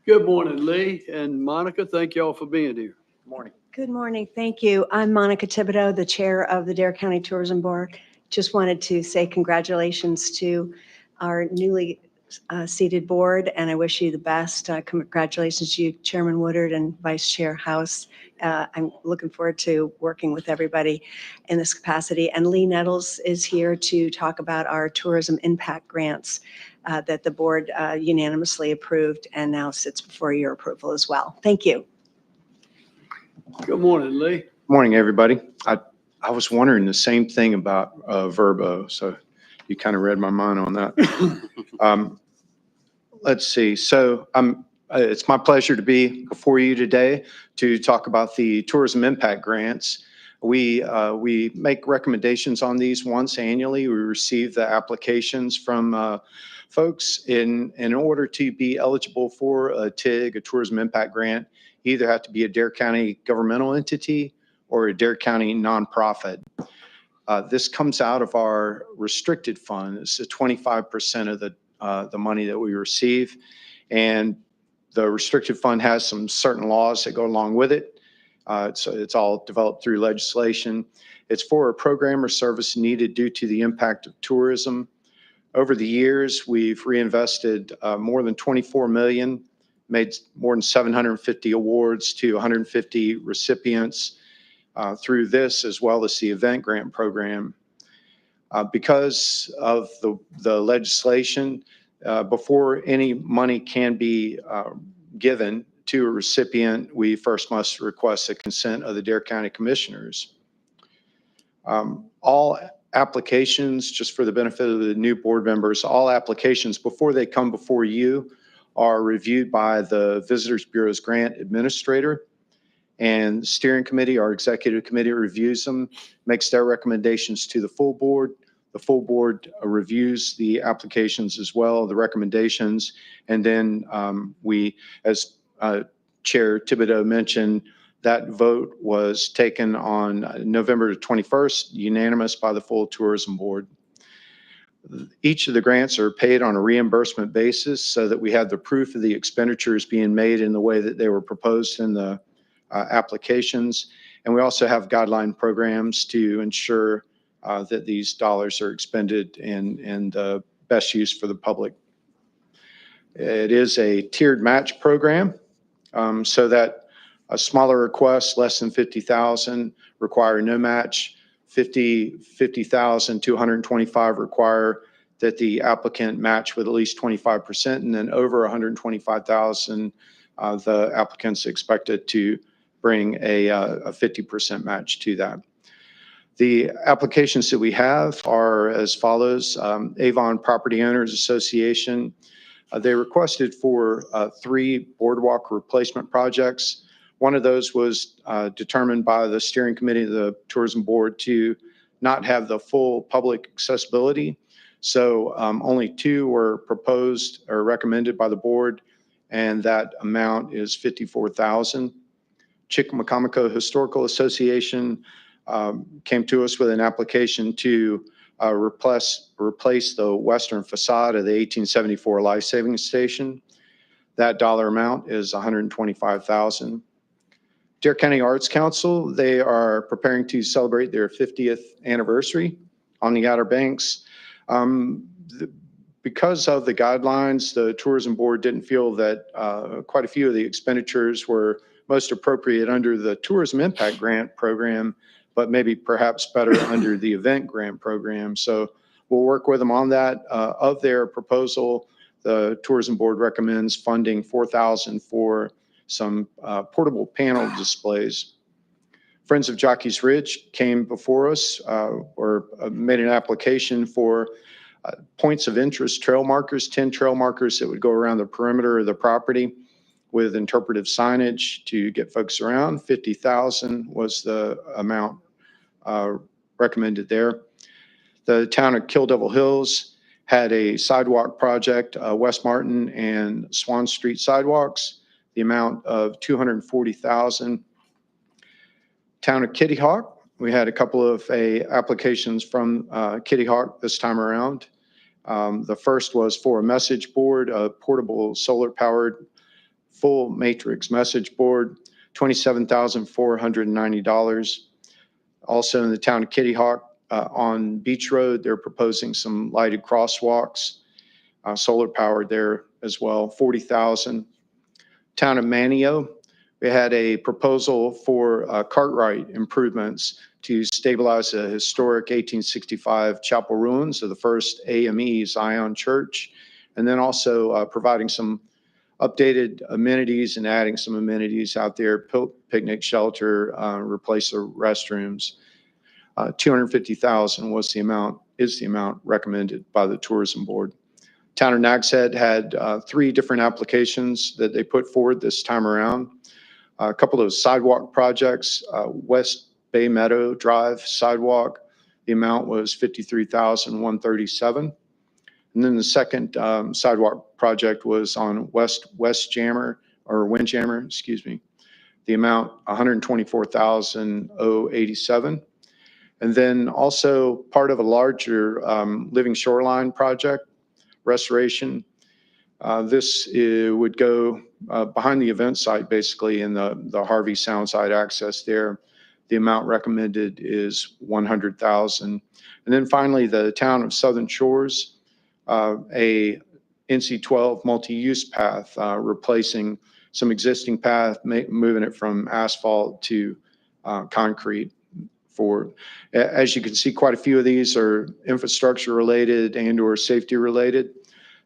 Good morning, Lee and Monica. Thank you all for being here. Morning. Good morning. Thank you. I'm Monica Thibodeau, the chair of the Dare County Tourism Board. Just wanted to say congratulations to our newly seated board, and I wish you the best. Congratulations to you, Chairman Woodard and Vice Chair House. I'm looking forward to working with everybody in this capacity. And Lee Nettles is here to talk about our tourism impact grants that the board unanimously approved and now sits before your approval as well. Thank you. Good morning, Lee. Morning, everybody. I was wondering the same thing about Verbo, so you kind of read my mind on that. Let's see. So it's my pleasure to be before you today to talk about the tourism impact grants. We make recommendations on these once annually. We receive the applications from folks. In order to be eligible for a TIG, a tourism impact grant, you either have to be a Dare County governmental entity or a Dare County nonprofit. This comes out of our restricted fund. It's 25% of the money that we receive. And the restricted fund has some certain laws that go along with it. So it's all developed through legislation. It's for a program or service needed due to the impact of tourism. Over the years, we've reinvested more than 24 million, made more than 750 awards to 150 recipients through this, as well as the event grant program. Because of the legislation, before any money can be given to a recipient, we first must request the consent of the Dare County Commissioners. All applications, just for the benefit of the new board members, all applications before they come before you are reviewed by the Visitors Bureau's grant administrator. And the steering committee, our executive committee, reviews them, makes their recommendations to the full board. The full board reviews the applications as well, the recommendations. And then we, as Chair Thibodeau mentioned, that vote was taken on November 21st, unanimous by the full tourism board. Each of the grants are paid on a reimbursement basis so that we have the proof of the expenditures being made in the way that they were proposed in the applications. And we also have guideline programs to ensure that these dollars are expended in the best use for the public. It is a tiered match program so that a smaller request, less than 50,000, require no match. 50,000 to 125 require that the applicant match with at least 25%, and then over 125,000, the applicant's expected to bring a 50% match to that. The applications that we have are as follows. Avon Property Owners Association, they requested for 3 boardwalk replacement projects. One of those was determined by the steering committee of the tourism board to not have the full public accessibility. So only 2 were proposed or recommended by the board, and that amount is $54,000. Chickamauga Historical Association came to us with an application to replace the western facade of the 1874 life-saving station. That dollar amount is $125,000. Dare County Arts Council, they are preparing to celebrate their 50th anniversary on the Outer Banks. Because of the guidelines, the tourism board didn't feel that quite a few of the expenditures were most appropriate under the tourism impact grant program, but maybe perhaps better under the event grant program. So we'll work with them on that. Of their proposal, the tourism board recommends funding $4,000 for some portable panel displays. Friends of Jockey's Ridge came before us or made an application for points of interest trail markers, 10 trail markers that would go around the perimeter of the property with interpretive signage to get folks around. 50,000 was the amount recommended there. The town of Kill Devil Hills had a sidewalk project, West Martin and Swan Street sidewalks, the amount of $240,000. Town of Kitty Hawk, we had a couple of applications from Kitty Hawk this time around. The first was for a message board, a portable solar-powered full matrix message board, $27,490. Also in the town of Kitty Hawk, on Beach Road, they're proposing some lighted crosswalks. solar powered there as well, 40,000. Town of Manio, we had a proposal for Cartwright improvements to stabilize a historic 1865 chapel ruins of the first AME Zion Church, and then also providing some updated amenities and adding some amenities out there, picnic shelter, replace the restrooms. 250,000 is the amount recommended by the tourism board. Town of Nags Head had 3 different applications that they put forward this time around. A couple of sidewalk projects, West Bay Meadow Drive sidewalk, the amount was $53,137. And then the second sidewalk project was on Windjammer, excuse me. The amount $124,087. And then also part of a larger living shoreline project restoration. This would go behind the event site, basically in the Harvey Soundside access there. The amount recommended is $100,000. And then finally, the town of Southern Shores, a NC-12 multi-use path, replacing some existing path, moving it from asphalt to concrete. As you can see, quite a few of these are infrastructure related and or safety related.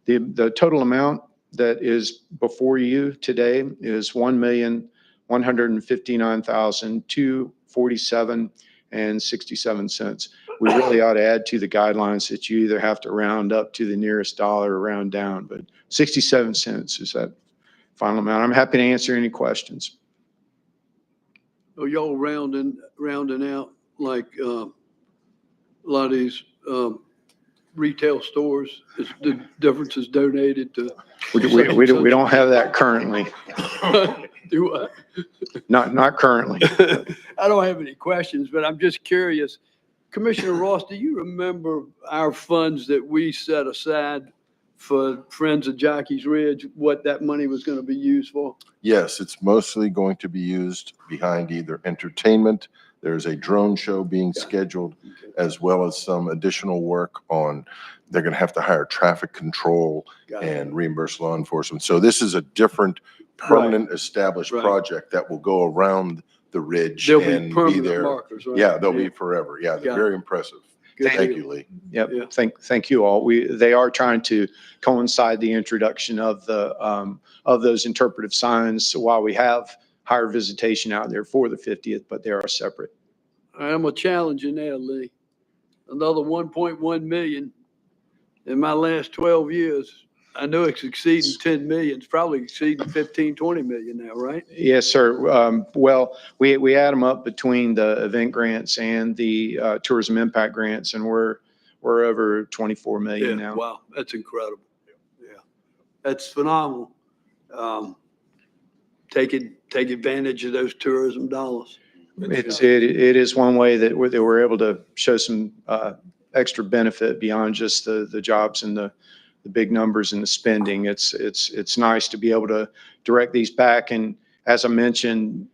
The total amount that is before you today is $1,159,247.67. We really ought to add to the guidelines that you either have to round up to the nearest dollar or round down, but 67 cents is that final amount. I'm happy to answer any questions. Are y'all rounding out like a lot of these retail stores? Is the difference is donated to? We don't have that currently. Do I? Not currently. I don't have any questions, but I'm just curious. Commissioner Ross, do you remember our funds that we set aside for Friends of Jockey's Ridge, what that money was going to be used for? Yes, it's mostly going to be used behind either entertainment. There's a drone show being scheduled, as well as some additional work on, they're going to have to hire traffic control and reimburse law enforcement. So this is a different permanent established project that will go around the ridge and be there. Markers, right? Yeah, they'll be forever. Yeah, they're very impressive. Thank you, Lee. Yep. Yeah. Thank you all. They are trying to coincide the introduction of those interpretive signs. So while we have higher visitation out there for the 50th, but they are separate. I'm a challenge in there, Lee. Another 1.1 million in my last 12 years. I know it's exceeding 10 million. It's probably exceeding 15, 20 million now, right? Yes, sir. Well, we add them up between the event grants and the tourism impact grants, and we're over 24 million now. Wow, that's incredible. Yeah, that's phenomenal. Take advantage of those tourism dollars. It is one way that we're able to show some extra benefit beyond just the jobs and the big numbers and the spending. It's nice to be able to direct these back. And as I mentioned,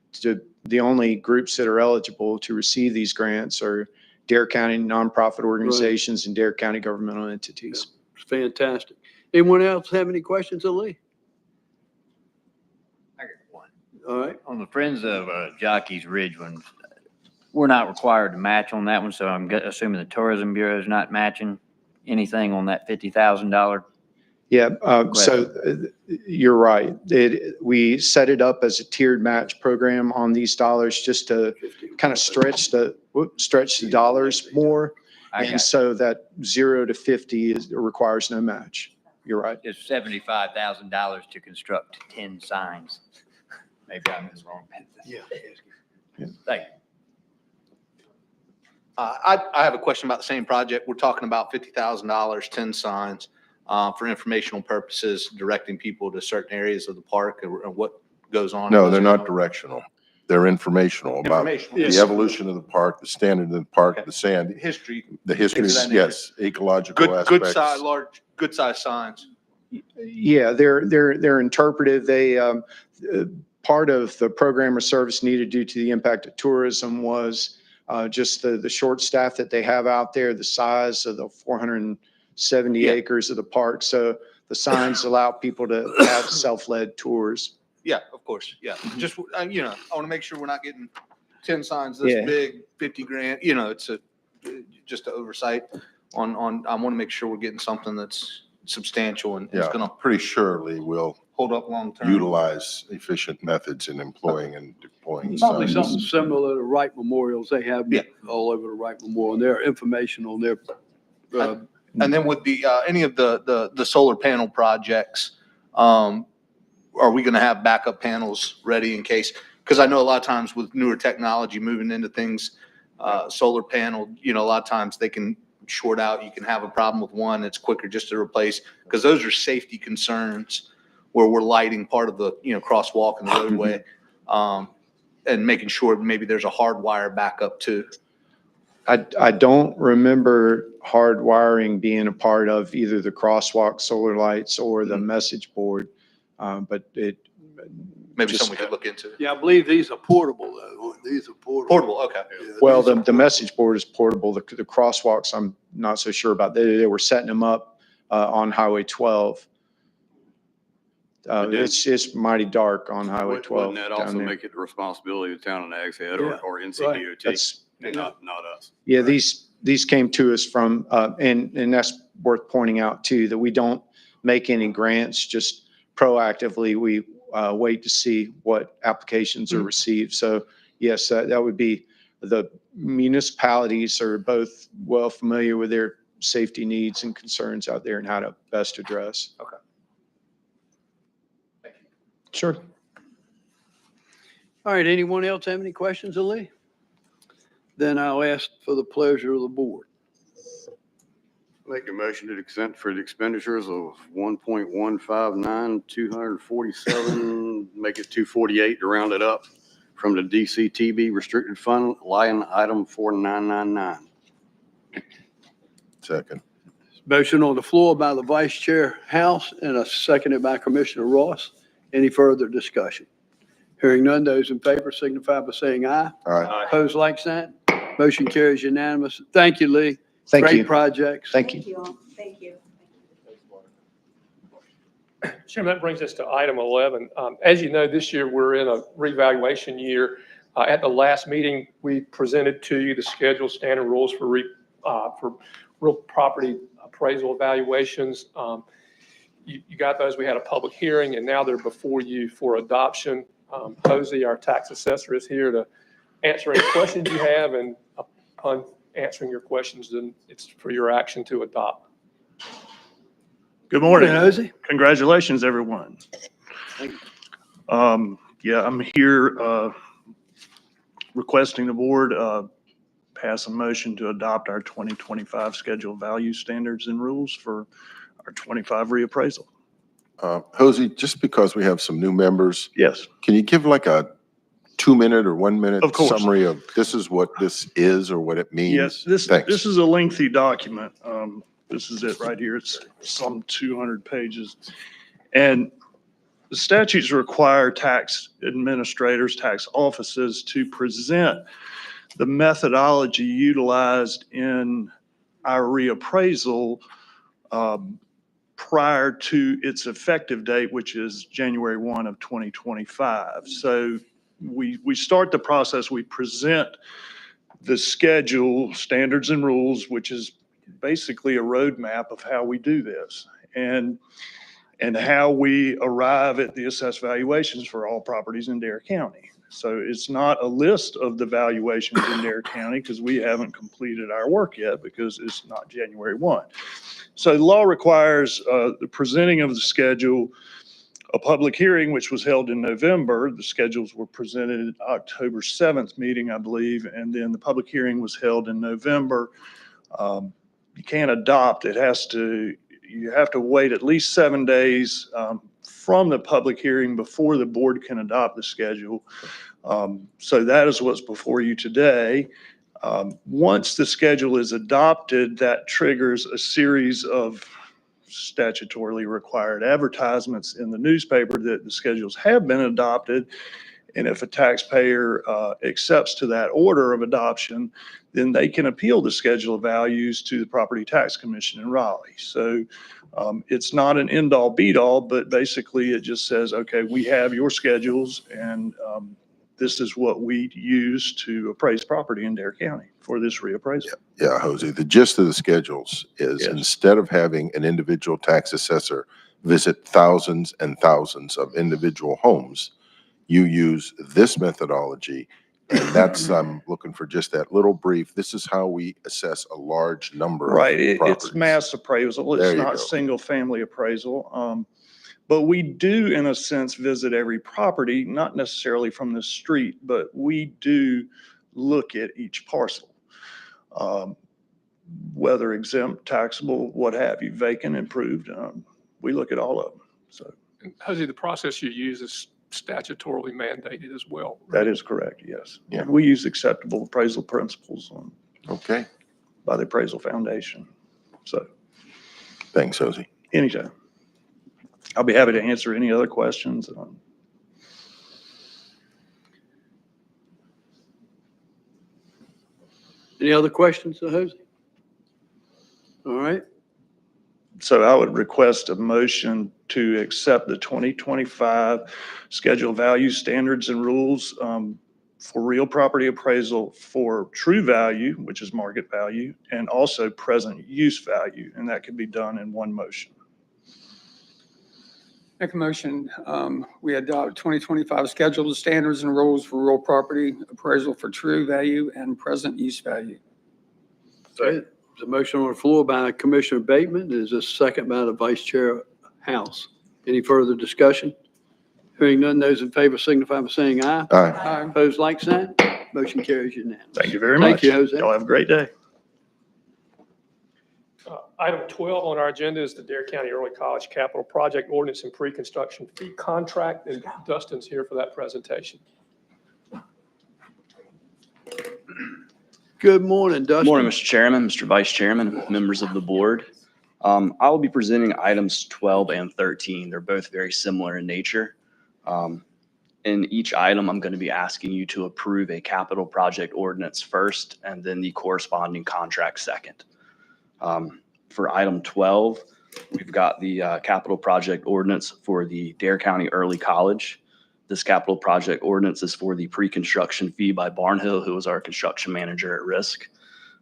the only groups that are eligible to receive these grants are Dare County nonprofit organizations and Dare County governmental entities. Yeah, it's fantastic. Anyone else have any questions of Lee? I got one. All right. On the Friends of Jockey's Ridge one, we're not required to match on that one, so I'm assuming the Tourism Bureau is not matching anything on that $50,000. Yeah, so you're right. We set it up as a tiered match program on these dollars just to kind of stretch the dollars more. And so that 0 to 50 requires no match. You're right. It's $75,000 to construct 10 signs. Maybe I'm in the wrong. Yeah. Thank you. I have a question about the same project. We're talking about $50,000, 10 signs for informational purposes, directing people to certain areas of the park or what goes on. No, they're not directional. They're informational about the evolution of the park, the standard of the park, the sand. History. The history, yes, ecological aspects. Good size signs. Yeah, they're interpretive. They part of the program or service needed due to the impact of tourism was just the short staff that they have out there, the size of the 470 acres of the park. So the signs allow people to have self-led tours. Yeah, of course, yeah. Just, I want to make sure we're not getting 10 signs this Yeah. big, 50 grand, it's just an oversight on, I want to make sure we're getting something that's substantial and it's Yeah, gonna pretty surely we'll hold up long term. utilize efficient methods in employing and deploying Probably signs. something similar to Wright Memorials. They have Yeah. all over the Wright Memorial, and they're informational. They're, And then with the, any of the solar panel projects, are we going to have backup panels ready in case? Because I know a lot of times with newer technology moving into things, solar panel, a lot of times they can short out. You can have a problem with one. It's quicker just to replace, because those are safety concerns where we're lighting part of the, crosswalk and the roadway, and making sure maybe there's a hard wire backup too. I don't remember hard wiring being a part of either the crosswalk solar lights or the message board, but it. Maybe just- something we could look into. yeah, I believe these are portable though. These are portable. Portable, okay. Yeah, Well, these are the message board is portable. The crosswalks, I'm not so sure about. They were setting them up on Highway 12. It's mighty dark on Highway 12 Wouldn't that down also there. make it the responsibility of the town and Ag's Head Yeah, or NCDOT? And not us. Yeah, these came to us from, and that's worth pointing out too, that we don't make any grants, just proactively, we wait to see what applications are received. So yes, that would be, the municipalities are both well familiar with their safety needs and concerns out there and how to best address. Okay. Sure. All right, anyone else have any questions of Lee? Then I'll ask for the pleasure of the board. Make a motion to consent for the expenditures of 1.159, 247, make it 248 to round it up from the DCTB restricted fund, line item 4999. Second. Motion on the floor by the Vice Chair House and a seconded by Commissioner Ross. Any further discussion? Hearing none, those in favor signify by saying aye. All right. Opposed, like sign. Motion carries unanimous. Thank you, Lee. Thank you. Great projects. Thank you. all. Thank you. Chairman, that brings us to item 11. As you know, this year we're in a revaluation year. At the last meeting, we presented to you the schedule standard rules for real property appraisal evaluations. You got those. We had a public hearing, and now they're before you for adoption. Posey, our tax assessor, is here to answer any questions you have, and upon answering your questions, then it's for your action to adopt. Good morning. Posey. Congratulations, everyone. Yeah, I'm here requesting the board pass a motion to adopt our 2025 schedule value standards and rules for our 25 reappraisal. Hosey, just because we have some new members. Yes. Can you give like a 2-minute or 1-minute Of course. summary of this is what this is or what it means? Yes, this Thanks. is a lengthy document. This is it right here. It's some 200 pages. And the statutes require tax administrators, tax offices to present the methodology utilized in our reappraisal prior to its effective date, which is January 1 of 2025. So we start the process, we present the schedule, standards and rules, which is basically a roadmap of how we do this and how we arrive at the assessed valuations for all properties in Dare County. So it's not a list of the valuations in Dare County because we haven't completed our work yet because it's not January 1. So the law requires the presenting of the schedule, a public hearing, which was held in November. The schedules were presented at October 7th meeting, I believe, and then the public hearing was held in November. You can't adopt, you have to wait at least 7 days from the public hearing before the board can adopt the schedule. So that is what's before you today. Once the schedule is adopted, that triggers a series of statutorily required advertisements in the newspaper that the schedules have been adopted. And if a taxpayer accepts to that order of adoption, then they can appeal the schedule of values to the Property Tax Commission in Raleigh. So It's not an end-all be-all, but basically it just says, okay, we have your schedules and this is what we use to appraise property in Dare County for this reappraisal. Yeah, Jose, the gist of the schedules is Yes. instead of having an individual tax assessor visit thousands and thousands of individual homes, you use this methodology. And that's, I'm looking for just that little brief. This is how we assess a large number of Right, it's properties. mass appraisal, it's There you not go. single-family appraisal. But we do, in a sense, visit every property, not necessarily from the street, but we do look at each parcel. Whether exempt, taxable, what have you, vacant, improved, we look at all of them, so. And Jose, the process you use is statutorily mandated as well. That is correct, yes. Yeah. We use acceptable appraisal principles Okay, by the Appraisal Foundation, so thanks, Jose. anytime. I'll be happy to answer any other questions. Any other questions, Jose? All right. So I would request a motion to accept the 2025 Schedule Value Standards and Rules for real property appraisal for true value, which is market value, and also present use value. And that can be done in one motion. Make a motion, we adopt 2025 schedule of standards and rules for real property appraisal for true value and present use value. There's a motion on the floor by Commissioner Bateman. There's a second by the Vice Chair House. Any further discussion? Hearing none, those in favor signify by saying aye. Aye. Opposed, like sign. Motion carries unanimous. Thank you very much. Thank you, Jose. Y'all have a great day. Item 12 on our agenda is the Dare County Early College Capital Project Ordinance and Pre-Construction Fee Contract, and Dustin's here for that presentation. Good morning, Dustin. Morning, Mr. Chairman, Mr. Vice Chairman, and members of the board. I will be presenting items 12 and 13. They're both very similar in nature. In each item, I'm going to be asking you to approve a capital project ordinance first and then the corresponding contract second. For item 12, we've got the capital project ordinance for the Dare County Early College. This capital project ordinance is for the pre-construction fee by Barnhill, who is our construction manager at risk.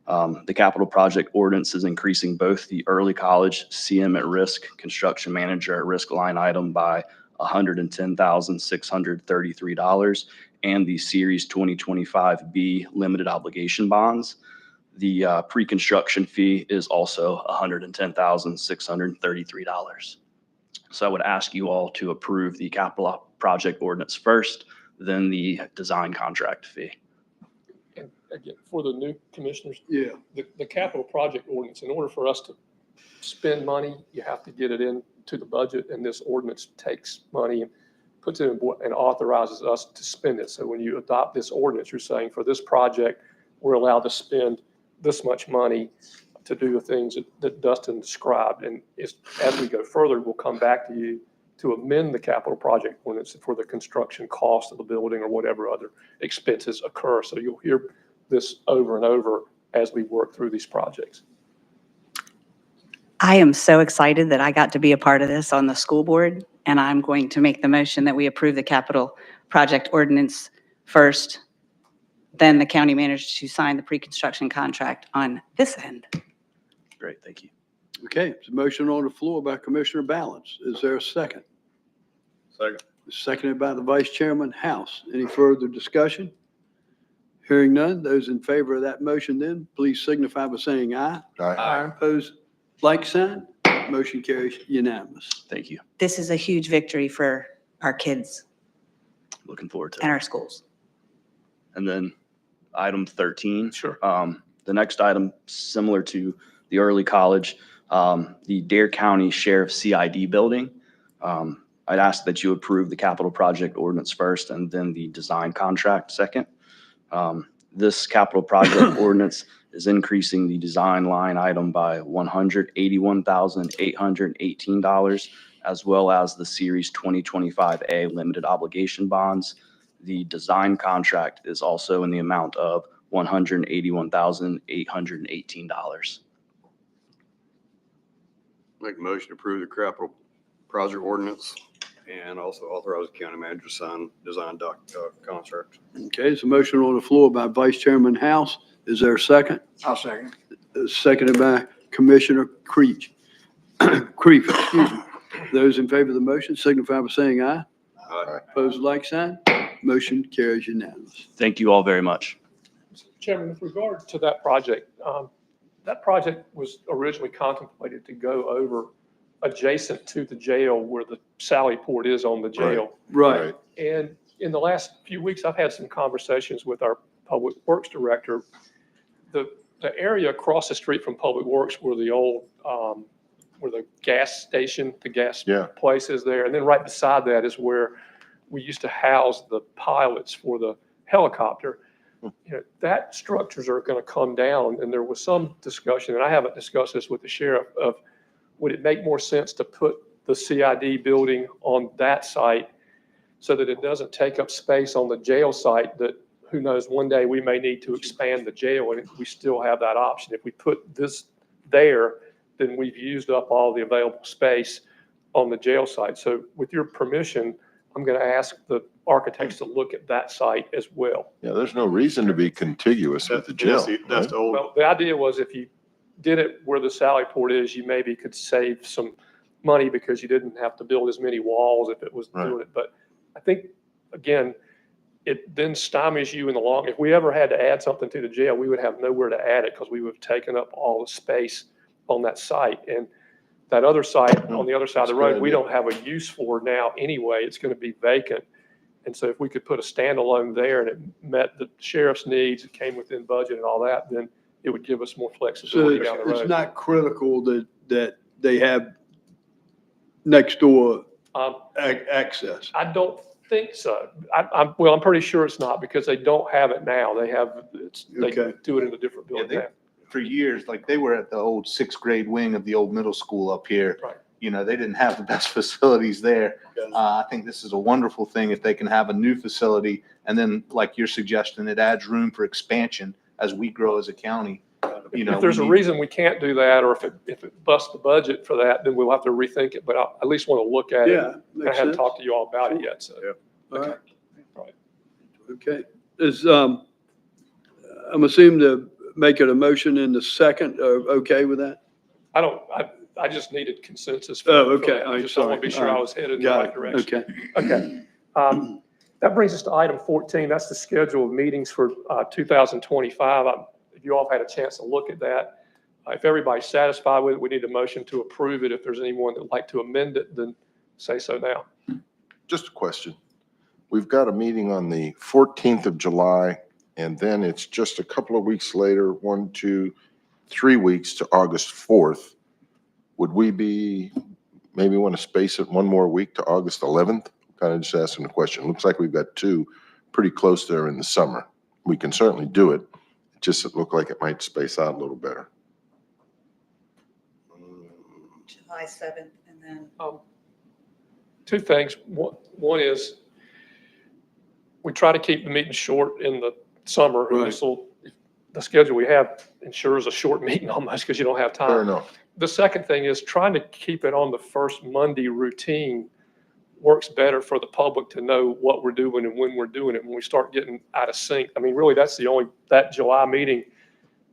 The capital project ordinance is increasing both the early college CM at risk, construction manager at risk line item by $110,633 and the Series 2025B limited obligation bonds. The pre-construction fee is also $110,633. So I would ask you all to approve the capital project ordinance first, then the design contract fee. And again, for the new commissioners, Yeah. the capital project ordinance, in order for us to spend money, you have to get it into the budget, and this ordinance takes money and puts it in and authorizes us to spend it. So when you adopt this ordinance, you're saying for this project, we're allowed to spend this much money to do the things that Dustin described. And as we go further, we'll come back to you to amend the capital project ordinance for the construction cost of the building or whatever other expenses occur. So you'll hear this over and over as we work through these projects. I am so excited that I got to be a part of this on the school board, and I'm going to make the motion that we approve the capital project ordinance first, then the county manager to sign the pre-construction contract on this end. Great, thank you. Okay, it's a motion on the floor by Commissioner Balance. Is there a second? Second. Seconded by the Vice Chairman House. Any further discussion? Hearing none, those in favor of that motion then, please signify by saying aye. Aye. Opposed, like sign. Motion carries unanimous. Thank you. This is a huge victory for our kids Looking forward to it. and our schools. And then item 13. Sure. The next item, similar to the early college, the Dare County Sheriff CID building. I'd ask that you approve the capital project ordinance first and then the design contract second. This capital project ordinance is increasing the design line item by $181,818, as well as the Series 2025A limited obligation bonds. The design contract is also in the amount of $181,818. Make a motion to approve the capital project ordinance and also authorize the county manager to sign design contract. Okay, there's a motion on the floor by Vice Chairman House. Is there a second? I'll second. Seconded by Commissioner Creech. Creef, excuse me. Those in favor of the motion signify by saying aye. Aye. Opposed, like sign. Motion carries unanimous. Thank you all very much. Chairman, with regard to that project was originally contemplated to go over adjacent to the jail where the Sally Port is on the jail. Right. And in the last few weeks, I've had some conversations with our Public Works Director. The area across the street from Public Works where the old, where the gas station, the gas place is there. And then right beside that is where we used to house the pilots for the helicopter. You know, that structures are going to come down, and there was some discussion, and I haven't discussed this with the sheriff, of would it make more sense to put the CID building on that site so that it doesn't take up space on the jail site that, who knows, one day we may need to expand the jail, and we still have that option. If we put this there, then we've used up all the available space on the jail site. So with your permission, I'm going to ask the architects to look at that site as well. Yeah, there's no reason to be contiguous with the jail. That's the old. Well, the idea was if you did it where the Sally Port is, you maybe could save some money because you didn't have to build as many walls if it was doing it. But I think, again, it then stymies you in the long. If we ever had to add something to the jail, we would have nowhere to add it because we would have taken up all the space on that site. And that other site on the other side of the road, we don't have a use for now anyway. It's going to be vacant. And so if we could put a standalone there and it met the sheriff's needs, it came within budget and all that, then it would give us more So flexibility down the road. it's not critical that they have next door access. I don't think so. I'm pretty sure it's not because they don't have it now. They have, they do it in a different building now. For years, like they were at the old sixth grade wing of the old middle school up here. Right. You know, they didn't have the best facilities there. I think this is a wonderful thing if they can have a new facility and then like you're suggesting, it adds room for expansion as we grow as a county. You know, If there's a reason we can't do that, or if it busts the budget for that, then we'll have to rethink it, but I at least want to look at it. Yeah, I makes haven't sense. talked to you all about it yet, so. All right. Right. Okay. Is, I'm assuming to make it a motion in the second, okay with that? I just needed consensus. Oh, okay. All I right, just want to be sorry. sure All I right. was headed in the Got right it. direction. Okay. Okay. That brings us to item 14. That's the schedule of meetings for 2025. If you all have had a chance to look at that, if everybody's satisfied with it, we need a motion to approve it. If there's anyone that'd like to amend it, then say so now. Just a question. We've got a meeting on the 14th of July, and then it's just a couple of weeks later, 1, 2, 3 weeks to August 4th. Would we maybe want to space it one more week to August 11th? Kind of just asking the question. Looks like we've got two pretty close there in the summer. We can certainly do it. It just looked like it might space out a little better. July 7th and then. Two things. One is we try to keep the meeting short in the summer. Right. The schedule we have ensures a short meeting almost because you don't have time. Fair enough. The second thing is trying to keep it on the first Monday routine works better for the public to know what we're doing and when we're doing it. When we start getting out of sync, I mean, really, that's that July meeting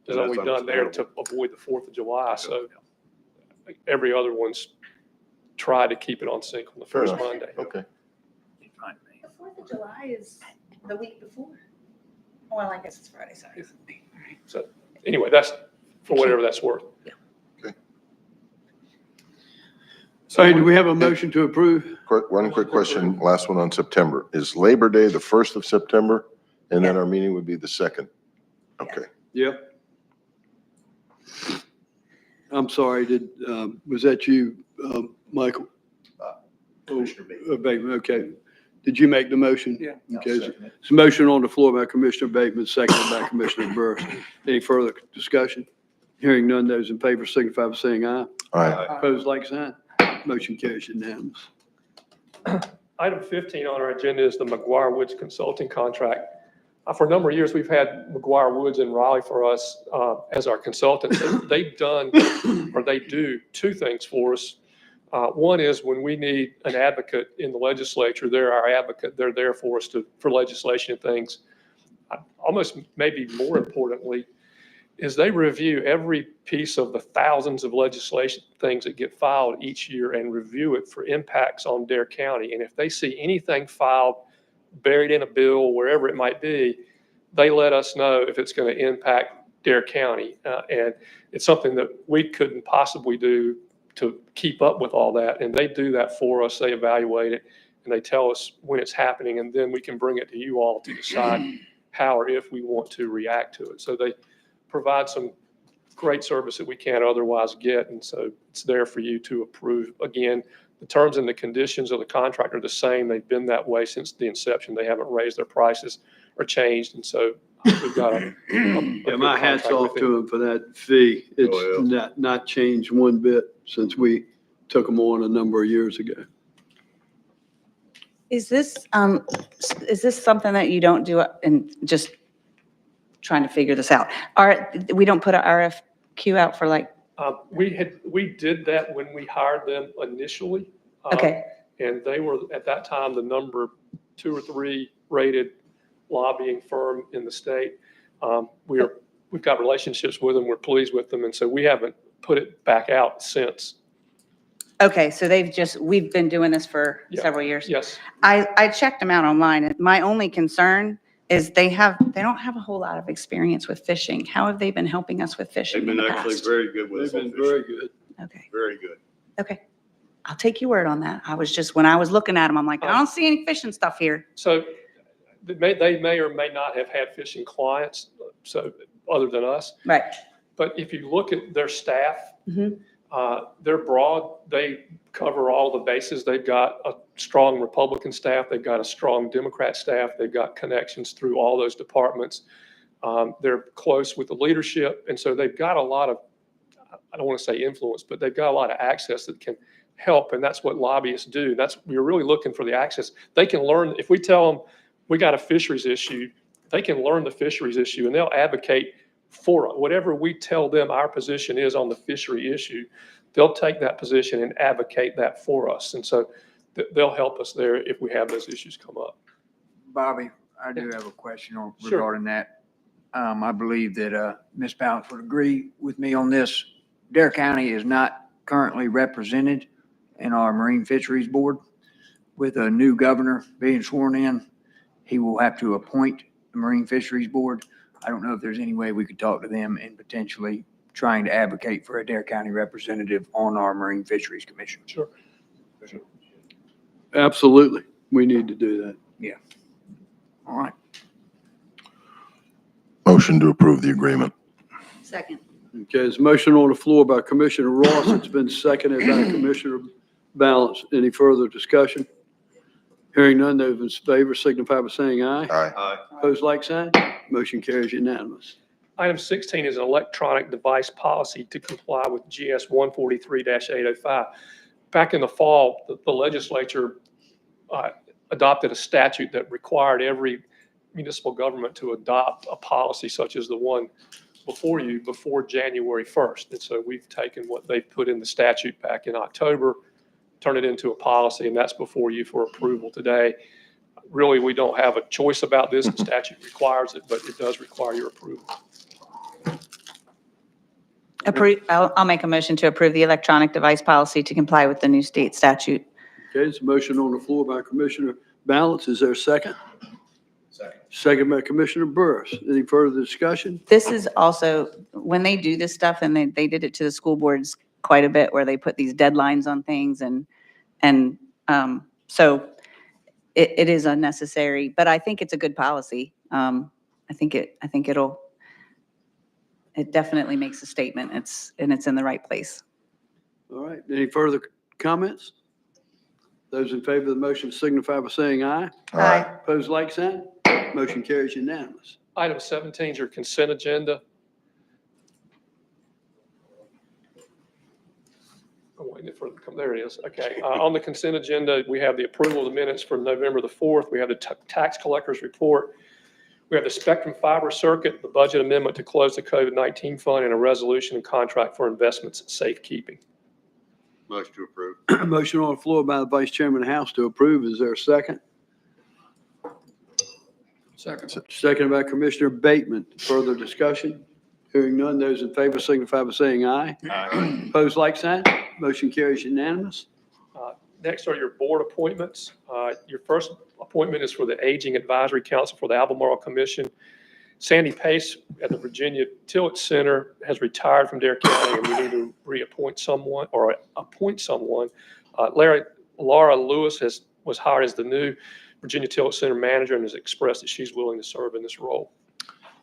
is all we've done there to avoid the 4th of July. So every other one's try to keep it on sync on the Fair first enough. Monday. Okay. The 4th of July is the week before. Well, I guess it's Friday, sorry. So anyway, that's for whatever that's worth. So do we have a motion to approve? One quick question, last one on September. Is Labor Day the 1st of September? And then our meeting would be the 2nd? Okay. Yep. I'm sorry, was that you, Michael? Commissioner Bateman. Bateman, okay. Did you make the motion? Yeah. Okay, it's a motion on the floor by Commissioner Bateman, seconded by Commissioner Burris. Any further discussion? Hearing none, those in favor signify by saying aye. Aye. Opposed, like sign. Motion carries unanimous. Item 15 on our agenda is the McGuire Woods Consulting contract. For a number of years, we've had McGuire Woods in Raleigh for us as our consultants. They've done, or they do, two things for us. One is when we need an advocate in the legislature, they're our advocate. They're there for us for legislation and things. Almost maybe more importantly, is they review every piece of the thousands of legislation things that get filed each year and review it for impacts on Dare County. And if they see anything filed buried in a bill, wherever it might be, they let us know if it's going to impact Dare County. And it's something that we couldn't possibly do to keep up with all that. And they do that for us. They evaluate it and they tell us when it's happening. And then we can bring it to you all to decide how or if we want to react to it. So they provide some great service that we can't otherwise get. And so it's there for you to approve. Again, the terms and the conditions of the contract are the same. They've been that way since the inception. They haven't raised their prices or changed. And so we've got a Yeah, my hat's off to them for that fee. It's not changed one bit since we took them on a number of years ago. Is this something that you don't do and just trying to figure this out? We don't put an RFQ out for like, we did that when we hired them initially. okay, And they were at that time the number 2 or 3 rated lobbying firm in the state. We've got relationships with them. We're pleased with them. And so we haven't put it back out since. okay, so we've been doing this for several years. Yes. I checked them out online. And my only concern is they don't have a whole lot of experience with fishing. How have they been helping us with fishing They've in been the actually past? very good with us. They've been very good. Okay, Very good. okay. I'll take your word on that. When I was looking at them, I'm like, I don't see any fishing stuff here. So they may or may not have had fishing clients, so other than us. Right. But if you look at their staff, Mhm. they're broad. They cover all the bases. They've got a strong Republican staff. They've got a strong Democrat staff. They've got connections through all those departments. They're close with the leadership. And so they've got a lot of, I don't want to say influence, but they've got a lot of access that can help. And that's what lobbyists do. We're really looking for the access. They can learn, if we tell them we got a fisheries issue, they can learn the fisheries issue and they'll advocate for whatever we tell them our position is on the fishery issue. They'll take that position and advocate that for us. And so they'll help us there if we have those issues come up. Bobby, I do have a question Sure. regarding that. I believe that Ms. Balance would agree with me on this. Dare County is not currently represented in our Marine Fisheries Board. With a new governor being sworn in, he will have to appoint the Marine Fisheries Board. I don't know if there's any way we could talk to them and potentially trying to advocate for a Dare County representative on our Marine Fisheries Commission. Sure. Absolutely. We need to do that. Yeah. All right. Motion to approve the agreement. Second. Okay, there's a motion on the floor by Commissioner Ross. It's been seconded by Commissioner Balance. Any further discussion? Hearing none, those in favor signify by saying aye. Aye. Opposed, like sign. Motion carries unanimous. Item 16 is an electronic device policy to comply with GS 143-805. Back in the fall, the legislature adopted a statute that required every municipal government to adopt a policy such as the one before you before January 1st. And so we've taken what they put in the statute back in October, turned it into a policy, and that's before you for approval today. Really, we don't have a choice about this. The statute requires it, but it does require your approval. I'll make a motion to approve the electronic device policy to comply with the new state statute. Okay, there's a motion on the floor by Commissioner Balance. Is there a second? Second. Second by Commissioner Burris. Any further discussion? This is also, when they do this stuff, and they did it to the school boards quite a bit, where they put these deadlines on things, and so it is unnecessary, but I think it's a good policy. I think it definitely makes a statement. It's in the right place. All right, any further comments? Those in favor of the motion signify by saying aye. Aye. Opposed, like sign. Motion carries unanimous. Item 17 is your consent agenda. I'm waiting for it to come. There it is. Okay. On the consent agenda, we have the approval of the minutes from November the 4th. We have the tax collector's report. We have the Spectrum Fiber Circuit, the budget amendment to close the COVID-19 fund, and a resolution and contract for investments safekeeping. Motion to approve. Motion on the floor by the Vice Chairman of the House to approve. Is there a second? Second. Seconded by Commissioner Bateman. Further discussion? Hearing none, those in favor signify by saying aye. Aye. Opposed, like sign. Motion carries unanimous. Next are your board appointments. Your first appointment is for the Aging Advisory Council for the Albemarle Commission. Sandy Pace at the Virginia Tillett Center has retired from Dare County, and we need to reappoint someone or appoint someone. Laura Lewis was hired as the new Virginia Tillett Center manager and has expressed that she's willing to serve in this role.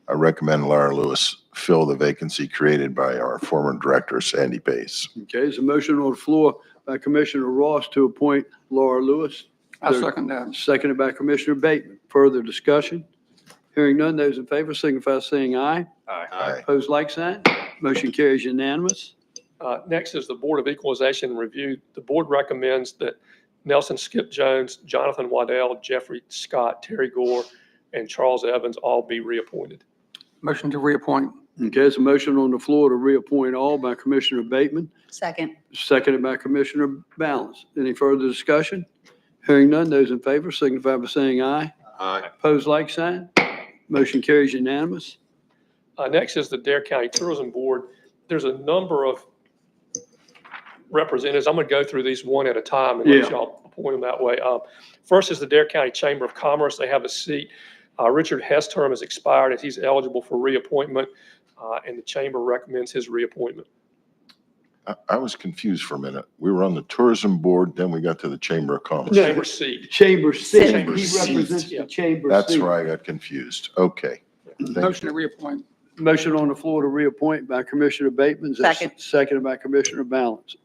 I recommend Laura Lewis fill the vacancy created by our former director, Sandy Pace. Okay, there's a motion on the floor by Commissioner Ross to appoint Laura Lewis. I second that. Seconded by Commissioner Bateman. Further discussion? Hearing none, those in favor signify by saying aye. Aye. Opposed, like sign. Motion carries unanimous. Next is the Board of Equalization and Review. The board recommends that Nelson Skip Jones, Jonathan Waddell, Jeffrey Scott, Terry Gore, and Charles Evans all be reappointed. Motion to reappoint. Okay, there's a motion on the floor to reappoint all by Commissioner Bateman, Second. seconded by Commissioner Balance. Any further discussion? Hearing none, those in favor signify by saying aye. Aye. Opposed, like sign. Motion carries unanimous. Next is the Dare County Tourism Board. There's a number of representatives. I'm going to go through these one at a time and let Yeah. y'all appoint them that way. First is the Dare County Chamber of Commerce. They have a seat. Richard Hess' term has expired and he's eligible for reappointment, and the chamber recommends his reappointment. I was confused for a minute. We were on the tourism board, then we got to the Chamber of Commerce. Chamber seat. Chamber seat. Chamber He seat, represents yeah. the chamber That's seat. where I got confused. Okay. Thank Motion you. to reappoint. Motion on the floor to reappoint by Commissioner Bateman. Is there a Second. Seconded by Commissioner Balance.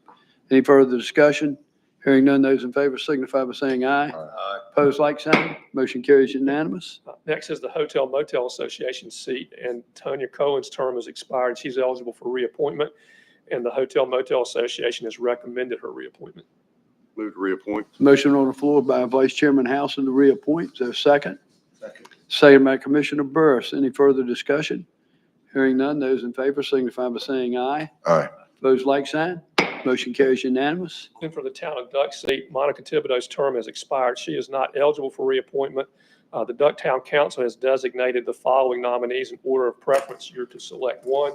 Any further discussion? Hearing none, those in favor signify by saying aye. Aye. Opposed, like sign. Motion carries unanimous. Next is the Hotel Motel Association seat, and Tonya Cohen's term has expired. She's eligible for reappointment, and the Hotel Motel Association has recommended her reappointment. Move to reappoint. Motion on the floor by Vice Chairman Housen to reappoint. Is there a second? Second by Commissioner Burris. Any further discussion? Hearing none, those in favor signify by saying aye. Aye. Opposed, like sign. Motion carries unanimous. Then for the Town of Duck seat, Monica Thibodeau's term has expired. She is not eligible for reappointment. The Ducktown Council has designated the following nominees in order of preference. You're to select one.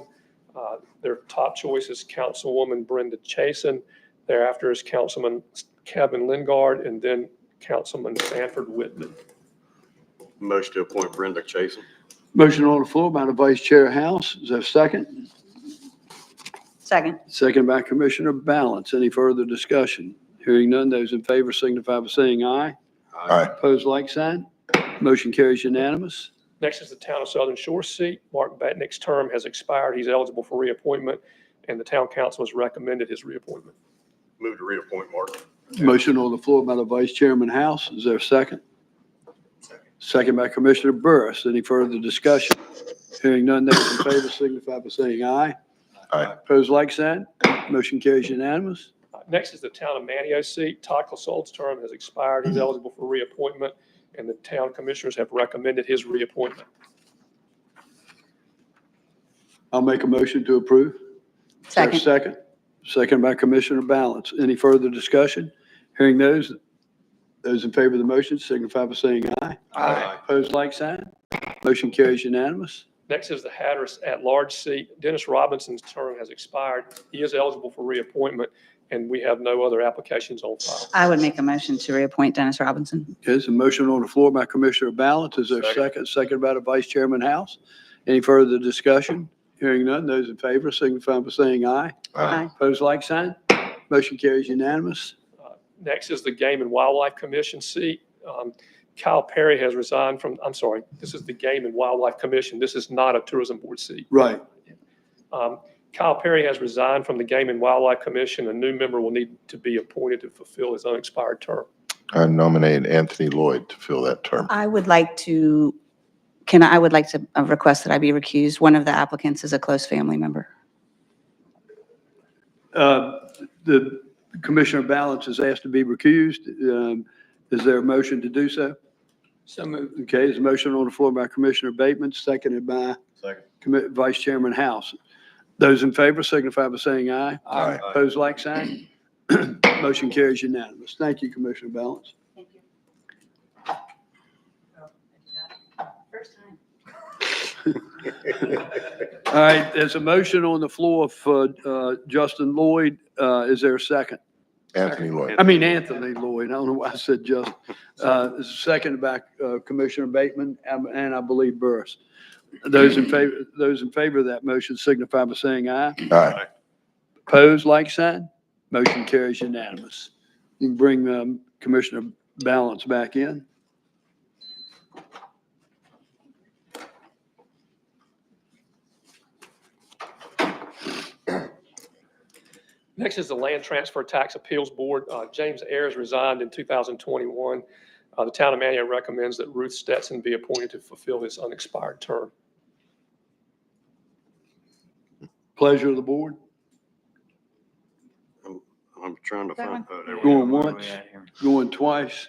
Their top choice is Councilwoman Brenda Chason. Thereafter is Councilman Kevin Lingard, and then Councilman Sanford Whitman. Motion to appoint Brenda Chason. Motion on the floor by the Vice Chair House. Is there a second? Second. Second by Commissioner Balance. Any further discussion? Hearing none, those in favor signify by saying aye. Aye. Opposed, like sign. Motion carries unanimous. Next is the Town of Southern Shore seat. Mark Batnick's term has expired. He's eligible for reappointment, and the Town Council has recommended his reappointment. Move to reappoint Mark. Motion on the floor by the Vice Chairman House. Is there a second? Second by Commissioner Burris. Any further discussion? Hearing none, those in favor signify by saying aye. Aye. Opposed, like sign. Motion carries unanimous. Next is the Town of Manio seat. Todd Clissold's term has expired. He's eligible for reappointment, and the Town Commissioners have recommended his reappointment. I'll make a motion to approve. Is there a Second. Second. Second by Commissioner Balance. Any further discussion? Hearing those in favor of the motion signify by saying aye. Aye. Opposed, like sign. Motion carries unanimous. Next is the Hatteras at-large seat. Dennis Robinson's term has expired. He is eligible for reappointment, and we have no other applications on file. I would make a motion to reappoint Dennis Robinson. Okay, there's a motion on the floor by Commissioner Balance. Is there a Second. second? Second by the Vice Chairman House. Any further discussion? Hearing none, those in favor signify by saying aye. Aye. Opposed, like sign. Motion carries unanimous. Next is the Game and Wildlife Commission seat. Kyle Perry has resigned from, I'm sorry, this is the Game and Wildlife Commission. This is not a Tourism Board seat. Right. Kyle Perry has resigned from the Game and Wildlife Commission. A new member will need to be appointed to fulfill his unexpired term. I nominate Anthony Lloyd to fill that term. I would like to request that I be recused. One of the applicants is a close family member. The Commissioner Balance is asked to be recused. Is there a motion to do so? So moved. Okay, there's a motion on the floor by Commissioner Bateman, seconded by Second. Vice Chairman House. Those in favor signify by saying aye. Aye. Opposed, like sign. Motion carries unanimous. Thank you, Commissioner Balance. Thank you. First time. All right, there's a motion on the floor for Justin Lloyd. Is there a second? Anthony Lloyd. Anthony Lloyd. I don't know why I said Justin. This is seconded by Commissioner Bateman and I believe Burris. Those in favor of that motion signify by saying aye. Aye. Opposed, like sign. Motion carries unanimous. You can bring Commissioner Balance back in. Next is the Land Transfer Tax Appeals Board. James Ayers resigned in 2021. The town of Manio recommends that Ruth Stetson be appointed to fulfill his unexpired term. Pleasure of the board. I'm trying to find. Going once, going twice.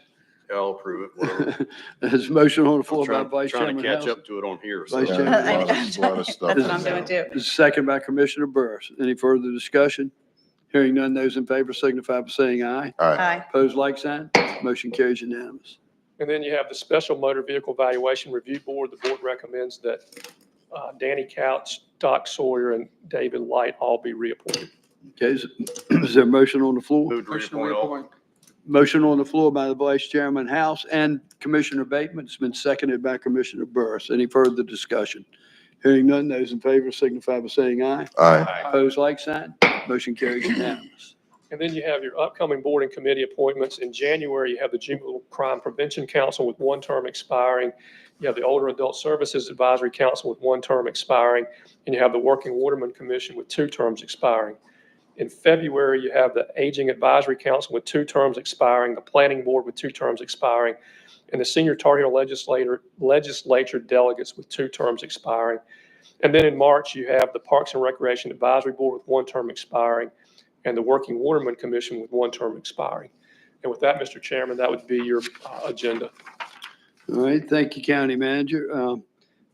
Yeah, I'll approve it. Whatever. There's a motion on the floor by Trying Vice to Chairman catch House. up to it on here. so- Vice Yeah, Chairman. a lot of stuff. That's what I'm doing too. This is second by Commissioner Burris. Any further discussion? Hearing none, those in favor signify by saying aye. Aye. Opposed, like sign. Motion carries unanimous. And then you have the Special Motor Vehicle Valuation Review Board. The board recommends that Danny Couch, Doc Sawyer, and David Light all be reappointed. Okay, is there a motion on the floor? Move to Motion to reappoint all. reappoint. Motion on the floor by the Vice Chairman House and Commissioner Bateman. It's been seconded by Commissioner Burris. Any further discussion? Hearing none, those in favor signify by saying aye. Aye. Opposed, like sign. Motion carries unanimous. And then you have your upcoming board and committee appointments. In January, you have the Juvenile Crime Prevention Council with one term expiring. You have the Older Adult Services Advisory Council with one term expiring. And you have the Working Waterman Commission with 2 terms expiring. In February, you have the Aging Advisory Council with 2 terms expiring, the Planning Board with 2 terms expiring, and the Senior Tar Heel Legislature delegates with 2 terms expiring. And then in March, you have the Parks and Recreation Advisory Board with 1 term expiring, and the Working Waterman Commission with 1 term expiring. And with that, Mr. Chairman, that would be your agenda. All right, thank you, County Manager.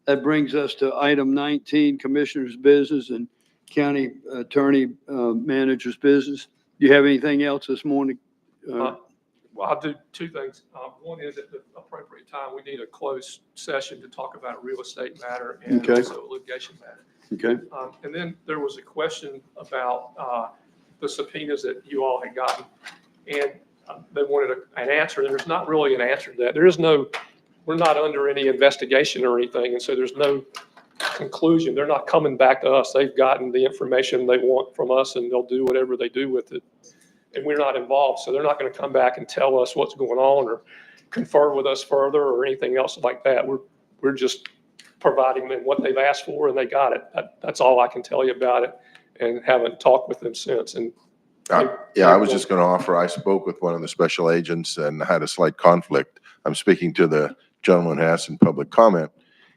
That brings us to item 19, Commissioner's Business and County Attorney Manager's Business. Do you have anything else this morning? Well, I'll do 2 things. One is at the appropriate time, we need a closed session to talk about a real estate matter and Okay. also a litigation matter. Okay. And then there was a question about the subpoenas that you all had gotten. And they wanted an answer. There's not really an answer to that. There is no, we're not under any investigation or anything. And so there's no conclusion. They're not coming back to us. They've gotten the information they want from us and they'll do whatever they do with it. And we're not involved. So they're not going to come back and tell us what's going on or confer with us further or anything else like that. We're just providing them what they've asked for and they got it. That's all I can tell you about it, and haven't talked with them since. And Yeah, I was just going to offer, I spoke with one of the special agents and had a slight conflict. I'm speaking to the gentleman who asked in public comment,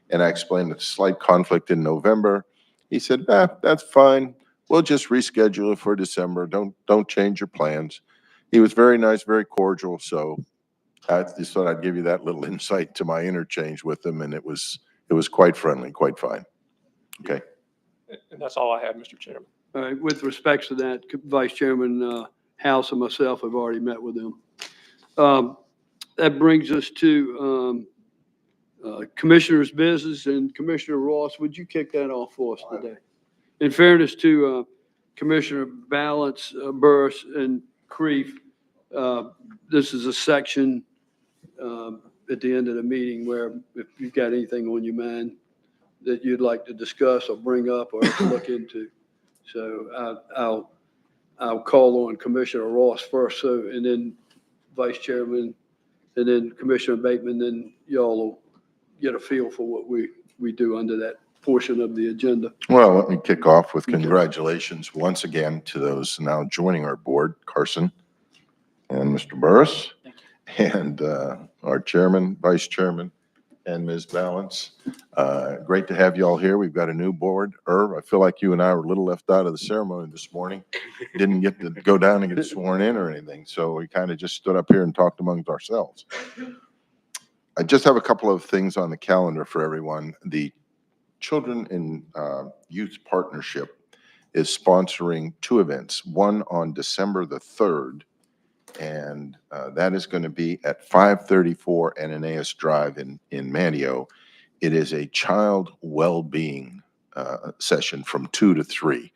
and I explained the slight conflict in November. He said, that's fine. We'll just reschedule it for December. Don't change your plans. He was very nice, very cordial, so I just thought I'd give you that little insight to my interchange with him, and it was quite friendly, quite fine. Okay. And that's all I have, Mr. Chairman. All right, with respects to that, Vice Chairman House and myself have already met with them. That brings us to Commissioner's Business, and Commissioner Ross, would you kick that off for us today? In fairness to Commissioner Balance, Burris, and Creef, this is a section at the end of the meeting where if you've got anything on your mind that you'd like to discuss or bring up or look into. So I'll call on Commissioner Ross first, and then Vice Chairman, and then Commissioner Bateman, then y'all will get a feel for what we do under that portion of the agenda. Well, let me kick off with congratulations once again to those now joining our board, Carson and Mr. Burris, and our chairman, vice chairman, and Ms. Balance. Great to have you all here. We've got a new board. Irv, I feel like you and I were a little left out of the ceremony this morning. Didn't get to go down and get sworn in or anything, so we kind of just stood up here and talked amongst ourselves. I just have a couple of things on the calendar for everyone. The Children and Youth Partnership is sponsoring two events, one on December the 3rd, and that is going to be at 534 Ananias Drive in Manteo. It is a child well-being session from 2 to 3.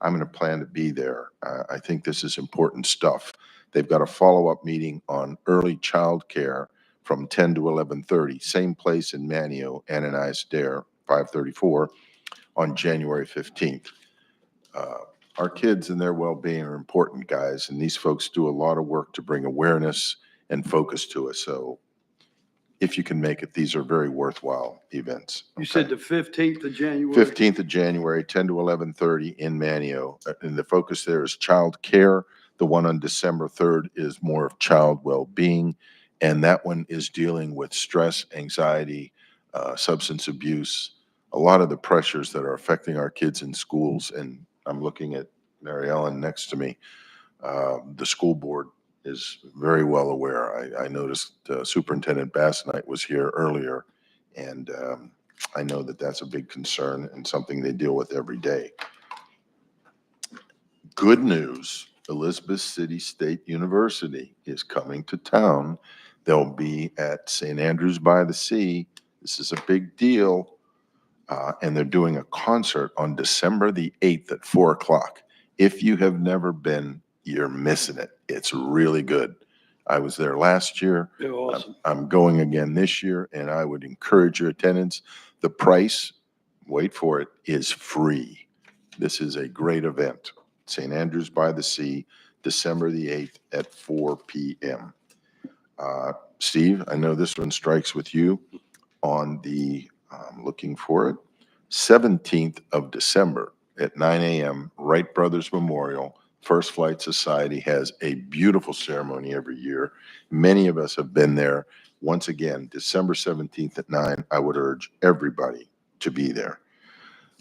I'm going to plan to be there. I think this is important stuff. They've got a follow-up meeting on early child care from 10 to 11:30, same place in Manteo, Ananias Dare, 534, on January 15th. Our kids and their well-being are important, guys, and these folks do a lot of work to bring awareness and focus to us. So if you can make it, these are very worthwhile events. You said the 15th of January? 15th of January, 10 to 11:30 in Manteo. And the focus there is child care. The one on December 3rd is more of child well-being. And that one is dealing with stress, anxiety, substance abuse, a lot of the pressures that are affecting our kids in schools. And I'm looking at Mary Ellen next to me. The school board is very well aware. I noticed Superintendent Bassnight was here earlier, and I know that that's a big concern and something they deal with every day. Good news, Elizabeth City State University is coming to town. They'll be at St. Andrews by the Sea. This is a big deal. And they're doing a concert on December the 8th at 4 o'clock. If you have never been, you're missing it. It's really good. I was there last year. They're awesome. I'm going again this year, and I would encourage your attendance. The price, wait for it, is free. This is a great event. St. Andrews by the Sea, December the 8th at 4 p.m. Steve, I know this one strikes with you on the, I'm looking for it, 17th of December at 9 a.m., Wright Brothers Memorial. First Flight Society has a beautiful ceremony every year. Many of us have been there. Once again, December 17th at 9, I would urge everybody to be there.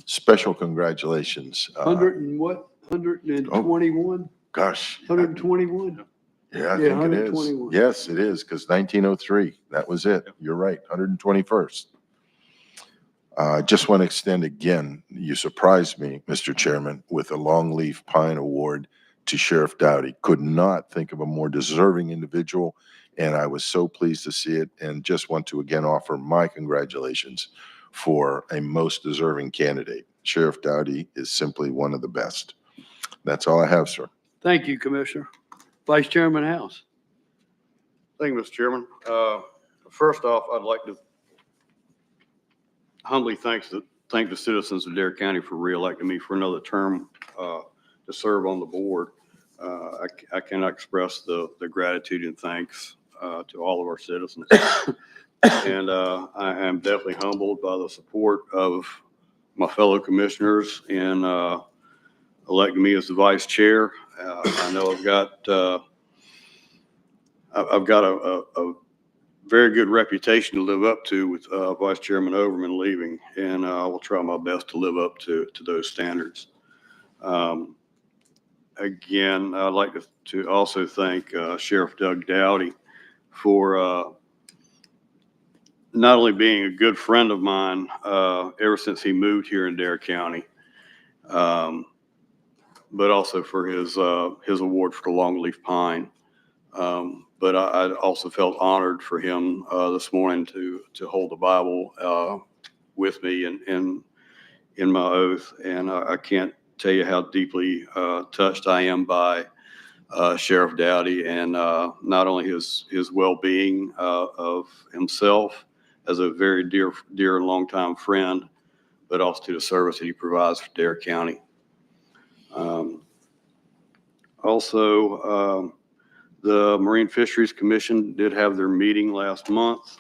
Special congratulations. 100 and what? 121? Gosh. 121? Yeah, I Yeah, think it is. 121. Yes, it is, because 1903, that was it. You're right, 121st. I just want to extend again, you surprised me, Mr. Chairman, with a Longleaf Pine Award to Sheriff Dowdy. Could not think of a more deserving individual, and I was so pleased to see it, and just want to again offer my congratulations for a most deserving candidate. Sheriff Dowdy is simply one of the best. That's all I have, sir. Thank you, Commissioner. Vice Chairman House. Thank you, Mr. Chairman. First off, I'd like to humbly thank the citizens of Dare County for reelecting me for another term to serve on the board. I cannot express the gratitude and thanks to all of our citizens. And I am definitely humbled by the support of my fellow commissioners in electing me as the vice chair. I know I've got a very good reputation to live up to with Vice Chairman Overman leaving, and I will try my best to live up to those standards. Again, I'd like to also thank Sheriff Doug Dowdy for not only being a good friend of mine ever since he moved here in Dare County, but also for his award for the Longleaf Pine. But I also felt honored for him this morning to hold the Bible with me in my oath. And I can't tell you how deeply touched I am by Sheriff Dowdy, and not only his well-being of himself as a very dear and longtime friend, but also to the service that he provides for Dare County. The Marine Fisheries Commission did have their meeting last month,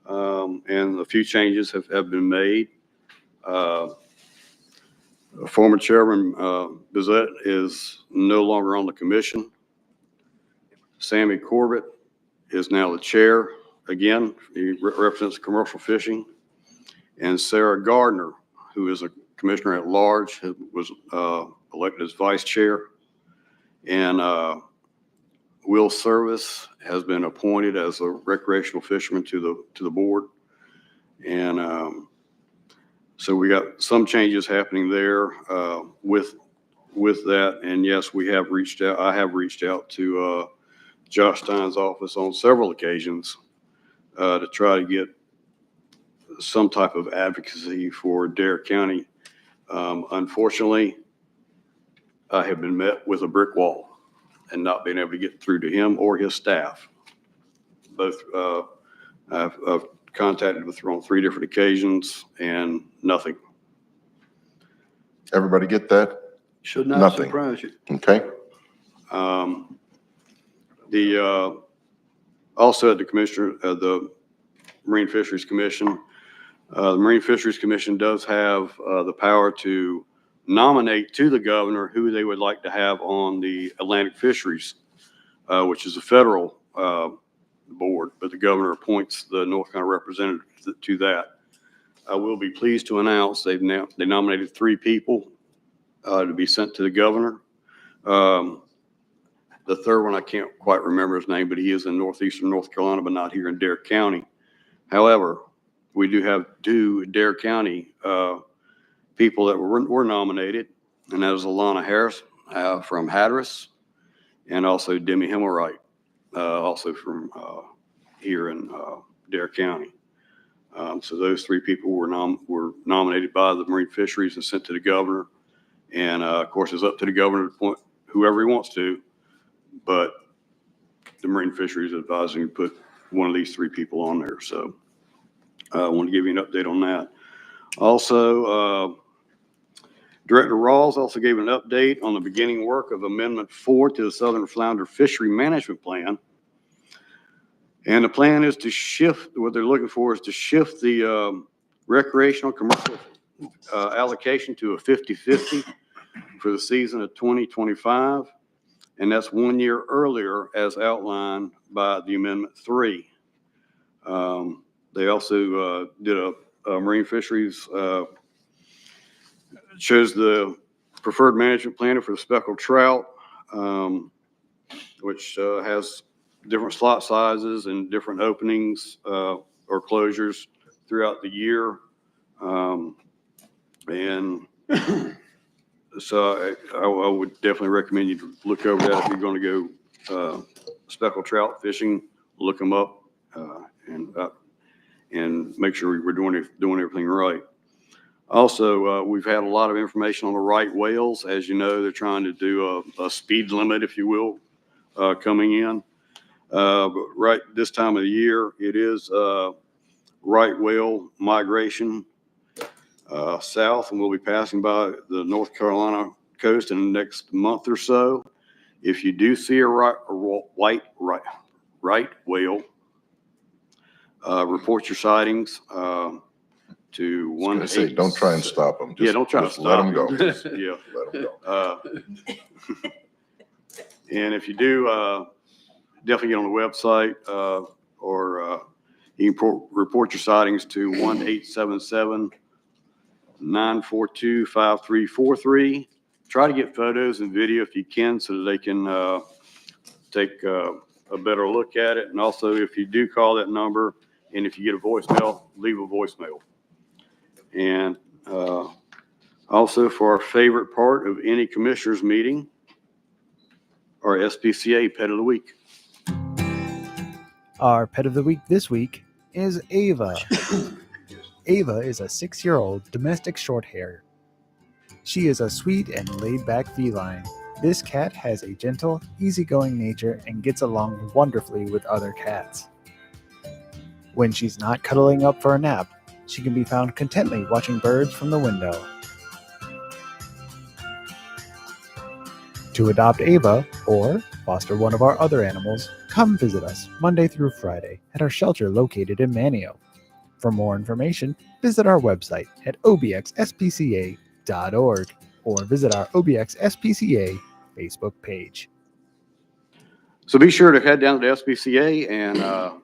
and a few changes have been made. Former Chairman Bizette is no longer on the commission. Sammy Corbett is now the chair. Again, he represents commercial fishing. And Sarah Gardner, who is a commissioner at large, was elected as vice chair. And Will Service has been appointed as a recreational fisherman to the board. And so we got some changes happening there with that. And yes, we have reached out. I have reached out to Josh Stein's office on several occasions to try to get some type of advocacy for Dare County. Unfortunately, I have been met with a brick wall and not being able to get through to him or his staff. Both I've contacted with her on 3 different occasions and nothing. Everybody get that? Should not Nothing. surprise you. Okay. Also at the Marine Fisheries Commission, the Marine Fisheries Commission does have the power to nominate to the governor who they would like to have on the Atlantic Fisheries, which is a federal board, but the governor appoints the North Carolina representative to that. I will be pleased to announce they nominated 3 people to be sent to the governor. The third one, I can't quite remember his name, but he is in northeastern North Carolina, but not here in Dare County. However, we do have 2 Dare County people that were nominated, and that is Alana Harris from Hatteras, and also Demi Himmelwright, also from here in Dare County. So those 3 people were nominated by the Marine Fisheries and sent to the governor. And of course, it's up to the governor to appoint whoever he wants to, but the Marine Fisheries advising to put one of these 3 people on there. So I want to give you an update on that. Also, Director Rawls also gave an update on the beginning work of Amendment 4 to the Southern Flounder Fishery Management Plan. And the plan is to shift, what they're looking for is to shift the recreational commercial allocation to a 50-50 for the season of 2025. And that's 1 year earlier as outlined by the Amendment 3. They also did a Marine Fisheries, shows the preferred management plan for the speckled trout, which has different slot sizes and different openings or closures throughout the year. And so I would definitely recommend you to look over that if you're going to go speckled trout fishing. Look them up and make sure we're doing everything right. Also, we've had a lot of information on the right whales. As you know, they're trying to do a speed limit, if you will, coming in. But right this time of the year, it is right whale migration south, and we'll be passing by the North Carolina coast in the next month or so. If you do see a right whale, report your sightings to 1 8. Don't try and stop them. Yeah, don't try to stop let them go. Yeah, Let them go. And if you do, definitely get on the website or you can report your sightings to 1-877-942-5343. Try to get photos and video if you can so that they can take a better look at it. And also, if you do call that number and if you get a voicemail, leave a voicemail. And also, for our favorite part of any commissioners meeting, our SPCA Pet of the Week. Our pet of the week this week is Ava. Ava is a 6-year-old domestic short hair. She is a sweet and laid-back feline. This cat has a gentle, easygoing nature and gets along wonderfully with other cats. When she's not cuddling up for a nap, she can be found contently watching birds from the window. To adopt Ava or foster one of our other animals, come visit us Monday through Friday at our shelter located in Manio. For more information, visit our website at obxspca.org or visit our OBX SPCA Facebook page. So be sure to head down to the SPCA and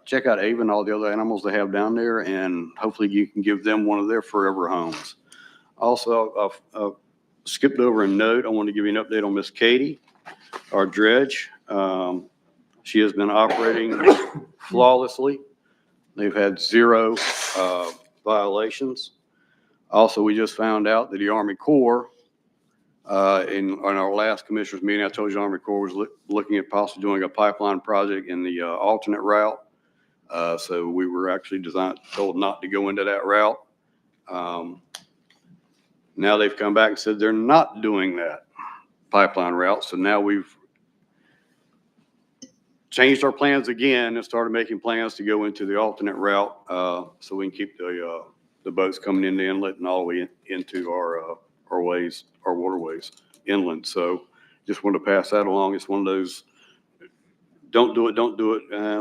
check out Ava and all the other animals they have down there, and hopefully you can give them one of their forever homes. Also, I've skipped over a note. I want to give you an update on Miss Katie, our dredge. She has been operating flawlessly. They've had 0 violations. Also, we just found out that the Army Corps, on our last commissioners meeting, I told you Army Corps was looking at possibly doing a pipeline project in the alternate route. So we were actually told not to go into that route. Now they've come back and said they're not doing that pipeline route. So now we've changed our plans again and started making plans to go into the alternate route, so we can keep the boats coming in the inlet and all the way into our waterways inland. So just wanted to pass that along. It's one of those, don't do it.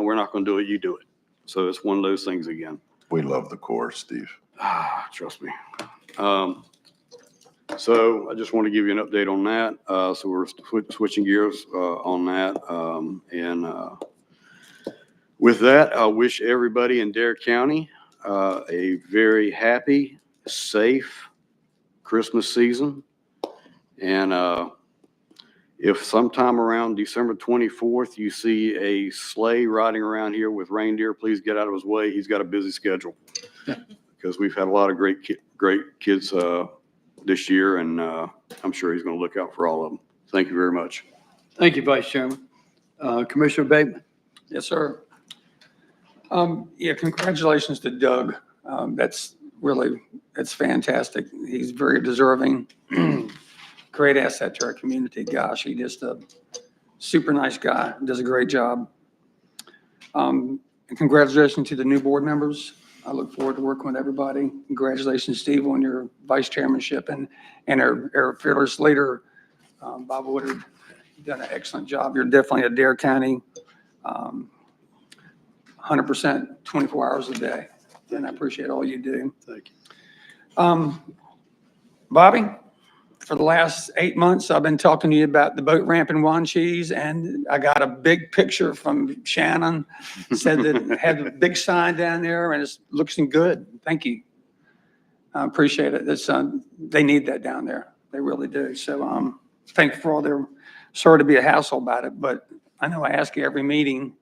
We're not going to do it. You do it. So it's one of those things again. We love the Corps, Steve. Trust me. So I just want to give you an update on that. So we're switching gears on that. With that, I wish everybody in Dare County a very happy, safe Christmas season. And if sometime around December 24th, you see a sleigh riding around here with reindeer, please get out of his way. He's got a busy schedule because we've had a lot of great kids this year, and I'm sure he's going to look out for all of them. Thank you very much. Thank you, Vice Chairman. Commissioner Bateman. Yes, sir. Yeah, congratulations to Doug. That's fantastic. He's very deserving. Great asset to our community. Gosh, he's just a super nice guy. Does a great job. And congratulations to the new board members. I look forward to working with everybody. Congratulations, Steve, on your vice chairmanship, and our fearless leader, Bob Woodard. You've done an excellent job. You're definitely a Dare County 100%, 24 hours a day. And I appreciate all you do. Thank you. Bobby, for the last 8 months, I've been talking to you about the boat ramp in Wanchese, and I got a big picture from Shannon. Said that it had a big sign down there, and it looks good. Thank you. I appreciate it. They need that down there. They really do. So thank you for all their, sorry to be a hassle about it, but I know I ask you every meeting.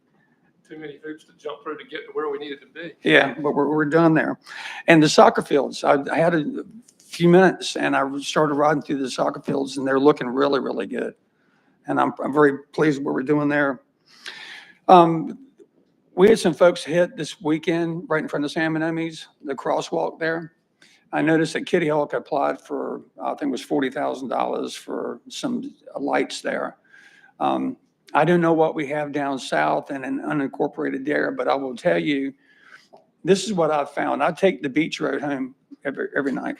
Too many hoops to jump through to get to where we needed to be. Yeah, but we're done there. And the soccer fields, I had a few minutes and I started riding through the soccer fields, and they're looking really, really good. And I'm very pleased with what we're doing there. We had some folks hit this weekend right in front of Sam and Emmy's, the crosswalk there. I noticed that Kitty Hawk applied for, I think it was $40,000 for some lights there. I don't know what we have down south and in unincorporated Dare, but I will tell you, this is what I've found. I take the beach road home every night.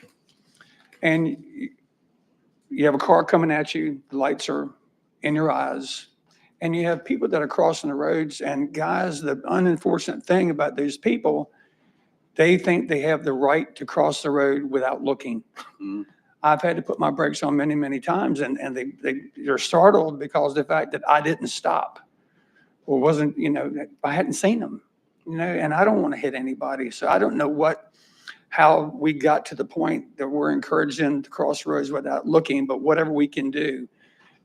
And you have a car coming at you, the lights are in your eyes, and you have people that are crossing the roads. And guys, the unfortunate thing about those people, they think they have the right to cross the road without looking. Mm-hmm. I've had to put my brakes on many, many times, and they're startled because of the fact that I didn't stop or wasn't, I hadn't seen them, and I don't want to hit anybody. So I don't know how we got to the point that we're encouraging to cross roads without looking, but whatever we can do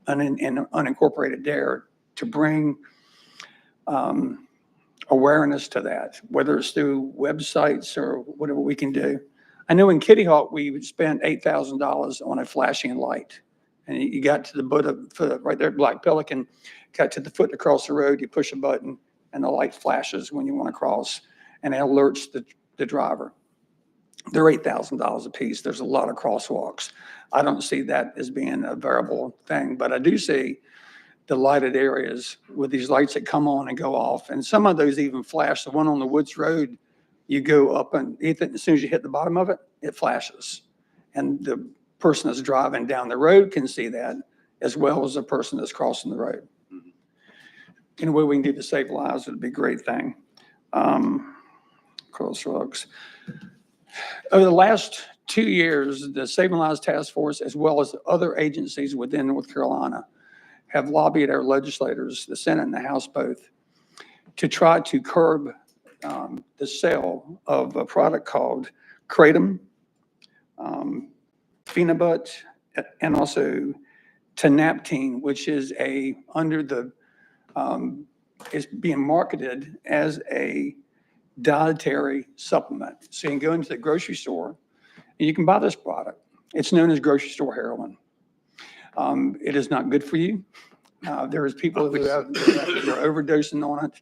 in unincorporated Dare to bring awareness to that, whether it's through websites or whatever we can do. I know in Kitty Hawk, we spent $8,000 on a flashing light. And you got to the foot right there at Black Pelican, got to the foot across the road, you push a button, and the light flashes when you want to cross, and it alerts the driver. They're $8,000 a piece. There's a lot of crosswalks. I don't see that as being a variable thing, but I do see the lighted areas with these lights that come on and go off. And some of those even flash. The one on the Woods Road, you go up and as soon as you hit the bottom of it, it flashes. And the person that's driving down the road can see that as well as the person that's crossing the road. Mm-hmm. Any way we can do to save lives would be a great thing. Crosswalks. Over the last 2 years, the Saving Lives Task Force, as well as other agencies within North Carolina, have lobbied our legislators, the Senate and the House both, to try to curb the sale of a product called Kratom, Phenibut, and also Tenaptine, which is under the is being marketed as a dietary supplement. So you can go into the grocery store and you can buy this product. It's known as grocery store heroin. It is not good for you. There is people who they're overdosing on it.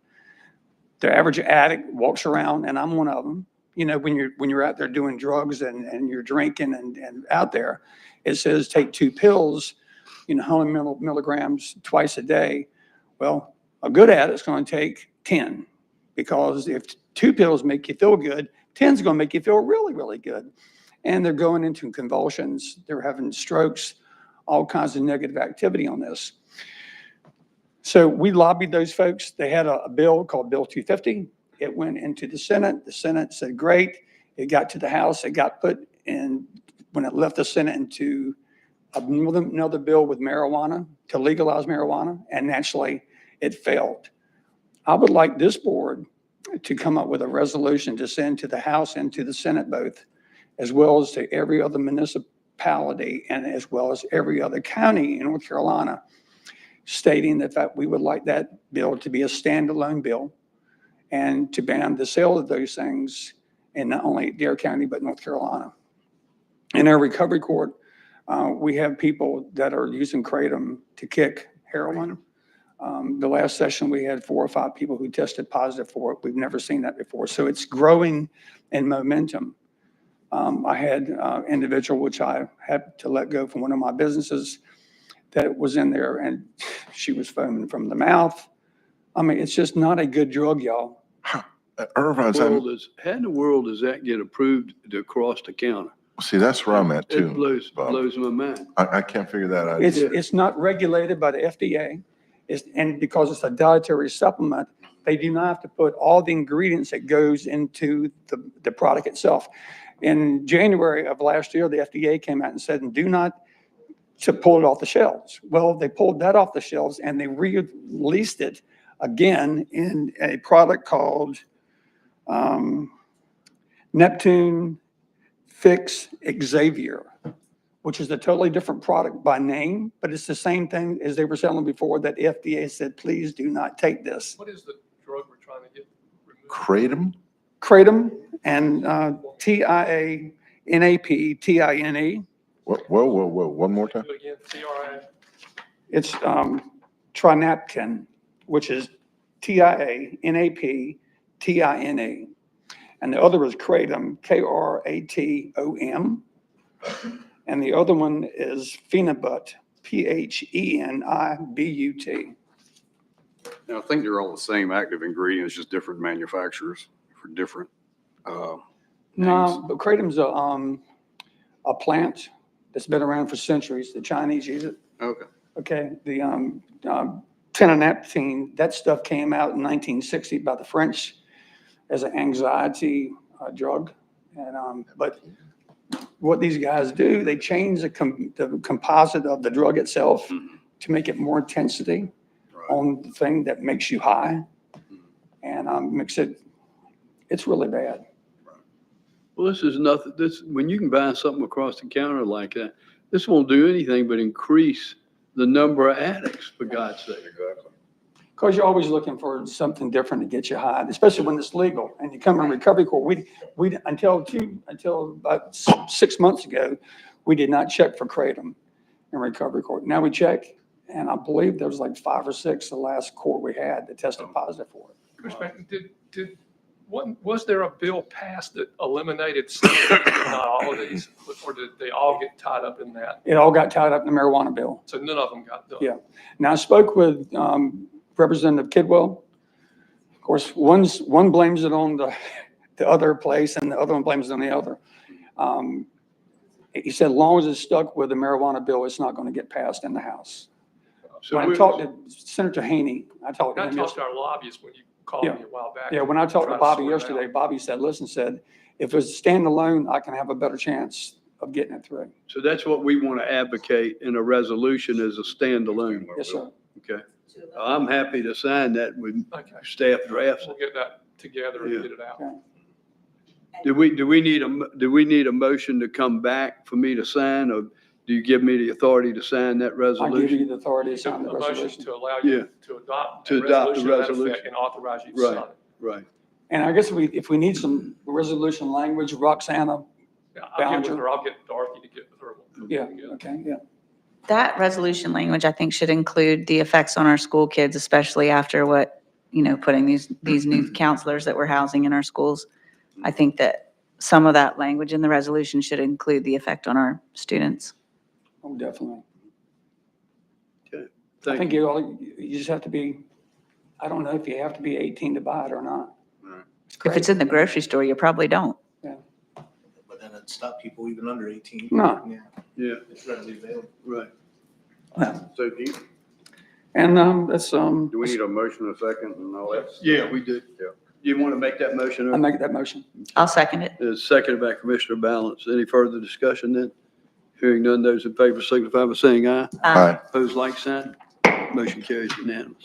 The average addict walks around, and I'm one of them. You know, when you're out there doing drugs and you're drinking and out there, it says take 2 pills, 100 milligrams twice a day. Well, a good addict's going to take 10, because if 2 pills make you feel good, 10's going to make you feel really, really good. And they're going into convulsions. They're having strokes, all kinds of negative activity on this. So we lobbied those folks. They had a bill called Bill 250. It went into the Senate. The Senate said, great. It got to the House. It got put in, when it left the Senate, into another bill with marijuana, to legalize marijuana, and naturally it failed. I would like this board to come up with a resolution to send to the House and to the Senate both, as well as to every other municipality and as well as every other county in North Carolina, stating that we would like that bill to be a standalone bill and to ban the sale of those things in not only Dare County, but North Carolina. In our recovery court, we have people that are using kratom to kick heroin. The last session, we had 4 or 5 people who tested positive for it. We've never seen that before. So it's growing in momentum. I had an individual, which I had to let go from one of my businesses, that was in there, and she was foaming from the mouth. I mean, it's just not a good drug, y'all. Irvine's, How in the world does that get approved to cross the counter? see, that's where I'm at too. It Bob. blows my mind. I can't figure that out. It's not regulated by the FDA. And because it's a dietary supplement, they do not have to put all the ingredients that goes into the product itself. In January of last year, the FDA came out and said, do not to pull it off the shelves. Well, they pulled that off the shelves and they released it again in a product called Neptune Fix Xavier, which is a totally different product by name, but it's the same thing as they were selling before, that FDA said, please do not take this. What is the drug we're trying to get removed? Kratom? Kratom and TIANAPTINE. Whoa, one more time. Do it again, TRA. It's trinaptin, which is TIANAPTINE. And the other is kratom, KRATOM. And the other one is Phenibut, PHENIBUT. Now, I think they're all the same active ingredients, just different manufacturers for different No, names. but kratom's a plant that's been around for centuries. The Chinese use it. Okay. Okay, the tenonaptine, that stuff came out in 1960 by the French as an anxiety drug. And but what these guys do, they change the composite of the drug itself to make it more intensity on the thing that makes you high, and makes it's really bad. Well, this is nothing, when you can buy something across the counter like that, this won't do anything but increase the number of addicts, for God's sake. Exactly. Because you're always looking for something different to get you high, especially when it's legal. And you come in recovery court, we until about 6 months ago, we did not check for kratom in recovery court. Now we check, and I believe there was like 5 or 6 the last court we had that tested positive for it. Was there a bill passed that eliminated some, not all of these, or did they all get tied up in that? It all got tied up in the marijuana bill. So none of them got done? Yeah. Now I spoke with Representative Kidwell. Of course, one blames it on the other place and the other one blames it on the other. He said, as long as it's stuck with the marijuana bill, it's not going to get passed in the House. So when I talked to Senator Haney, I talked to him I talked to yesterday. our lobbyist when you called me a while back. Yeah, when I talked Try to Bobby sort it out. yesterday, Bobby said, if it's standalone, I can have a better chance of getting it through. So that's what we want to advocate in a resolution as a standalone. Yes, sir. Okay. I'm happy to sign that with staff drafts. We'll get that together and get it out. Do we need a motion to come back for me to sign, or Do you give me the authority to sign that I give you resolution? the authority to So sign the a motion resolution. to allow Yeah. you to adopt. To a adopt the of that resolution. effect and authorize you to Right. sign it. Right. And I guess if we need some resolution language, Roxana, Yeah, I'll get with Ballinger. her. I'll get Dorothy to get with her. We'll put yeah, it together. okay, yeah. That resolution language, I think, should include the effects on our school kids, especially after what, putting these new counselors that we're housing in our schools. I think that some of that language in the resolution should include the effect on our students. Oh, definitely. I Thank think you. you just have to be, I don't know if you have to be 18 to buy it or not. If it's in the grocery store, you probably don't. But then it'd stop people even under 18. No. Yeah, Yeah, it's readily available. right. Well, So do you, and that's, Do we need a motion in a second and all that? yeah, we do. Yeah. You want to make that motion? I make that motion. I'll second it. It's seconded by Commissioner Balance. Any further discussion then? Hearing none, those in favor signify by saying aye. Aye. Opposed, like sign. Motion carries unanimous.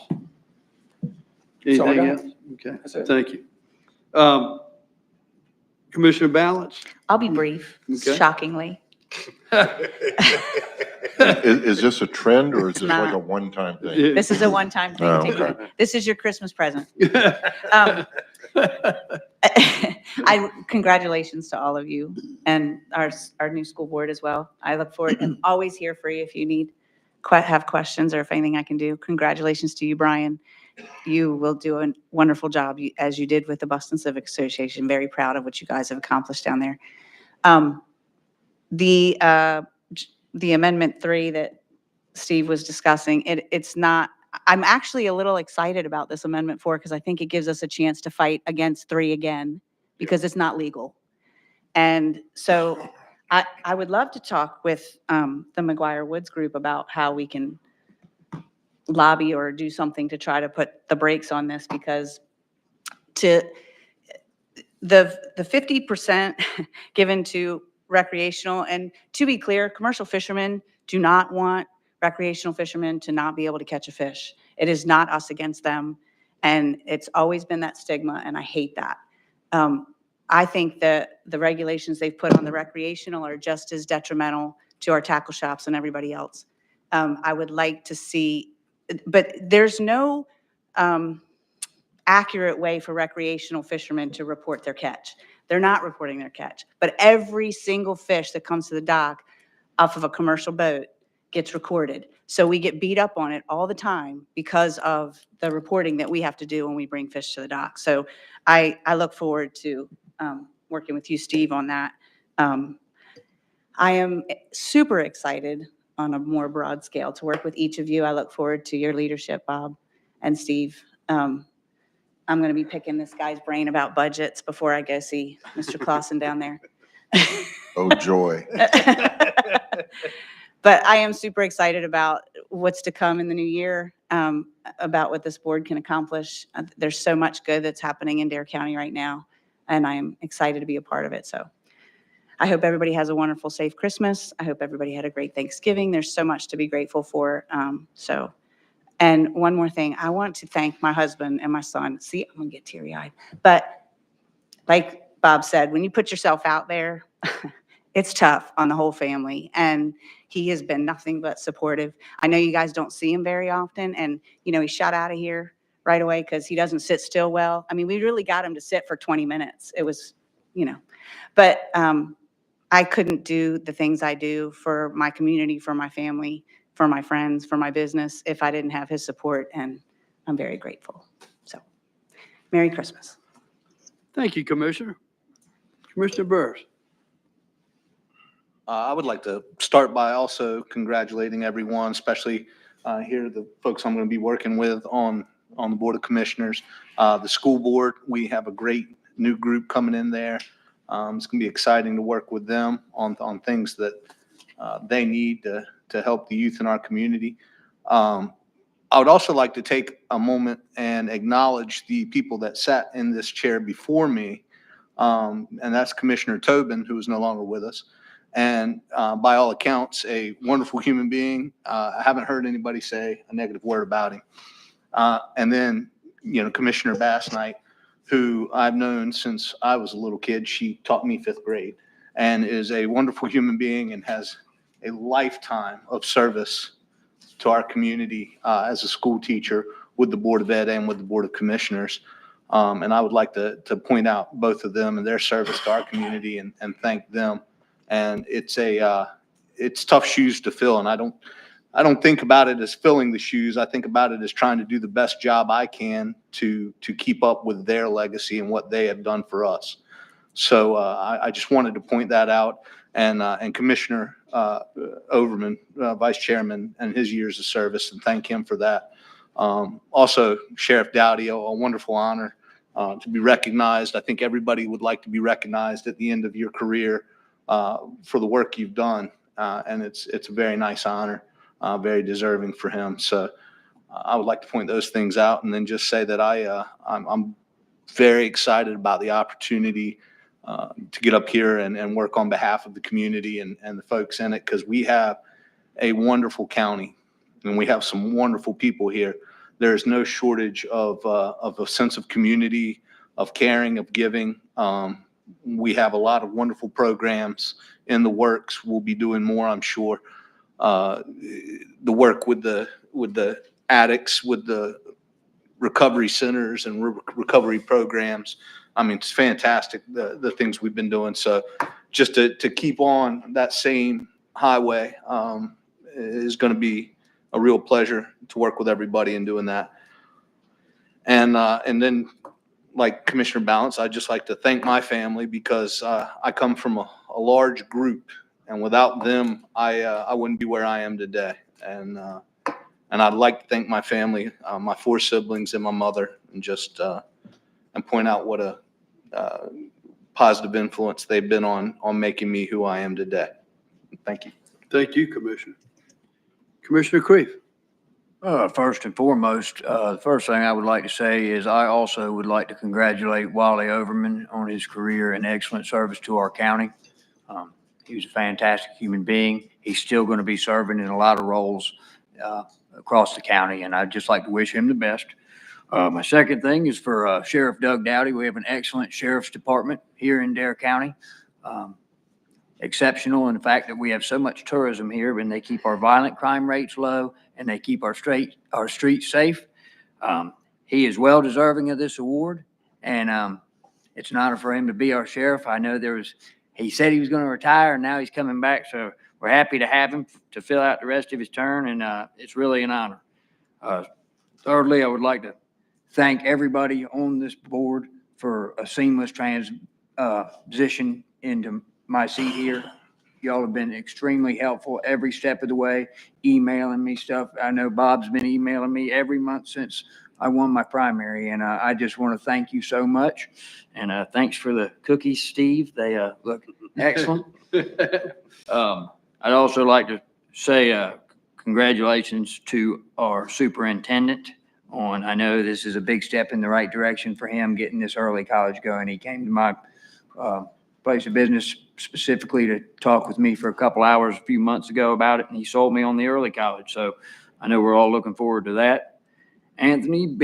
That's all I Anything got. else? Okay, That's it. thank you. Commissioner Balance? I'll be brief, Okay. shockingly. Is this a trend or is It's this like not. a one-time thing? This is a one-time thing. Oh, Take okay. it. This is your Christmas present. Congratulations to all of you and our new school board as well. I look forward, I'm always here for you if you need, have questions or if anything I can do. Congratulations to you, Brian. You will do a wonderful job as you did with the Boston Civic Association. Very proud of what you guys have accomplished down there. The Amendment 3 that Steve was discussing, it's not, I'm actually a little excited about this Amendment 4 because I think it gives us a chance to fight against 3 again because it's not legal. And so I would love to talk with the McGuire Woods group about how we can lobby or do something to try to put the brakes on this because the 50% given to recreational, and to be clear, commercial fishermen do not want recreational fishermen to not be able to catch a fish. It is not us against them, and it's always been that stigma, and I hate that. I think that the regulations they've put on the recreational are just as detrimental to our tackle shops and everybody else. I would like to see, but there's no accurate way for recreational fishermen to report their catch. They're not reporting their catch, but every single fish that comes to the dock off of a commercial boat gets recorded. So we get beat up on it all the time because of the reporting that we have to do when we bring fish to the dock. So I look forward to working with you, Steve, on that. I am super excited on a more broad scale to work with each of you. I look forward to your leadership, Bob and Steve. I'm going to be picking this guy's brain about budgets before I go see Mr. Clausen down there. Oh, joy. But I am super excited about what's to come in the new year, about what this board can accomplish. There's so much good that's happening in Dare County right now, and I am excited to be a part of it. So I hope everybody has a wonderful, safe Christmas. I hope everybody had a great Thanksgiving. There's so much to be grateful for. And one more thing, I want to thank my husband and my son. See, I'm gonna get teary-eyed. But like Bob said, when you put yourself out there, it's tough on the whole family. And he has been nothing but supportive. I know you guys don't see him very often. And, he shot out of here right away because he doesn't sit still well. I mean, we really got him to sit for 20 minutes. It was, but I couldn't do the things I do for my community, for my family, for my friends, for my business, if I didn't have his support, and I'm very grateful. So, Merry Christmas. Thank you, Commissioner. Commissioner Burrs. I would like to start by also congratulating everyone, especially here, the folks I'm going to be working with on the Board of Commissioners. The school board, we have a great new group coming in there. It's going to be exciting to work with them on things that they need to help the youth in our community. I would also like to take a moment and acknowledge the people that sat in this chair before me, and that's Commissioner Tobin, who is no longer with us. And by all accounts, a wonderful human being. I haven't heard anybody say a negative word about him. And then, Commissioner Bass Knight, who I've known since I was a little kid. She taught me 5th grade and is a wonderful human being and has a lifetime of service to our community as a school teacher with the Board of Ed and with the Board of Commissioners. And I would like to point out both of them and their service to our community and thank them. And it's tough shoes to fill. And I don't think about it as filling the shoes. I think about it as trying to do the best job I can to keep up with their legacy and what they have done for us. So I just wanted to point that out. And Commissioner Overman, Vice Chairman, and his years of service, and thank him for that. Also, Sheriff Dowdy, a wonderful honor to be recognized. I think everybody would like to be recognized at the end of your career for the work you've done. And it's a very nice honor, very deserving for him. So I would like to point those things out and then just say that I'm very excited about the opportunity to get up here and work on behalf of the community and the folks in it, because we have a wonderful county and we have some wonderful people here. There is no shortage of a sense of community, of caring, of giving. We have a lot of wonderful programs in the works. We'll be doing more, I'm sure. The work with the addicts, with the recovery centers and recovery programs. I mean, it's fantastic, the things we've been doing. So just to keep on that same highway is going to be a real pleasure to work with everybody in doing that. And then, like Commissioner Balance, I'd just like to thank my family, because I come from a large group, and without them, I wouldn't be where I am today. And I'd like to thank my family, my 4 siblings and my mother, and just and point out what a positive influence they've been on making me who I am today. Thank you. Thank you, Commissioner. Commissioner Creef. First and foremost, the first thing I would like to say is I also would like to congratulate Wally Overman on his career and excellent service to our county. He was a fantastic human being. He's still going to be serving in a lot of roles across the county, and I'd just like to wish him the best. My second thing is for Sheriff Doug Dowdy. We have an excellent sheriff's department here in Dare County. Exceptional in the fact that we have so much tourism here, and they keep our violent crime rates low, and they keep our streets safe. He is well deserving of this award, and it's an honor for him to be our sheriff. I know he said he was going to retire, and now he's coming back, so we're happy to have him to fill out the rest of his term, and it's really an honor. Thirdly, I would like to thank everybody on this board for a seamless transition into my seat here. Y'all have been extremely helpful every step of the way, emailing me stuff. I know Bob's been emailing me every month since I won my primary, and I just want to thank you so much. And thanks for the cookies, Steve. They look excellent. I'd also like to say congratulations to our superintendent on, I know this is a big step in the right direction for him, getting this early college going. He came to my place of business specifically to talk with me for a couple hours a few months ago about it, and he sold me on the early college. So I know we're all looking forward to that. Anthony,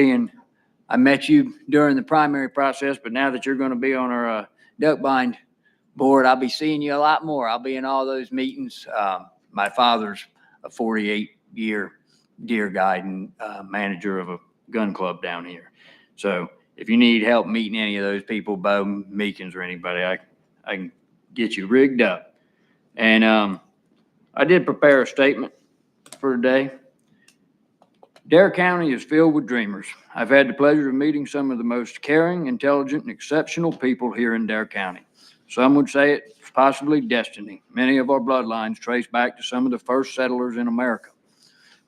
I met you during the primary process, but now that you're going to be on our duck bind board, I'll be seeing you a lot more. I'll be in all those meetings. My father's a 48-year deer guide and manager of a gun club down here. So if you need help meeting any of those people, Bo Meekins or anybody, I can get you rigged up. And I did prepare a statement for today. Dare County is filled with dreamers. I've had the pleasure of meeting some of the most caring, intelligent, and exceptional people here in Dare County. Some would say it's possibly destiny. Many of our bloodlines trace back to some of the first settlers in America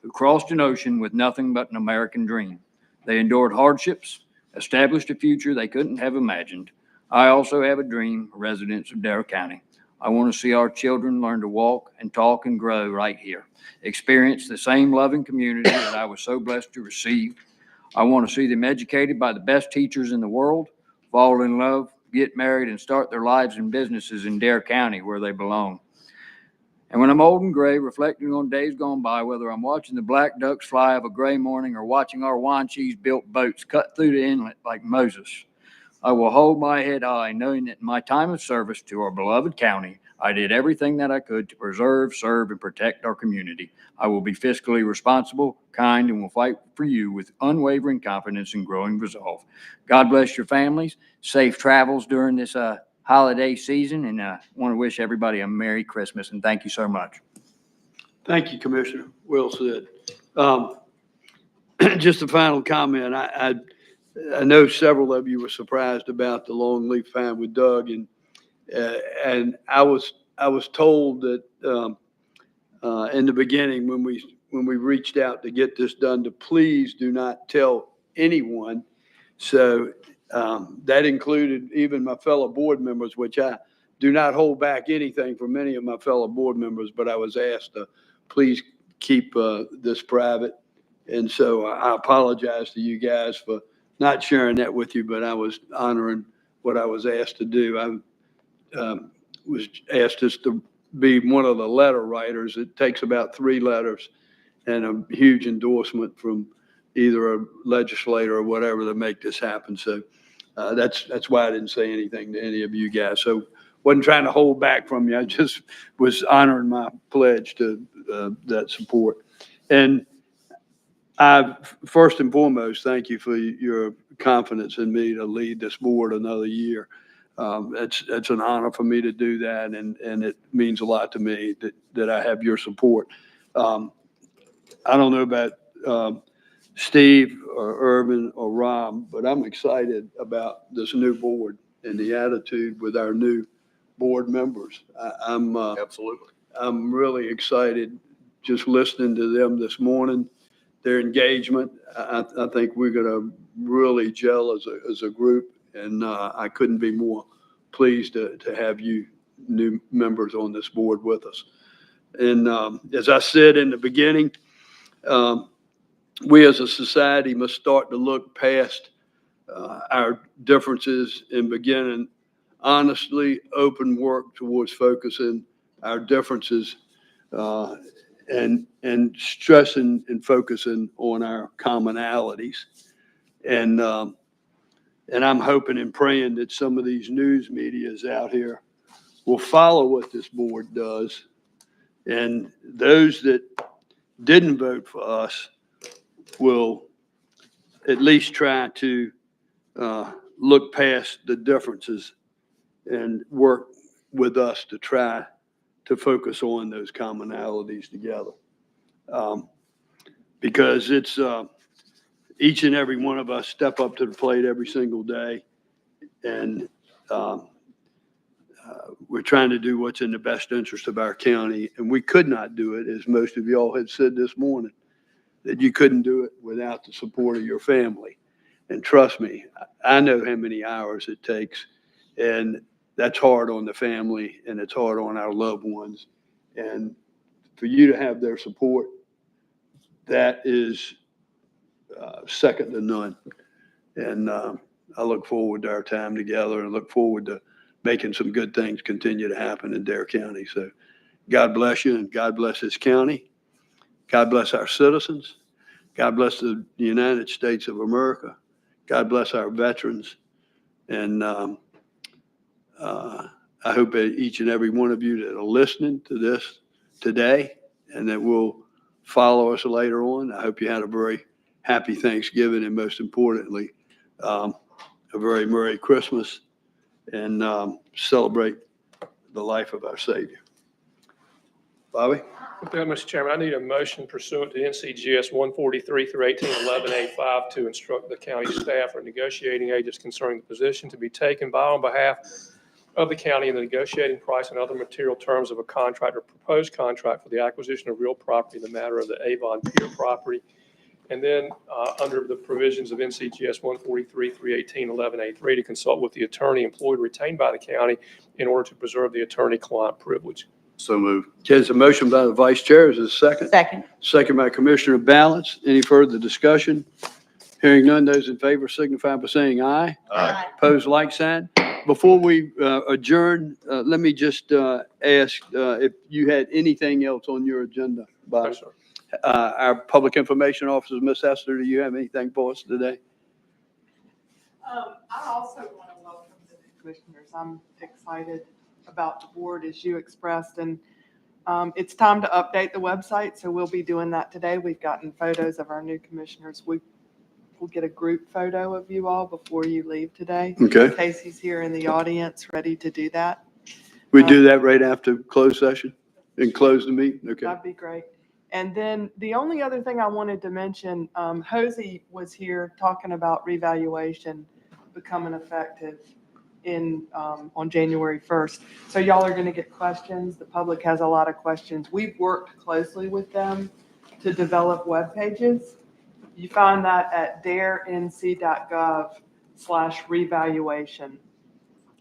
who crossed an ocean with nothing but an American dream. They endured hardships, established a future they couldn't have imagined. I also have a dream, residents of Dare County. I want to see our children learn to walk and talk and grow right here, experience the same loving community that I was so blessed to receive. I want to see them educated by the best teachers in the world, fall in love, get married, and start their lives and businesses in Dare County where they belong. And when I'm old and gray, reflecting on days gone by, whether I'm watching the black ducks fly of a gray morning or watching our Wanchese built boats cut through the inlet like Moses, I will hold my head high, knowing that in my time of service to our beloved county, I did everything that I could to preserve, serve, and protect our community. I will be fiscally responsible, kind, and will fight for you with unwavering confidence and growing resolve. God bless your families. Safe travels during this holiday season, and I want to wish everybody a Merry Christmas, and thank you so much. Thank you, Commissioner. Well said. Just a final comment. I know several of you were surprised about the long leaf pine with Doug, and I was told that in the beginning when we reached out to get this done, to please do not tell anyone. So that included even my fellow board members, which I do not hold back anything from any of my fellow board members, but I was asked to please keep this private. And so I apologize to you guys for not sharing that with you, but I was honoring what I was asked to do. I was asked just to be one of the letter writers. It takes about 3 letters and a huge endorsement from either a legislator or whatever to make this happen. So that's why I didn't say anything to any of you guys. So wasn't trying to hold back from you. I just was honoring my pledge to that support. And I, first and foremost, thank you for your confidence in me to lead this board another year. It's an honor for me to do that, and it means a lot to me that I have your support. I don't know about Steve or Irvin or Rob, but I'm excited about this new board and the attitude with our new board members. Absolutely. I'm really excited just listening to them this morning. Their engagement, I think we're going to really gel as a group, and I couldn't be more pleased to have you new members on this board with us. And as I said in the beginning, we as a society must start to look past our differences and begin an honestly open work towards focusing our differences and stressing and focusing on our commonalities. And I'm hoping and praying that some of these news medias out here will follow what this board does. And those that didn't vote for us will at least try to look past the differences and work with us to try to focus on those commonalities together. Because it's each and every one of us step up to the plate every single day, and we're trying to do what's in the best interest of our county. And we could not do it, as most of y'all had said this morning, that you couldn't do it without the support of your family. And trust me, I know how many hours it takes, and that's hard on the family, and it's hard on our loved ones. And for you to have their support, that is second to none. And I look forward to our time together and look forward to making some good things continue to happen in Dare County. So God bless you, and God bless this county. God bless our citizens. God bless the United States of America. God bless our veterans. And I hope that each and every one of you that are listening to this today and that will follow us later on, I hope you had a very happy Thanksgiving, and most importantly, a very Merry Christmas, and celebrate the life of our Savior. Bobby? With that, Mr. Chairman, I need a motion pursuant to NCGS 143 through 1811A5 to instruct the county staff or negotiating agents concerning the position to be taken by on behalf of the county in the negotiating price and other material terms of a contract or proposed contract for the acquisition of real property in the matter of the Avon Pier property. And then under the provisions of NCGS 143 through 1811A3 to consult with the attorney employed or retained by the county in order to preserve the attorney-client privilege. So moved. There's a motion by the vice chair. Is there a second? Second. Second by Commissioner Balance. Any further discussion? Hearing none, those in favor signify by saying aye. Aye. Opposed, like sign. Before we adjourn, let me just ask if you had anything else on your agenda, Bob. Yes, sir. Our public information officer, Ms. Esther, do you have anything for us today? I also want to Commissioners. I'm excited about the board as you expressed, and it's time to update the website, so we'll be doing that today. We've gotten photos of our new commissioners. We'll get a group photo of you all before you leave today. Okay. Casey's here in the audience, ready to do that. We do that right after closed session and close the meeting? Okay. That'd be great. And then the only other thing I wanted to mention, Hosey was here talking about revaluation becoming effective on January 1st. So y'all are going to get questions. The public has a lot of questions. We've worked closely with them to develop web pages. You find that at darenc.gov/revaluation.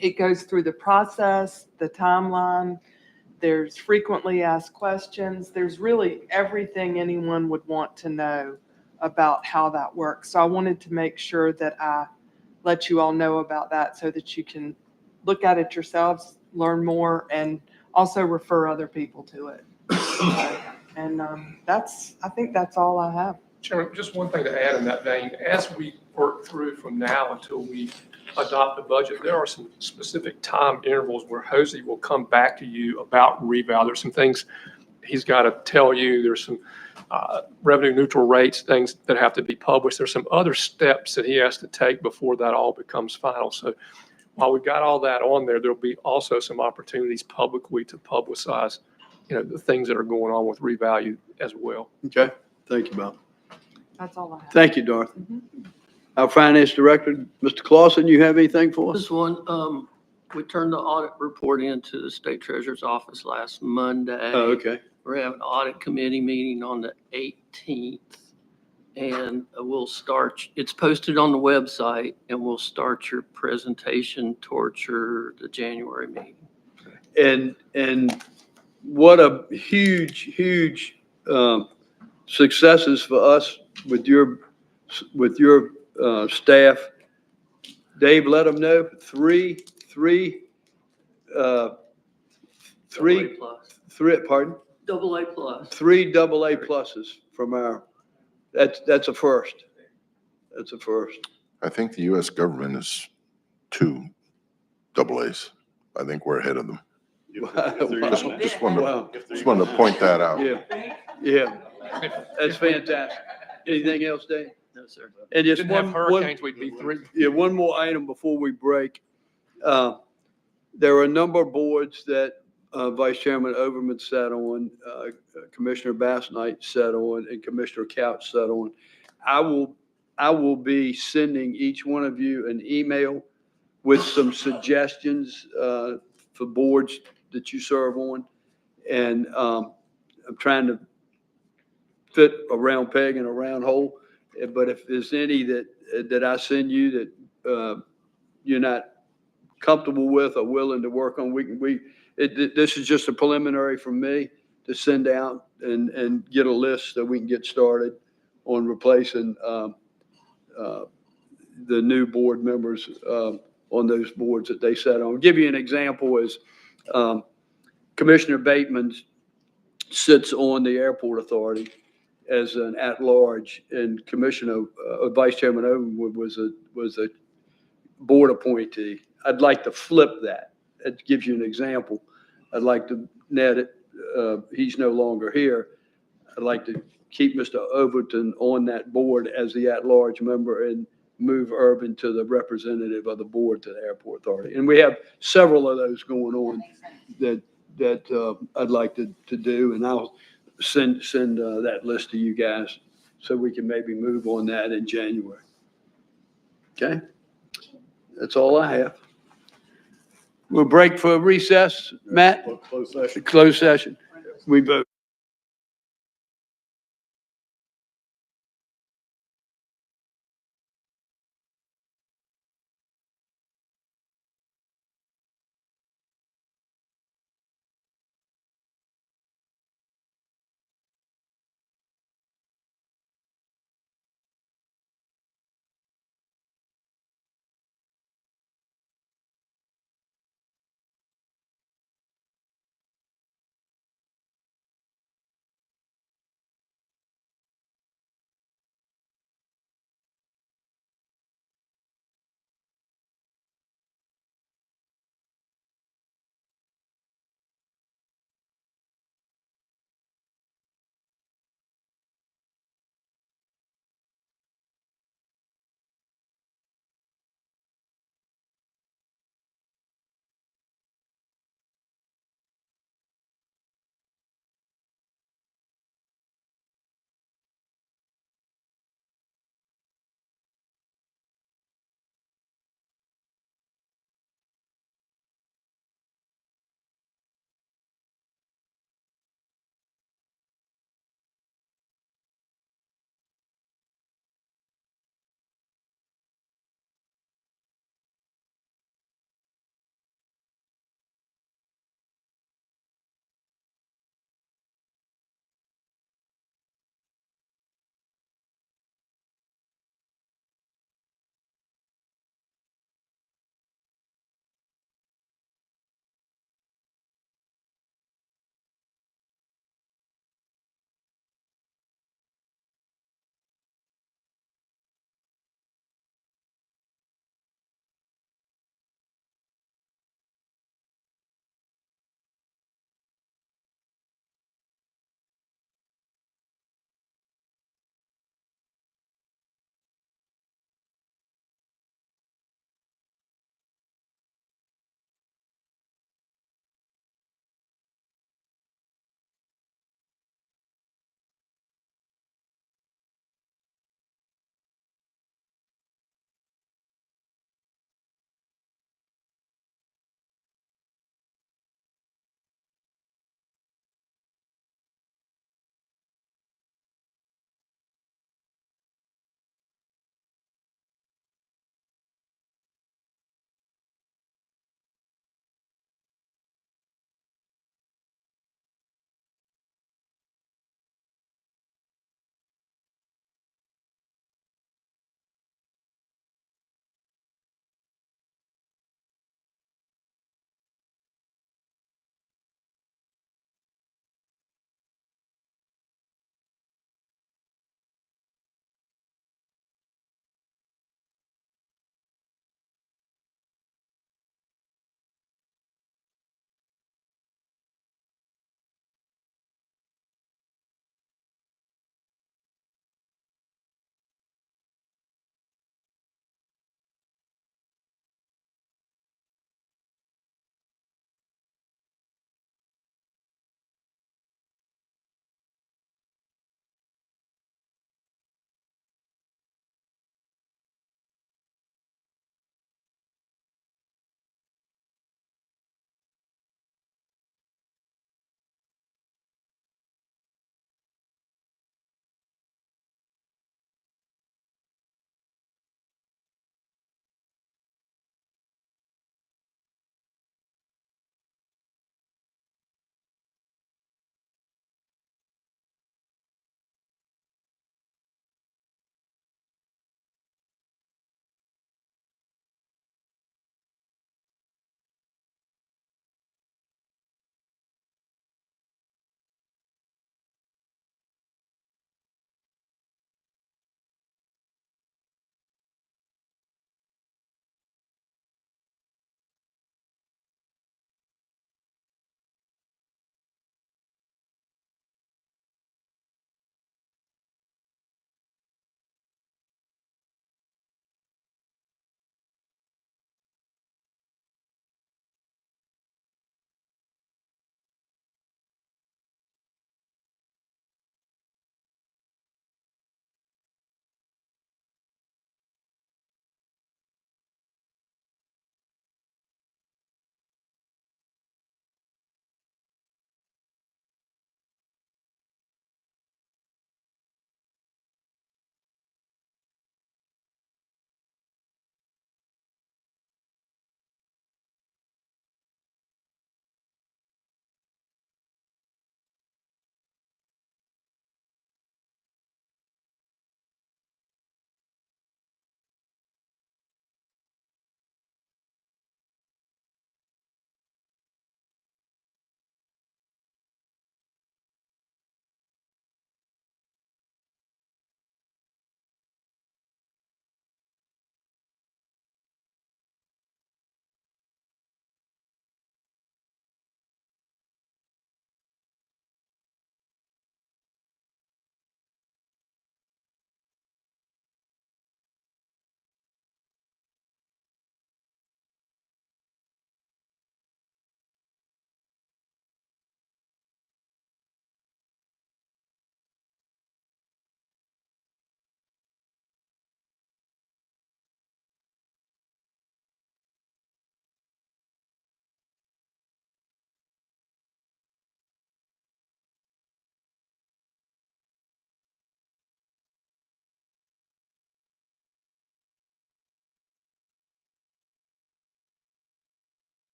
It goes through the process, the timeline. There's frequently asked questions. There's really everything anyone would want to know about how that works. So I wanted to make sure that I let you all know about that so that you can look at it yourselves, learn more, and also refer other people to it. And I think that's all I have. Chairman, just one thing to add in that vein. As we work through from now until we adopt the budget, there are some specific time intervals where Hosey will come back to you about reval. There's some things he's got to tell you. There's some revenue neutral rates, things that have to be published. There's some other steps that he has to take before that all becomes final. So while we've got all that on there, there'll be also some opportunities publicly to publicize, the things that are going on with revalue as well. Okay. Thank you, Bob. That's all I have. Thank you, Dorothy. Our finance director, Mr. Clausen, you have anything for us? This one, we turned the audit report into the state treasurer's office last Monday. Oh, okay. We're having an audit committee meeting on the 18th. And it's posted on the website, and we'll start your presentation towards the January meeting. And what a huge successes for us with your staff. Dave, let them know three, pardon? AA plus. 3 AA pluses from that's a first. That's a first. I think the U.S. government is 2 AAs. I think we're ahead of them. Just wanted to point that out. Yeah. That's fantastic. Anything else, Dave? No, sir. And just Didn't have hurricanes, we'd be 3. Yeah, one more item before we break. There are a number of boards that Vice Chairman Overman sat on, Commissioner Bass Knight sat on, and Commissioner Couch sat on. I will be sending each one of you an email with some suggestions for boards that you serve on. And I'm trying to fit a round peg in a round hole. But if there's any that I send you that you're not comfortable with or willing to work on, this is just a preliminary from me to send out and get a list so we can get started on replacing the new board members on those boards that they sat on. I'll give you an example is Commissioner Bateman sits on the Airport Authority as an at-large, and Commissioner Vice Chairman Overwood was a board appointee. I'd like to flip that. It gives you an example. I'd like to net it. He's no longer here. I'd like to keep Mr. Overton on that board as the at-large member and move Urban to the representative of the board to the Airport Authority. And we have several of those going on that I'd like to do, and I'll send that list to you guys so we can maybe move on that in January. Okay? That's all I have. We'll break for recess. Matt? Closed session. Closed session. We vote.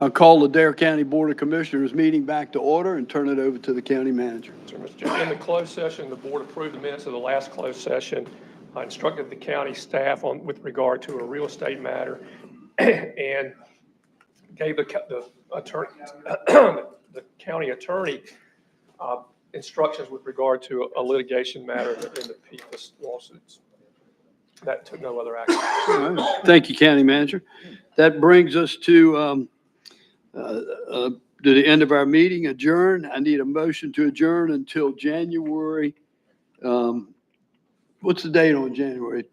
I'll call the Dare County Board of Commissioners meeting back to order and turn it over to the county manager. Mr. Chairman, in the closed session, the board approved the minutes of the last closed session. I instructed the county staff on, with regard to a real estate matter and gave the attorney, the county attorney, instructions with regard to a litigation matter in the PFAS lawsuits. That took no other action. All right. Thank you, County Manager. That brings us to the end of our meeting. Adjourn. I need a motion to adjourn until January. What's the date on January?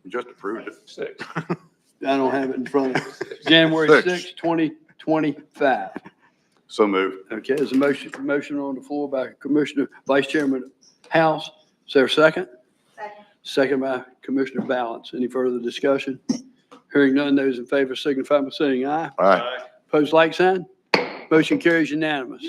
You just approved it. 6. I don't have it in front of me. January 6, 2025. So moved. Okay, there's a motion on the floor by Commissioner, Vice Chairman House. Is there a second? Second by Commissioner Balance. Any further discussion? Hearing none, those in favor signify by saying aye. Aye. Opposed, like sign. Motion carries unanimous.